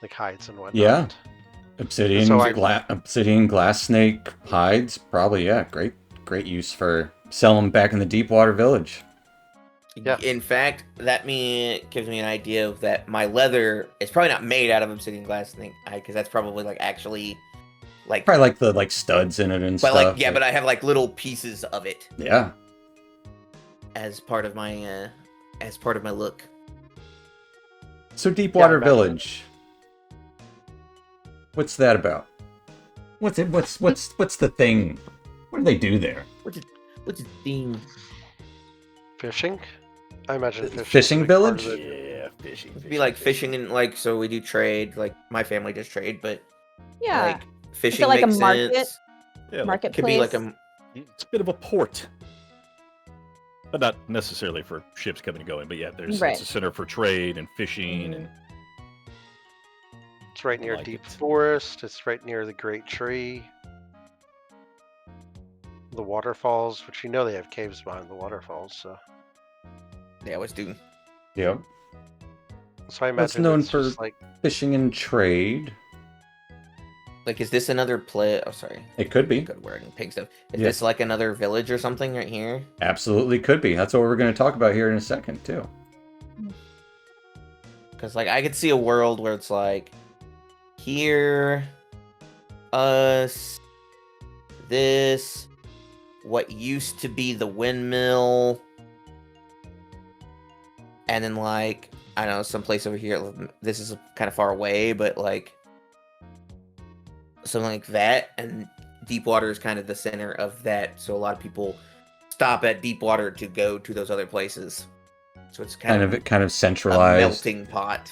like hides and whatnot. Yeah. Obsidian, So obsidian glass snake hides, probably, yeah. Great use for selling them back in the Deepwater Village. Yeah. In fact, that gives me an idea of that my leather is probably not made out of obsidian glass snake hide, because that's probably like actually like Probably like the studs in it and but stuff. like yeah, but I have like little pieces of it Yeah. as part of my look. So Deepwater Yeah, Village. What's that about? What's it? What's the thing? What do they do there? What's the theme? Fishing? I imagine fishing. Fishing is, like, part of village? it. Yeah, fishing. It'd be like fishing and like, so we do trade, like my family does trade, but Yeah. like fishing like a makes market? sense. Yeah, Marketplace. Could be like a it's a bit of a port, but not necessarily for ships coming and going. But yeah, Right. it's a center for trade and fishing, and It's right near like Deep it. Forest. It's right near the Great Tree. The waterfalls, which they have caves behind the waterfalls. So yeah, I was doing. Yep. I imagine It's known it's for just like fishing and trade. Like, is this another play? Oh, sorry. It could be. Good word and pig stuff. Is Yeah. this like another village or something right here? Absolutely could be. That's what we're going to talk about here in a second, too. Because like I could see a world where it's like here, us, this, what used to be the windmill, and then like I don't know, someplace over here. This is kind of far away, but like something like that, and Deepwater is kind of the center of that. So a lot of people stop at Deepwater to go to those other places. So it's kind kind of a centralized melting pot.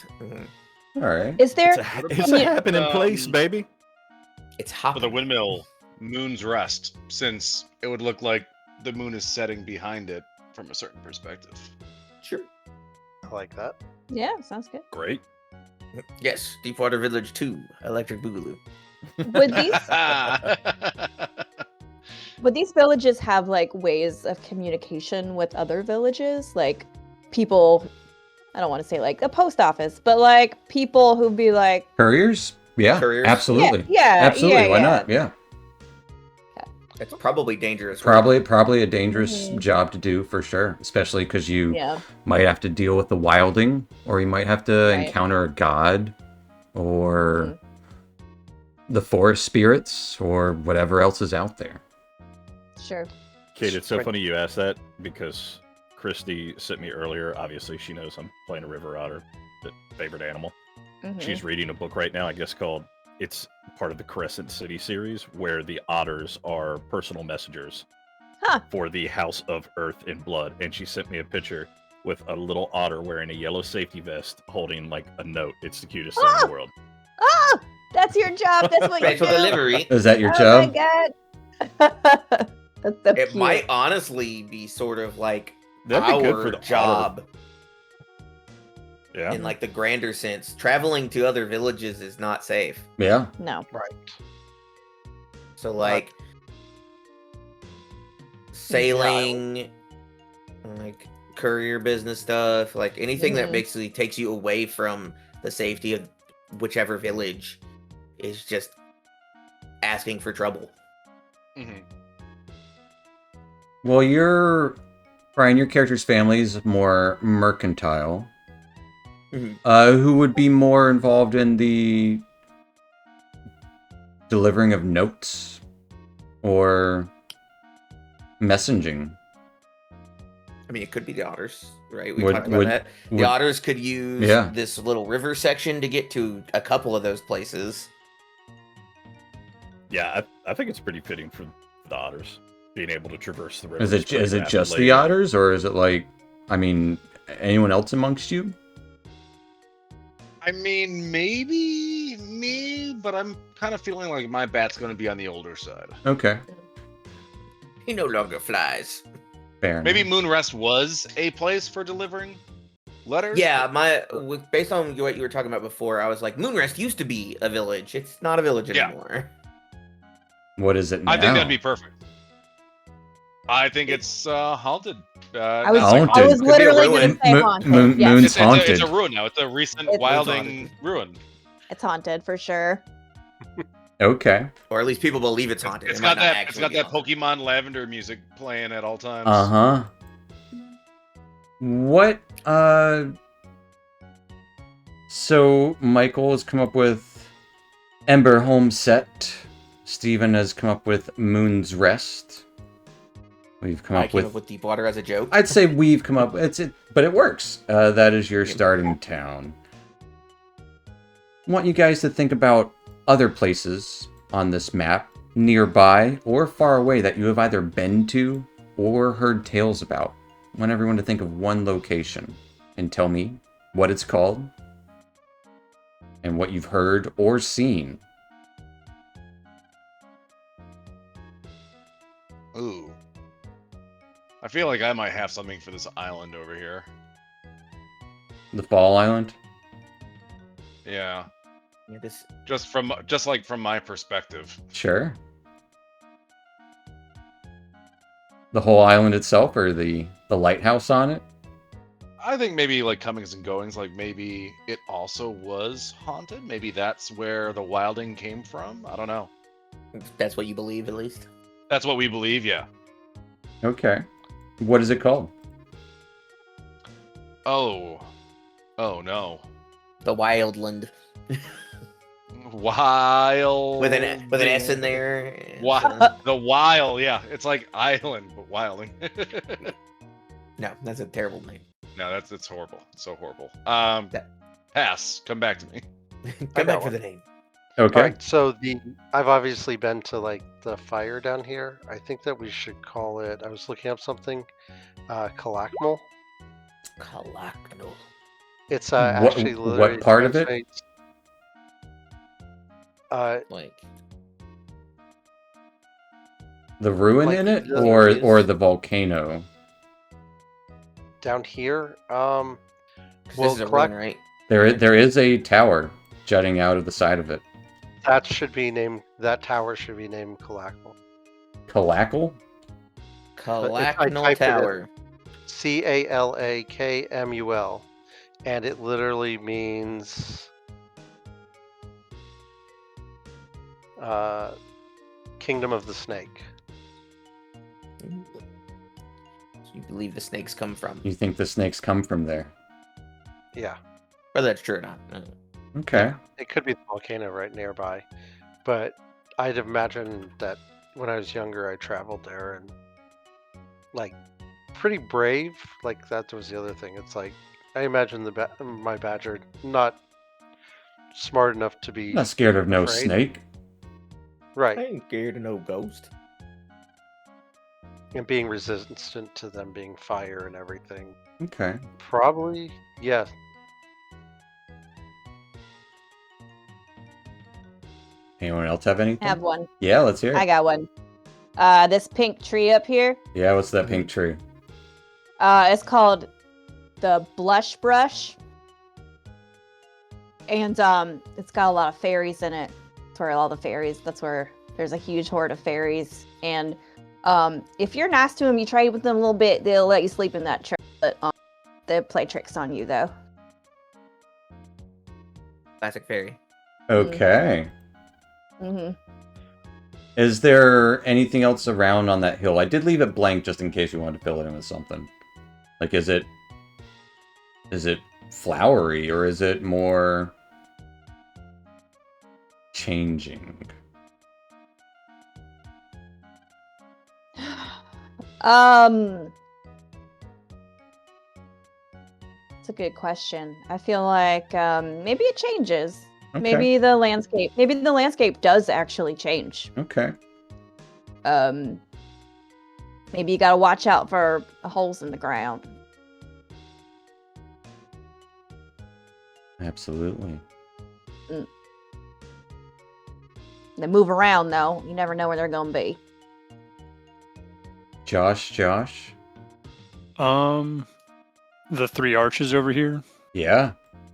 All right. Is there? It's a happening place, baby. It's hot. For the windmill, Moon's Rest, since it would look like the moon is setting behind it from a certain perspective. Sure. I like that. Yeah, sounds good. Great. Yes, Deepwater Village 2, Electric Boogaloo. Would these villages have like ways of communication with other villages? Like people, I don't want to say like a post office, but like people who'd be like Couriers? Yeah, Couriers? absolutely. Yeah, absolutely. Why not? Yeah. It's probably dangerous. Probably a dangerous job to do for sure, especially because you might have to deal with the wilding, or you might have to encounter a god, or the forest spirits, or whatever else is out there. Sure. Kate, it's so funny you asked that because Christy sent me earlier. Obviously, she knows I'm playing a river otter, the favorite animal. She's reading a book right now, I guess called, it's part of the Crescent City series, where the otters are personal messengers for the House of Earth and Blood. And she sent me a picture with a little otter wearing a yellow safety vest holding like a note. It's the cutest thing in the world. Oh, that's your job. That's what you do. Special delivery. Is that your job? Oh my god. That's so It cute. might honestly be sort of like That'd be good our for the job Yeah. in like the grander sense. Traveling to other villages is not safe. Yeah. No. Right. So like sailing, like courier business stuff, like anything that basically takes you away from the safety of whichever village is just asking for trouble. Well, Brian, your character's family is more mercantile. Who would be more involved in the delivering of notes or messaging? I mean, it could be the otters, right? We talked about that. The otters could use this little river section to get to a couple of those places. Yeah, I think it's pretty fitting for the otters being able to traverse the river. Is it just the otters, or is it like, I mean, anyone else amongst you? I mean, maybe me, but I'm kind of feeling like my bat's going to be on the older side. Okay. He no longer flies. Fair Maybe enough. Moonrest was a place for delivering letters? Yeah, based on what you were talking about before, I was like, Moonrest used to be a village. It's not a village anymore. What is it now? I think that'd be perfect. I think it's haunted. I was literally going to say haunted. Moon's haunted. It's a ruin now. It's a recent wilding ruin. It's haunted for sure. Okay. Or at least people believe it's haunted. It's got that Pokemon lavender music playing at all times. Uh-huh. What so Michael has come up with Ember Home Set. Steven has come up with Moon's Rest. We've come up with Deepwater as a joke. I'd say we've come up but it works. That is your starting town. I want you guys to think about other places on this map, nearby or far away, that you have either been to or heard tales about. I want everyone to think of one location and tell me what it's called and what you've heard or seen. Ooh. I feel like I might have something for this island over here. The Fall Island? Yeah. Yeah, Just like from my perspective. Sure. The whole island itself, or the lighthouse on it? I think maybe like comings and goings, like maybe it also was haunted. Maybe that's where the wilding came from. I don't know. That's what you believe, at least. That's what we believe, yeah. Okay. What is it called? Oh no. The Wildland. Wild. With an S in there. The wild, yeah. It's like island, but wilding. No, that's a terrible name. No, it's horrible. It's so horrible. Pass. Come back to me. Come back for the name. Okay. All right, so I've obviously been to like the fire down here. I think that we should call it. I was looking up something. Calakmul. Calacno. It's What actually literally part of it? translates. Like The ruin Like in it, the- or the volcano? down here. 'cause Well, this is a ruin, right? There is a tower jutting out of the side of it. that should be named. That tower should be named Calakmul. Calacal? Calacnal typed it in. Tower. Calakmul, and it literally means Kingdom of the Snake. So you believe the snakes come from? You think the snakes come from there? Yeah, Whether that's true or not. Okay. it could be the volcano right nearby, but I'd imagine that when I was younger, I traveled there and like pretty brave. Like that was the other thing. It's like I imagine my badger not smart enough to be Not scared of no afraid. snake. Right, I ain't scared of no ghost. and being resistant to them being fire and everything. Okay. Probably, yeah. Anyone else have anything? I have one. Yeah, let's hear it. I got one. This pink tree up here. Yeah, what's that pink tree? It's called the blush brush, and it's got a lot of fairies in it. That's where all the fairies. That's where there's a huge horde of fairies, and if you're nice to them, you trade with them a little bit, they'll let you sleep in that tree. But they play tricks on you though. Classic fairy. Okay. Mm-hmm. Is there anything else around on that hill? I did leave it blank just in case we wanted to fill it in with something. Like, is it flowery or is it more changing? It's a good question. I feel like maybe it changes. Okay. Maybe the landscape does actually change. Okay. Maybe you gotta watch out for holes in the ground. Absolutely. They move around though. You never know where they're gonna be. Josh? The three arches over here. Yeah.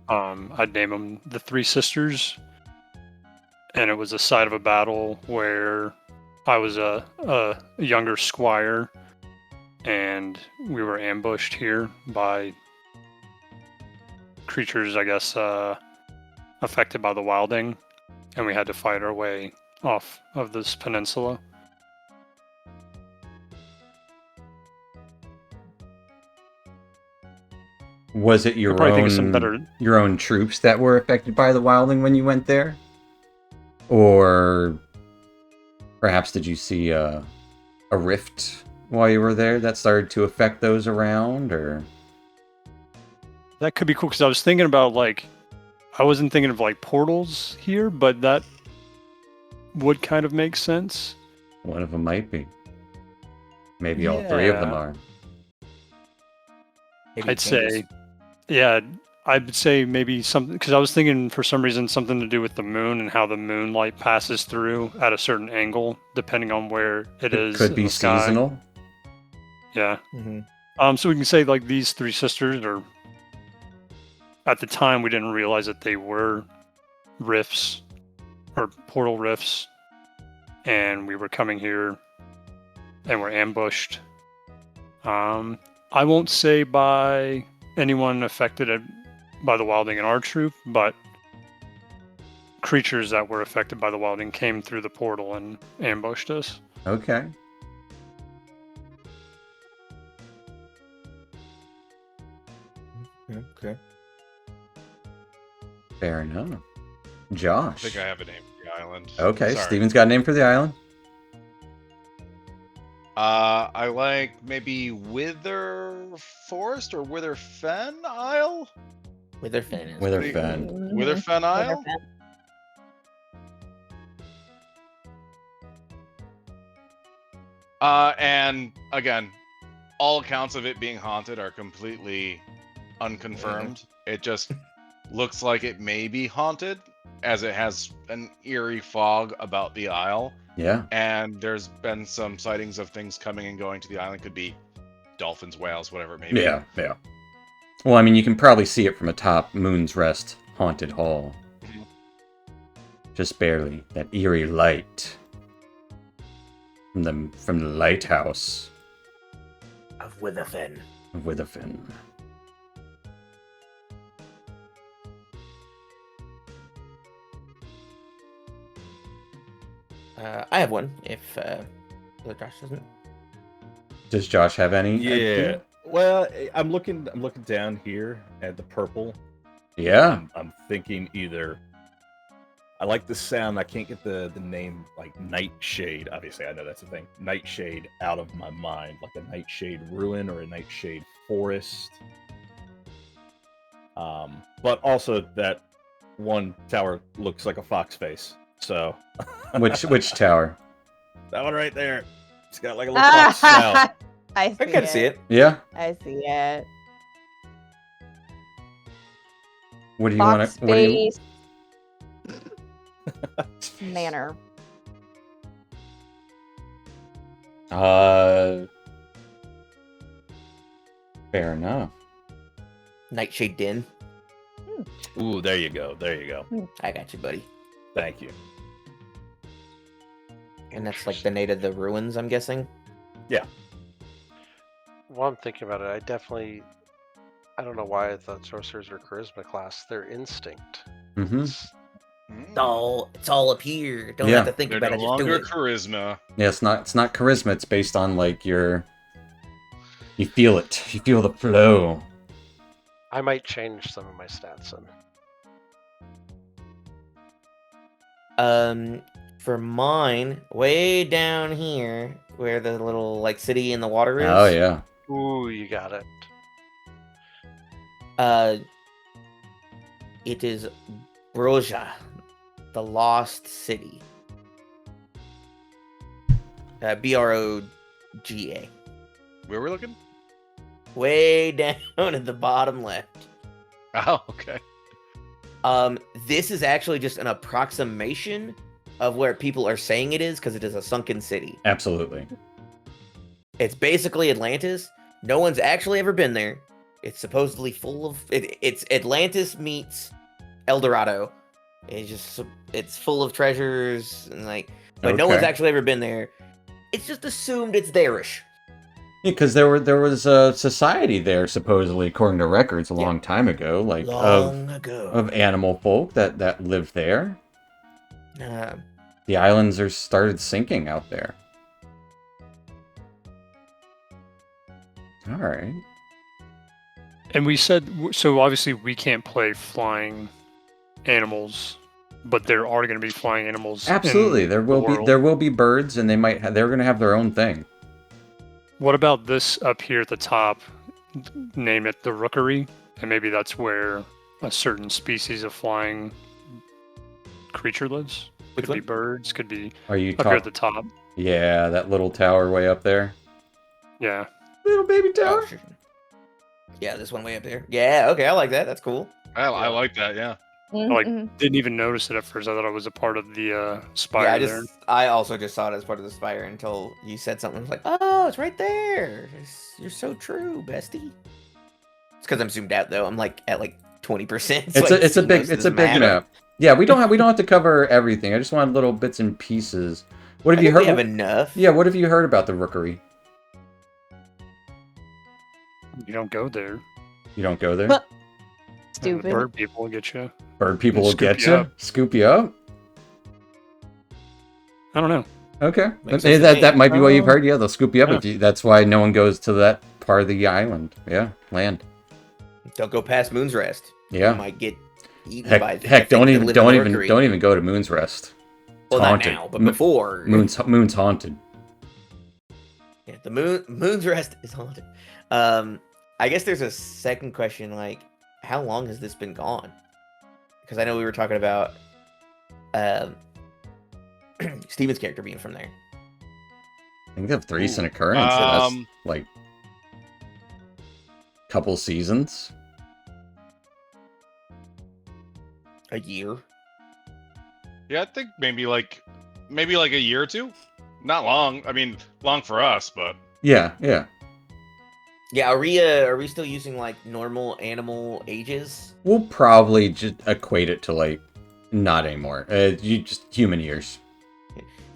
I'd name them the Three Sisters, and it was a site of a battle where I was a younger squire, and we were ambushed here by creatures, I guess, affected by the wilding, and we had to fight our way off of this peninsula. Was it your probably think of some better- own troops that were affected by the wilding when you went there? Or perhaps did you see a rift while you were there that started to affect those around, or? That could be cool, because I was thinking about, like, I wasn't thinking of, like, portals here, but that would kind of make sense. One of them might be. Maybe all three of them Yeah. are. Maybe I'd it changes. say, yeah, I'd say maybe something, because I was thinking for some reason something to do with the moon and how the moonlight passes through at a certain angle, depending on where it is. Could in be the sky. seasonal. Yeah. Mhm. So we can say, like, these Three Sisters are, at the time we didn't realize that they were rifts or portal rifts, and we were coming here and were ambushed. I won't say by anyone affected by the wilding in our troop, but creatures that were affected by the wilding came through the portal and ambushed us. Okay. Okay. Fair enough. I Josh. think I have a name for the island. Okay, Sorry. Steven's got a name for the island. I like maybe Wither Forest or Witherfen Isle. Witherfen is Witherfen. Witherfen Isle. And again, all accounts of it being haunted are completely unconfirmed. It just looks like it may be haunted, as it has an eerie fog about the isle. Yeah. And there's been some sightings of things coming and going to the island. Could be dolphins, whales, whatever it may be. Yeah, yeah. Well, I mean, you can probably see it from atop Moon's Rest Haunted Hall. Mhm. Just barely. That eerie light from the lighthouse Of Witherfen. of Witherfen. I have one. If Josh doesn't. Does Josh have any? Yeah. Well, I'm looking down here at the purple. Yeah. I'm thinking either. I like the sound. I can't get the name, like Nightshade. Obviously, I know that's a thing. Nightshade out of my mind, like a Nightshade ruin or a Nightshade forest. But also that one tower looks like a fox face. So Which tower? that one right there. It's got like a little fox snout. I I can see it. Yeah. I see it. What do you want Fox to? What do you? face manor. Fair enough. Nightshade Den. Ooh, there you go. There you go. I got you, buddy. Thank you. And that's like the Native of the Ruins, I'm guessing. Yeah. While I'm thinking about it, I don't know why I thought sorcerers were charisma class. They're instinct. Mm-hmm. It's all up here. Don't Yeah. have to think They're about no it. Just do longer it. charisma. Yeah, it's not charisma. It's based on like you feel it. You feel the flow. I might change some of my stats then. For mine, way down here, where the little like city in the water is. Oh yeah. Ooh, you got it. It is Broja, the Lost City. Broga. Where we're looking? Way down at the bottom left. Oh, okay. This is actually just an approximation of where people are saying it is, because it is a sunken city. Absolutely. It's basically Atlantis. No one's actually ever been there. It's supposedly full of it's Atlantis meets El Dorado. It's full of treasures and but no one's Okay. actually ever been there. It's just assumed it's therish. Yeah, because there was a society there supposedly, according to records, a long time ago, like Long ago. of animal folk that lived there. Uh, The islands started sinking out there. All right. And we said, so obviously we can't play flying animals, but there are going to be flying animals. Absolutely, in there the will be world. birds, and they're going to have their own thing. What about this up here at the top? Name it the Rookery, and maybe that's where a certain species of flying creature lives. Which Could be one? birds, could be Are you up here at the top. Yeah, that little tower way up there. Yeah. Little baby tower. oh, sure. Yeah, this one way up there. Yeah, okay, I like that. That's cool. I like that, yeah. Like, Mhm. didn't even notice it at first. I thought it was a part of the spire Yeah, there. I also just saw it as part of the spire until you said something. I was like, oh, it's right there. You're so true, bestie. It's because I'm zoomed out though. I'm at 20%. so I can It's a see big most of it's a this big map. Yeah, we don't have to cover everything. I just wanted little bits and pieces. What have I you think heard? we have enough. Yeah, what have you heard about the Rookery? You don't go there. You don't go there. But- And the Stupid. bird people will get you. Bird people will Scoop get you you, up. scoop you up. I don't know. Okay, Makes sense to that me. that might be what you've heard. Yeah, they'll scoop you up Yeah. if you. That's why no one goes to that part of the island. Yeah, land. Don't go past Moon's Rest. Yeah. You might get eaten by Heck, the don't things even that live in the Rookery. don't even go to Moon's Rest. Well, not haunted. now, but before. Moon's haunted. Yeah, the Moon's Rest is haunted. I guess there's a second question, how long has this been gone? Because I know we were talking about Steven's character being from there. I think they have 3 recent occurrences. That's like couple seasons. A year. Yeah, I think maybe like a year or 2. Not long. I mean, long for us, but Yeah. Yeah, are we still using like normal animal ages? We'll probably just equate it to like not anymore. You just human years.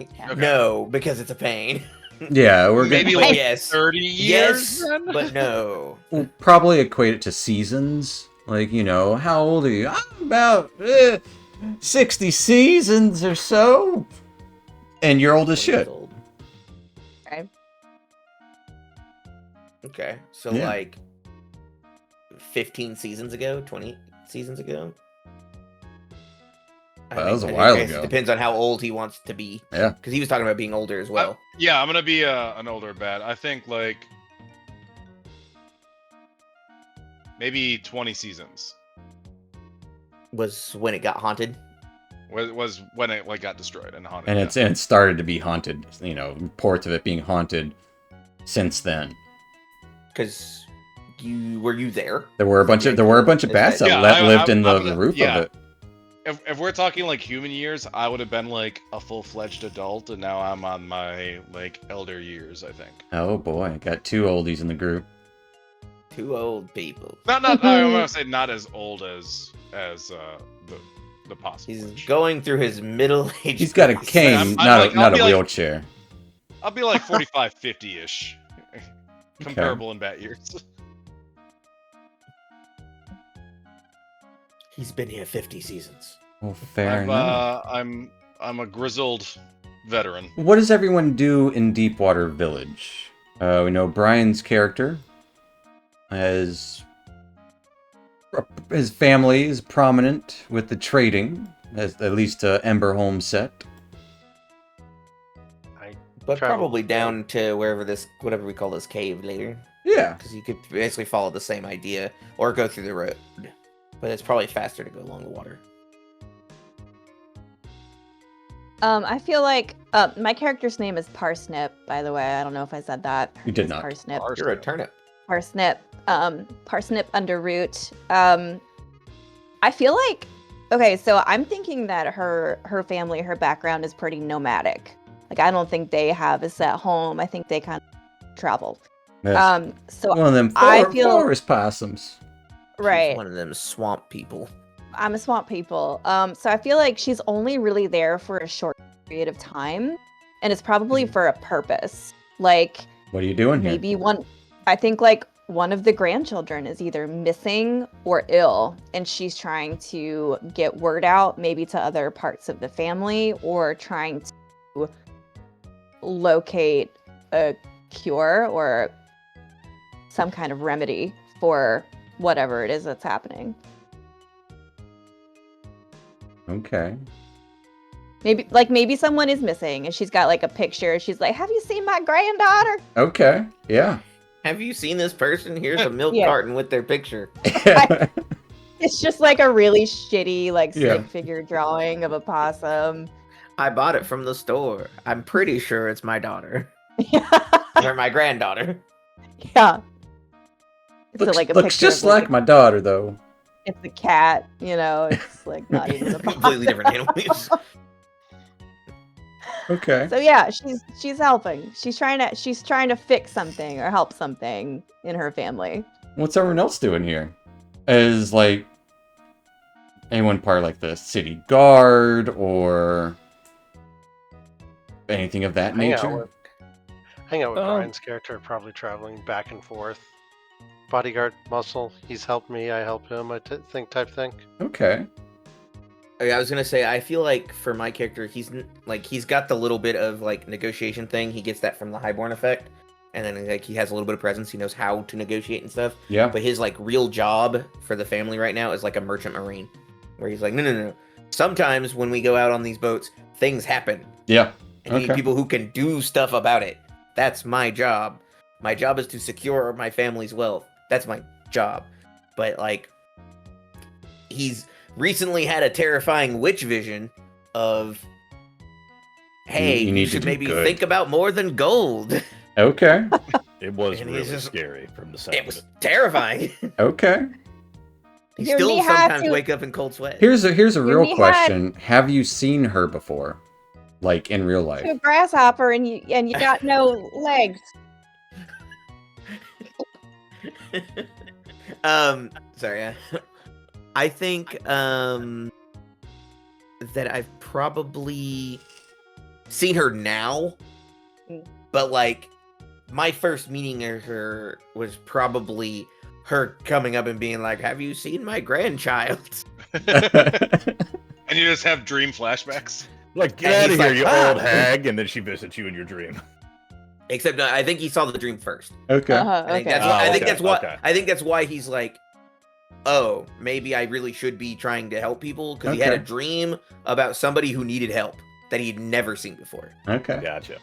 Okay. No, because it's a pain. Yeah, we're maybe gonna, like yes. 30 years. Yes, but no. we'll probably equate it to seasons. Like, how old are you? I'm about 60 seasons or so. And you're old as 20 years shit. old. Okay. Okay, so Yeah. like 15 seasons ago, 20 seasons ago. That was a while ago. It depends on how old he wants to be. Yeah. Because he was talking about being older as well. Yeah, I'm gonna be an older bat. I think like maybe 20 seasons Was when it got haunted. was when it like got destroyed and haunted. And it started to be haunted. Reports of it being haunted since then. Because were you there? There were a bunch of bats that lived in the roof of it. If we're talking like human years, I would have been like a full-fledged adult, and now I'm on my like elder years, I think. Oh boy, got 2 oldies in the group. 2 old people. I'm gonna say not as old as the possible. He's going through his middle age. He's got a cane, not a wheelchair. I'll be like 45, 50-ish. Comparable in bat years. He's been here 50 seasons. Well, fair enough. I'm a grizzled veteran. What does everyone do in Deepwater Village? We know Brian's character his family is prominent with the trading, as at least Ember Home set. But probably down to whatever we call this cave later. Yeah. Because you could basically follow the same idea or go through the road. But it's probably faster to go along the water. I feel like my character's name is Parsnip, by the way. I don't know if I said that. You did not. Parsnip. You're a turnip. Parsnip. Parsnip underroot. I feel like so I'm thinking that her family, her background is pretty nomadic. Like I don't think they have a set home. I think they kind of travel. Yes. So one of them forest possums. Right. She's one of them swamp people. I'm a swamp people. So I feel like she's only really there for a short period of time, and it's probably for a purpose. Like, what are you doing here? Maybe I think like one of the grandchildren is either missing or ill, and she's trying to get word out, maybe to other parts of the family, or trying to locate a cure or some kind of remedy for whatever it is that's happening. Okay. Maybe someone is missing and she's got like a picture. She's like, "Have you seen my granddaughter?" Okay. Yeah. Have you seen this person? Here's a milk carton with their picture. It's just like a really shitty like stick figure drawing of a possum. I bought it from the store. I'm pretty sure it's my daughter. Or my granddaughter. Yeah. Looks just like my daughter, though. It's a cat, it's like not even a completely different animals. Okay. So yeah, she's helping. She's trying to fix something or help something in her family. What's everyone else doing here? Is like anyone part of like the city guard or anything of that nature? Hang out with Brian's character, probably traveling back and forth. Bodyguard muscle. He's helped me. I help him. Think type thing. Okay. I was gonna say, I feel like for my character, he's got the little bit of like negotiation thing. He gets that from the Highborn effect, and then like he has a little bit of presence. He knows how to negotiate and stuff. Yeah. But his like real job for the family right now is like a merchant marine, where he's like, no. Sometimes when we go out on these boats, things happen. Yeah. And you need people who can do stuff about it. That's my job. My job is to secure my family's wealth. That's my job. But, like, he's recently had a terrifying witch vision of hey, You you, need to should do maybe good. think about more than gold. Okay. It was And really he's just- scary from the sound It of was it. terrifying. Okay. He Your still knee had sometimes to- wake up in cold sweat. Here's a Your real knee had- question. Have you seen her before? Like in real To a life? grasshopper and you got no legs. Sorry. I think that I've probably seen her now, but like my first meeting of her was probably her coming up and being like, "Have you seen my grandchild?" And you just have dream flashbacks. Like, get And out of he's here, like, you "Ah." old hag, and then she visits you in your dream. Except I think he saw the dream first. Okay. I think Okay. that's why, I think okay, that's why okay. I think that's why he's like, oh, maybe I really should be trying to help people because he had a Okay. dream about somebody who needed help that he'd never seen before. Okay. Gotcha.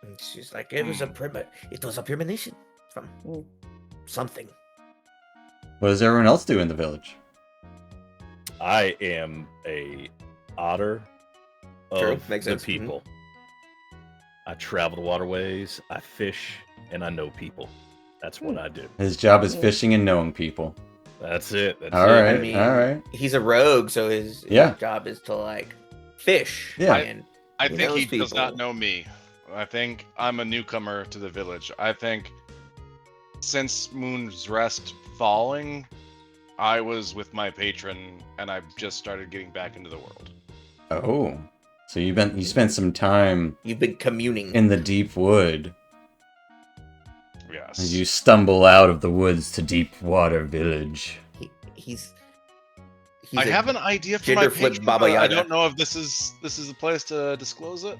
And she's like, it was a premonition from something. What does everyone else do in the village? I am a otter True, of makes the sense. Mhm. people. I travel the waterways, I fish, and I know people. That's what I do. His job is fishing and knowing people. That's it. That's All it. right. I mean, all right. he's a rogue, so his Yeah. job is to like fish. Yeah. And I He think knows he does not people. know me. I think I'm a newcomer to the village. I think since Moon's Rest falling, I was with my patron and I've just started getting back into the world. Oh. So you spent some time you've been communing. in the deep wood Yes. as you stumble out of the woods to Deepwater Village. He's I a have an idea for my gender flip patron, Baba but I Yaga. don't know if this is the place to disclose it.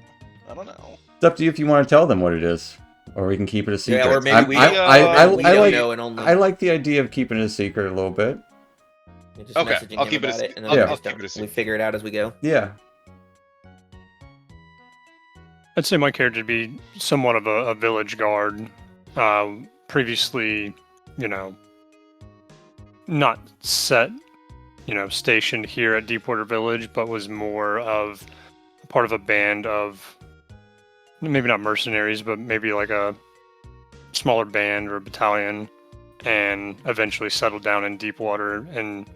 I don't know. It's up to you if you want to tell them what it is, or we can keep it a secret. Yeah, or maybe we, I we don't like know and only I like the idea of keeping it a secret a little bit. just Okay, messaging I'll him keep it a about secret. and then I'll- we I'll just keep don't- it a we secret. figure it out as we go. Yeah. I'd say my character would be somewhat of a village guard. Previously, not set, stationed here at Deepwater Village, but was more of part of a band of maybe not mercenaries, but maybe like a smaller band or battalion, and eventually settled down in Deepwater and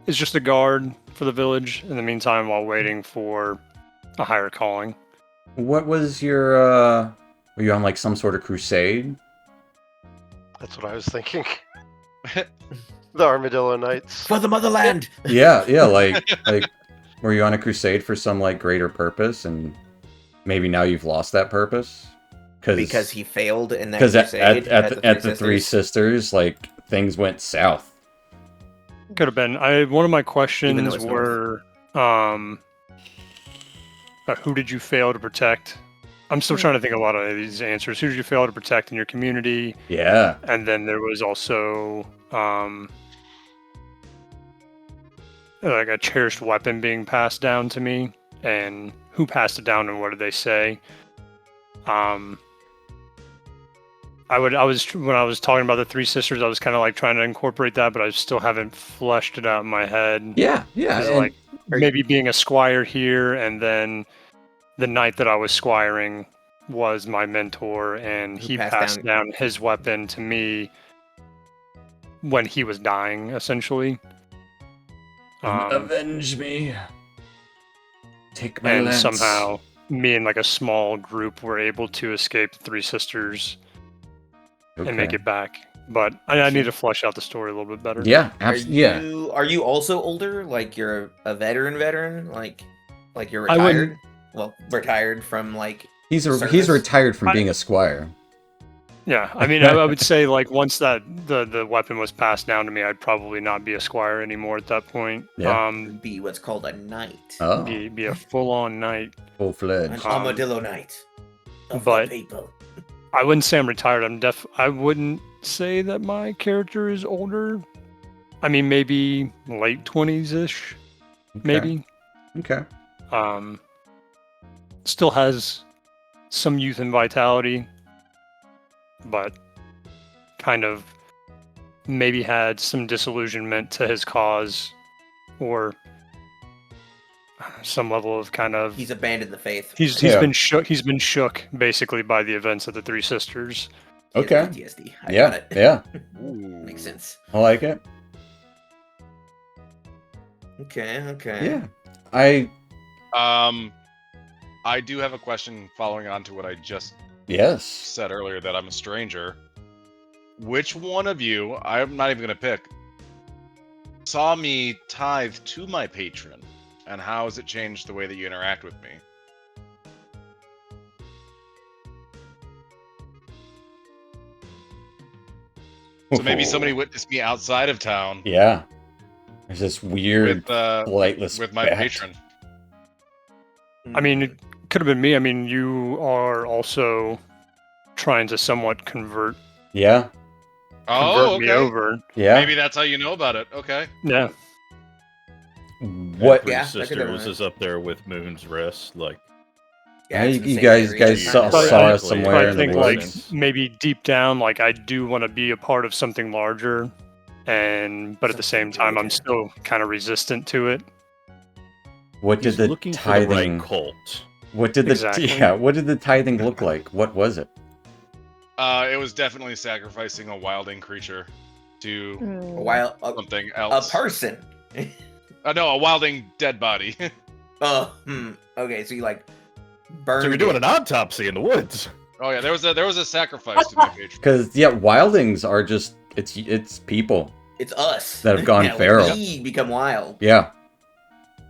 is just a guard for the village in the meantime while waiting for a higher calling. What was your were you on like some sort of crusade? That's what I was thinking. The Armadillo Knights. For the motherland. Yeah, like were you on a crusade for some like greater purpose, and maybe now you've lost that purpose? Because he failed in that Because crusade at the Three Sisters, like things went south. Could have been. One of my Even though questions it's were, who did you fail to protect? I'm still trying to think of a lot of these answers. Who did you fail to protect in your community? Yeah. And then there was also like a cherished weapon being passed down to me, and who passed it down and what did they say? When I was talking about the Three Sisters, I was kind of like trying to incorporate that, but I still haven't fleshed it out in my head. Yeah. 'Cause, and- like maybe being a squire here, and then the knight that I was squiring was my mentor, and Who he passed passed down his weapon to me when he was dying, essentially. avenge me. Take my And lance. somehow me and like a small group were able to escape the Three Sisters and make Okay. it back. But I need to flesh out the story a little bit better. Yeah, Are yeah. you also older? Like you're a veteran? Like you're I wouldn't- retired? Well, retired from like He's service? retired from being a squire. Yeah, I mean, I would say like once that the weapon was passed down to me, I'd probably not be a squire anymore at that point. Yeah. be what's called a knight. Oh, Be a full-on knight. An full-fledged. armadillo knight. Of but- the people. I wouldn't say I'm retired. I wouldn't say that my character is older. I mean, maybe late 20s-ish, maybe. Okay. Still has some youth and vitality, but kind of maybe had some disillusionment to his cause, or some level of kind of. He's abandoned the faith. He's Yeah. been shook. He's been shook basically by the events of the Three Sisters. He has Okay. PTSD. I Yeah, got it. yeah. Makes sense. I like it. Okay. Yeah. I do have a question following on to what I just yes. said earlier that I'm a stranger. Which one of you, I'm not even gonna pick, saw me tithe to my patron, and how has it changed the way that you interact with me? So maybe somebody witnessed me outside of town. Yeah. There's this weird with flightless with my bat. patron. I mean, it could have been me. I mean, you are also trying to somewhat convert Yeah. Oh, me okay. over. Yeah. Maybe that's how you know about it. Okay. Yeah. What? Three Yeah, that could've Sisters been right. is up there with Moon's Rest. Like, Yeah, Hey, it's in the you same guys area. saw But us I- somewhere I in the think like woods. maybe deep down, like I do want to be a part of something larger, but at the same Something time, I'm bigger. still kind of resistant to it. What did he's the looking tithing? for the right cult. What did the Exactly. yeah? What did the tithing look like? What was it? It was definitely sacrificing a wilding creature to Mm. While something a else. person. No, a wilding dead body. Okay, so you like burned. So you're doing it. an autopsy in the woods. Oh yeah, there was a sacrifice to my patron. Because yeah, wildings are just it's people. It's us That have gone Yeah, feral. We become wild Yeah.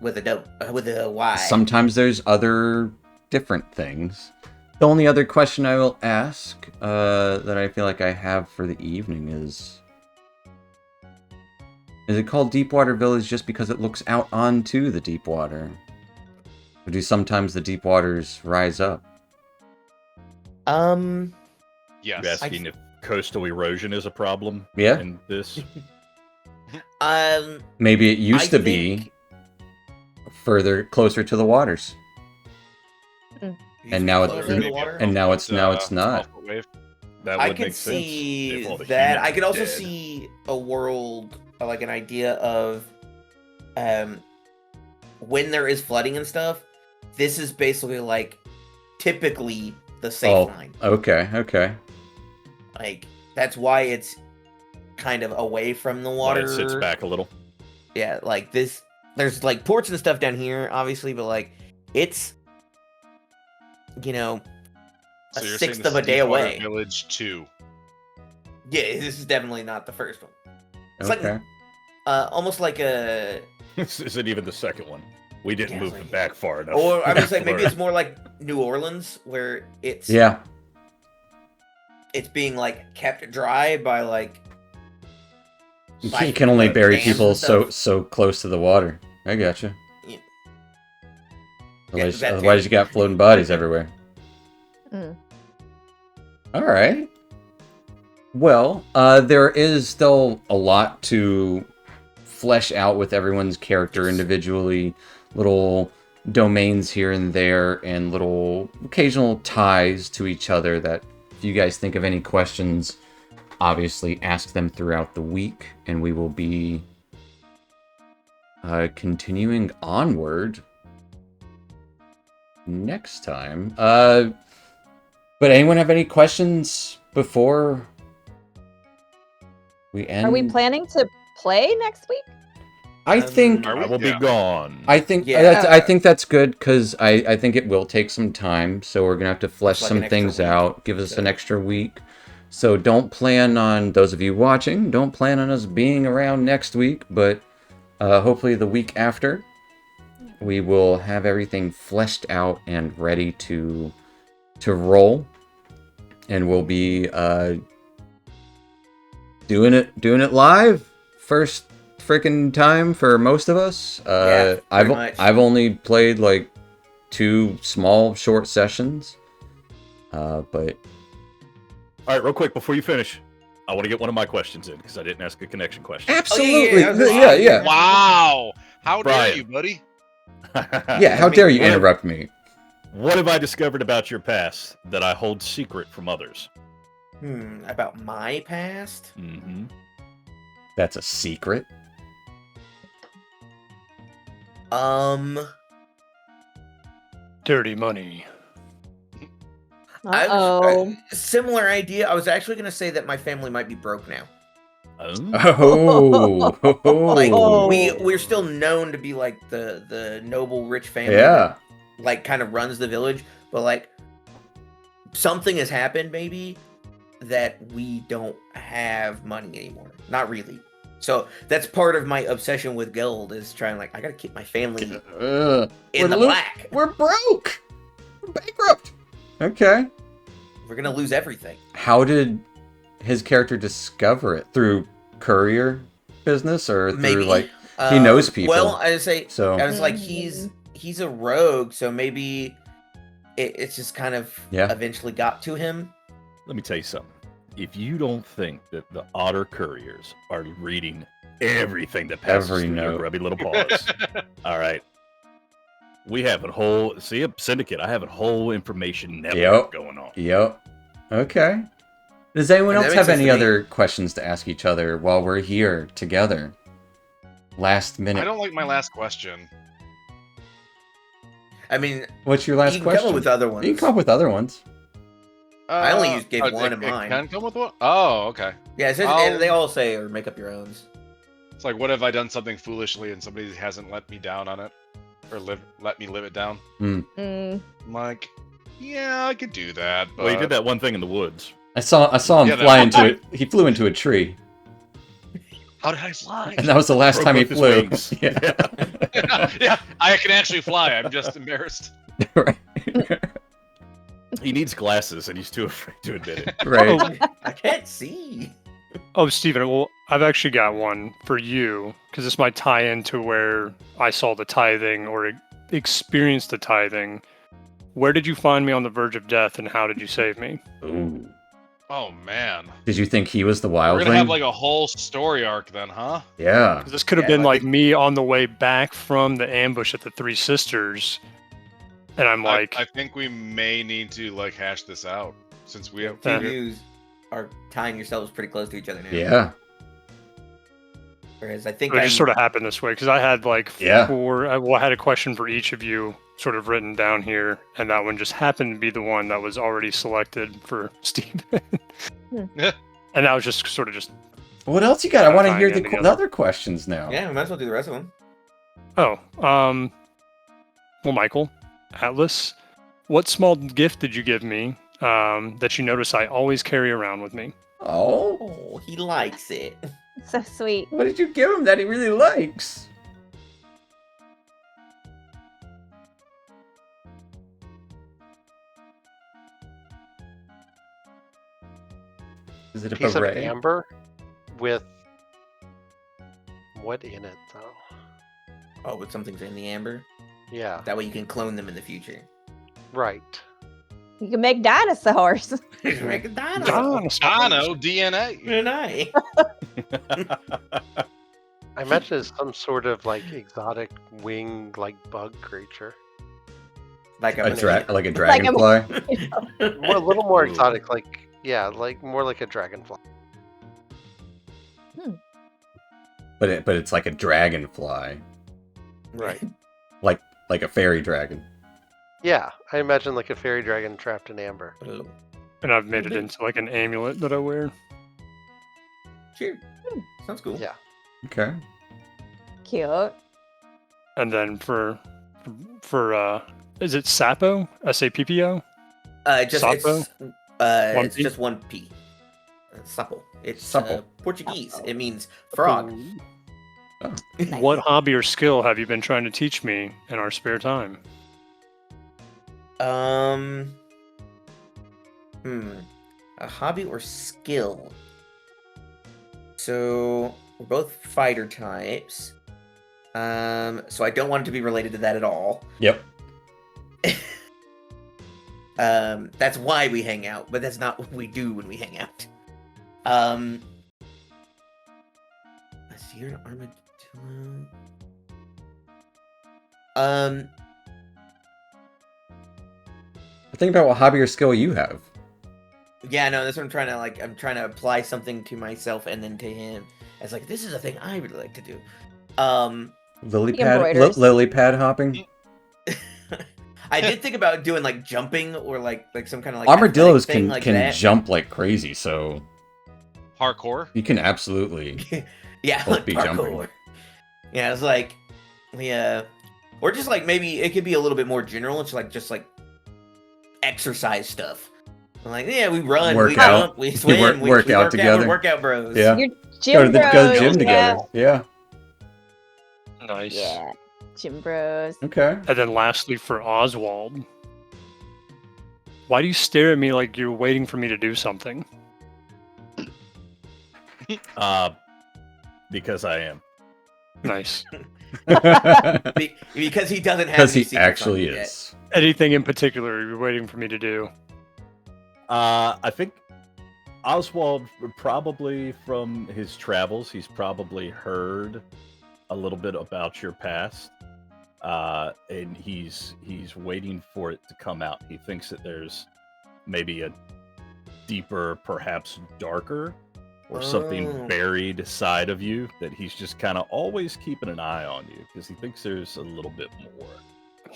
with a Y. Sometimes there's other different things. The only other question I will ask that I feel like I have for the evening is it called Deepwater Village just because it looks out onto the deep water? Or do sometimes the deep waters rise up? You're Yes. asking if coastal erosion is a problem. Yeah. In this, Maybe it used I to be think- further closer to the waters. And now Closer to the water? and now it's not. 12-foot wave. that I would could make sense. see if all the that. humans I could are also dead. see a world, like an idea of, when there is flooding and stuff. This is basically like, typically the safe line. Okay. Like that's why it's kind of away from the Why water. it sits back a little. Yeah, like this. There's like ports and stuff down here, obviously, but like it's, a So you're saying sixth this of a is day Deepwater away. Village 2. Yeah, this is definitely not the first one. It's Okay. like almost like a, This isn't even the second one. We didn't Yeah, move it's them like- back far enough. or I would say to maybe learn. it's more like New Orleans, where it's Yeah. it's being like kept dry by like. You like, can only bury dams people and stuff. so close to the water. I gotcha. Yeah. Otherwise, that too. otherwise you got floating bodies everywhere. Mm. All right. Well, there is still a lot to flesh out with everyone's character individually. Little domains here and there, and little occasional ties to each other that if you guys think of any questions, obviously ask them throughout the week, and we will be continuing onward next time. But anyone have any questions before we end? Are we planning to play next week? I think Are we? I will Yeah. be gone. I think Yeah. I think that's good because I think it will take some time, so we're gonna have to flesh like some an extra things week, out. Give us so. an extra week. So don't plan on those of you watching. Don't plan on us being around next week, but hopefully the week after, we will have everything fleshed out and ready to roll, and we'll be doing it live. First freaking time for most of us. Yeah, I've pretty much. I've only played like 2 small short sessions, but All right, real quick before you finish, I want to get one of my questions in because I didn't ask a connection question. absolutely, I was gonna say- yeah. Wow! How dare Brian. you, buddy? Yeah, how dare you what- interrupt me? What have I discovered about your past that I hold secret from others? About my past. Mm-hmm. That's a secret. Dirty money. Uh-oh. Similar idea. I was actually going to say that my family might be broke now. Oh. Like Oh. we're still known to be like the noble rich family Yeah. that like kind of runs the village, but like something has happened maybe that we don't have money anymore. Not really. So that's part of my obsession with gold is trying like I gotta keep my family in the black. We're broke. We're bankrupt. Okay. We're gonna lose everything. How did his character discover it? Through courier business or through Maybe. like he knows people? Well, I would say so. I was like he's a rogue, so maybe it's just kind of eventually got to him. Let me tell you something. If you don't think that the Otter couriers are reading everything that passes through your grubby little paws, all right. We have a whole syndicate. I have a whole information network going on. Yep. Okay. Does anyone else have any other questions to ask each other while we're here together? Last minute. I don't like my last question. I mean, what's your last question? You can come up with other ones. You can come up with other ones. I only gave one of mine. Can come with one? Oh, okay. Yeah, it says, and they all say or make up your own. It's like, what have I done something foolishly and somebody hasn't let me down on it? Or let me live it down? I'm like, yeah, I could do that. But... Well, you did that one thing in the woods. I saw him fly into it. He flew into a tree. How did I fly? And that was the last time he flew. Yeah. Yeah, I can actually fly. I'm just embarrassed. Right. He needs glasses, and he's too afraid to admit it. Right. I can't see. Oh, Steven, well, I've actually got one for you, because this might tie into where I saw the tithing or experienced the tithing. Where did you find me on the verge of death, and how did you save me? Ooh. Oh, man. Did you think he was the wildling? We're going to have like a whole story arc then, huh? Yeah. This could have been like me on the way back from the ambush at the Three Sisters. And I'm like... I think we may need to like hash this out, since we have... You are tying yourselves pretty close to each other now. Yeah. Whereas I think it just sort of happened this way, because I had like I had a question for each of you sort of written down here, and that one just happened to be the one that was already selected for Steven. And that was just sort of just... What else you got? I want to hear the other questions now. Yeah, we might as well do the rest of them. Oh, well, Michael, Atlas, what small gift did you give me that you notice I always carry around with me? Oh, he likes it. So sweet. What did you give him that he really likes? Is it a piece beret? of amber with what in it though? Oh, with something's in the amber? Yeah. That way you can clone them in the future. Right. You can make dinosaurs. You can make a dinosaur. Dino DNA. DNA. I imagine it's some sort of like exotic wing like bug creature. Like a dragonfly. A little more exotic, like more like a dragonfly. But it's like a dragonfly. Right. Like a fairy dragon. Yeah, I imagine like a fairy dragon trapped in amber. And I've made it into like an amulet that I wear. Sure. Sounds cool. Yeah. Okay. Cute. And then for is it Sapo? S-A-P-P-O? It's just one P. Sapo. It's Portuguese. It means frog. Oh. What hobby or skill have you been trying to teach me in our spare time? A hobby or skill. So we're both fighter types. So I don't want it to be related to that at all. Yep. That's why we hang out, but that's not what we do when we hang out. Let's see, you're an armadillo. Think about what hobby or skill you have. Yeah, no, that's what I'm trying to like. I'm trying to apply something to myself and then to him. As like, this is a thing I would like to do. Lily pad hopping. I did think about doing like jumping or like some kind of like Armadillos athletic thing can like can that. jump like crazy, so Parkour. you can absolutely Yeah, both like be parkour. jumping. Yeah, it's like or just like maybe it could be a little bit more general. It's like just like exercise stuff. Like we run, Work we out. jump, we You swim, we work work out out. together. We're workout bros. Yeah. You're Go to gym the bros. gym together. Yeah. Nice. Yeah, gym bros. Okay. And then lastly, for Oswald, why do you stare at me like you're waiting for me to do something? Because I am. Nice. Because he doesn't have Because any he secrets on actually you yet. is. Anything in particular you're waiting for me to do? I think Oswald, probably from his travels, he's probably heard a little bit about your past, and he's waiting for it to come out. He thinks that there's maybe a deeper, perhaps darker, or something buried side of you that he's just kind of always keeping an eye on you because he thinks there's a little bit more.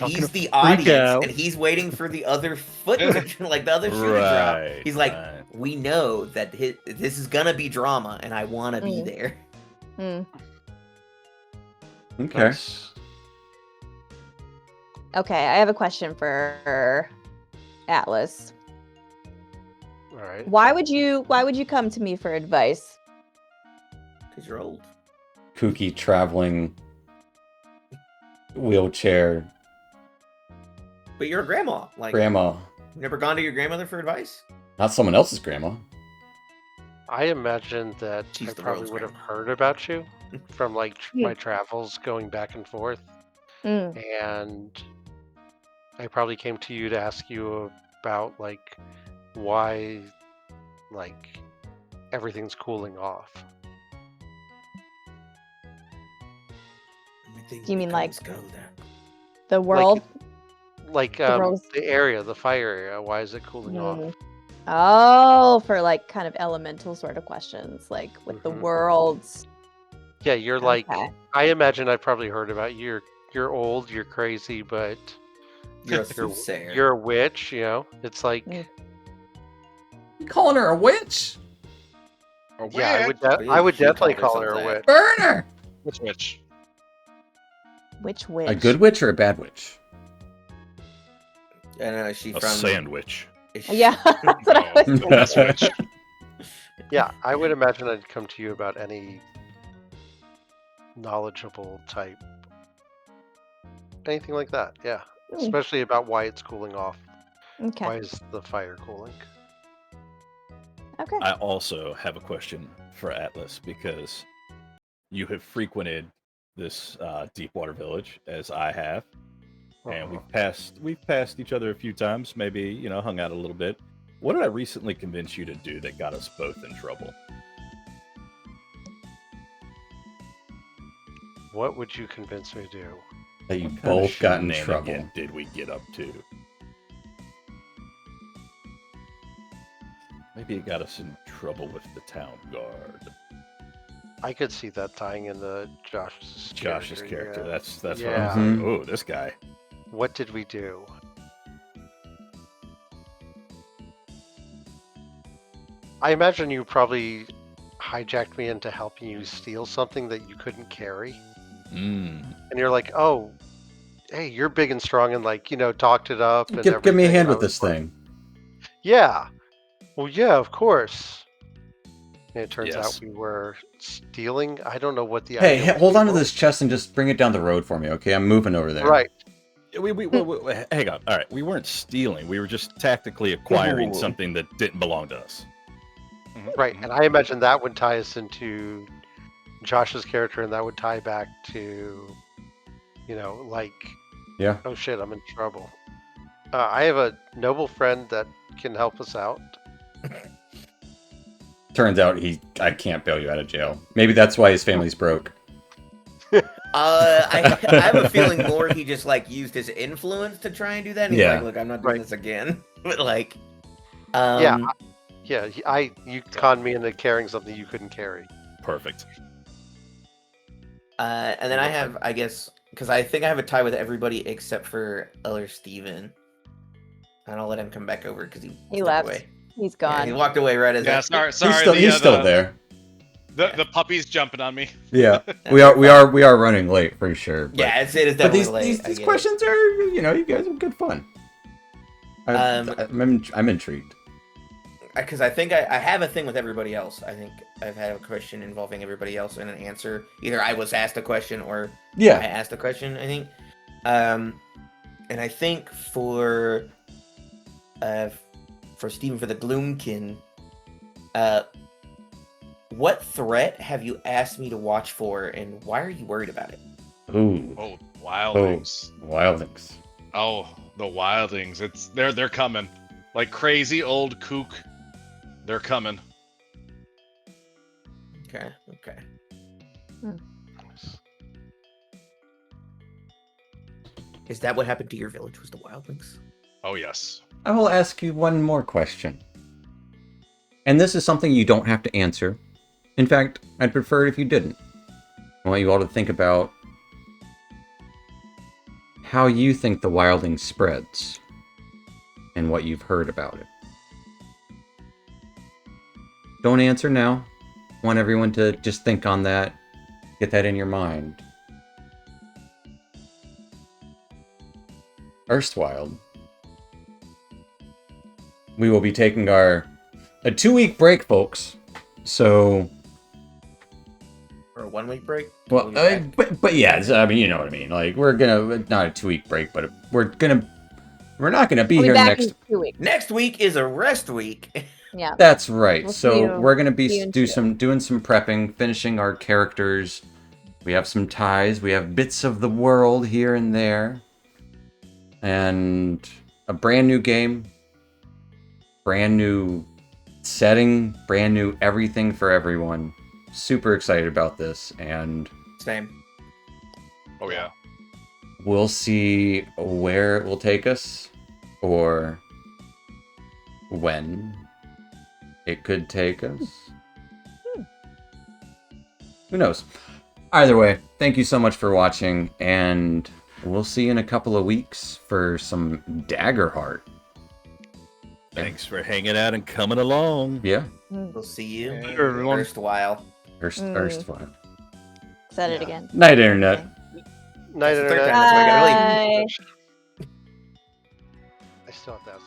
He's the audience, and he's waiting for the other foot, like the other shoe to drop. He's like, we know that this is gonna be drama, and I want to be there. Okay. Nice. Okay, I have a question for Atlas. All right. Why would you come to me for advice? Because you're old. Kooky traveling wheelchair But you're a grandma. Like grandma. you've never gone to your grandmother for advice? Not someone else's grandma. I imagine that She's I the probably world's would have grandma. heard about you from like my travels going back and forth, Mm. and I probably came to you to ask you about like why like everything's cooling off. You mean like Go there. the world? Like world's- the area, the fire area, why is it cooling off? Oh, for like kind of elemental sort of questions, like with the Mhm. worlds. Yeah, you're like Okay. I imagine I've probably heard about you. You're old, you're crazy, but You're a soothsayer. you're a witch, you know? It's like You calling her a witch? yeah, I would She definitely called call her a herself witch. Burn her! Which witch? Which witch? A good witch or a bad witch? And she A from sandwich. Yeah, that's what I was The thinking. best witch. Yeah, I would imagine I'd come to you about any knowledgeable type. Anything like that, yeah. Especially about why it's cooling off. Okay. Why is the fire cooling? Okay. I also have a question for Atlas because you have frequented this Deepwater Village as I have, and we've passed each other a few times. Maybe hung out a little bit. What did I recently convince you to do that got us both in trouble? What would you convince me to do? That you What kind of both got in shenanigan trouble. did we get up to? Maybe it got us in trouble with the town guard. I could see that tying into Josh's character. yeah. That's what Yeah. I'm saying. Oh, this guy. What did we do? I imagine you probably hijacked me into helping you steal something that you couldn't carry. And you're like, oh, hey, you're big and strong and like, talked it up. And Give me a everything, hand and I with was this like, thing. Yeah. Well, yeah, of course. And it turns Yes. out we were stealing. I don't know what the Hey, idea hold on to was. this chest and just bring it down the road for me, okay? I'm moving over there. Right. We hang on. All right, we weren't stealing. We were just tactically acquiring Ooh. something that didn't belong to us. Right. And I imagine that would tie us into Josh's character, and that would tie back to, like, Yeah. oh shit, I'm in trouble. I have a noble friend that can help us out. Turns out I can't bail you out of jail. Maybe that's why his family's broke. I have a feeling more he just like used his influence to try and do that. And he's Yeah. like, look, I'm not doing Right. this again. But like, Yeah. You conned me into carrying something you couldn't carry. Perfect. And then I have, I guess, because I think I have a tie with everybody except for Eller Steven. And I'll let him come back over because he stepped left. away. He's Yeah, gone. he walked away right as Yeah, I... sorry. He's still there. The puppy's jumping on me. Yeah, Yeah, we are running late for sure. But, Yeah, it is but definitely late. these questions are, you know, you guys have good fun. I'm intrigued. Because I think I have a thing with everybody else. I think I've had a question involving everybody else and an answer. Either I was asked a question or I asked a question, I think. And I think for Steven, for the Gloomkin, what threat have you asked me to watch for, and why are you worried about it? Ooh. Oh, wildlings. Wildlings. Oh, the wildlings. They're coming. Like crazy old kook. They're coming. Okay. Is that what happened to your village? Was the wildlings? Oh yes. I will ask you one more question. And this is something you don't have to answer. In fact, I'd prefer it if you didn't. I want you all to think about how you think the wildling spreads and what you've heard about it. Don't answer now. I want everyone to just think on that. Get that in your mind. Erstwylde. We will be taking a 2-week break, folks. So... Or a 1-week break? Well, but yeah, I mean, you know what I mean. Like, we're gonna, not a 2-week break, but we're not gonna be here back next. in 2 weeks. Next week is a rest week. Yeah. That's right. We'll So we're gonna be see you doing some prepping, finishing our characters. We have some ties. We have bits of the world here and there, and a brand new game, brand new setting, brand new everything for everyone. Super excited about this, and Same. Oh yeah. we'll see where it will take us, or when it could take us. Who knows? Either way, thank you so much for watching, and we'll see you in a couple of weeks for some Daggerheart. Thanks for hanging out and coming along. Yeah. We'll see you. Later, everyone. Erstwhile. Erstwylde. Said it again. Night, Internet. Night, That's the third internet. time, that's why I gotta leave. Bye. I still have to ask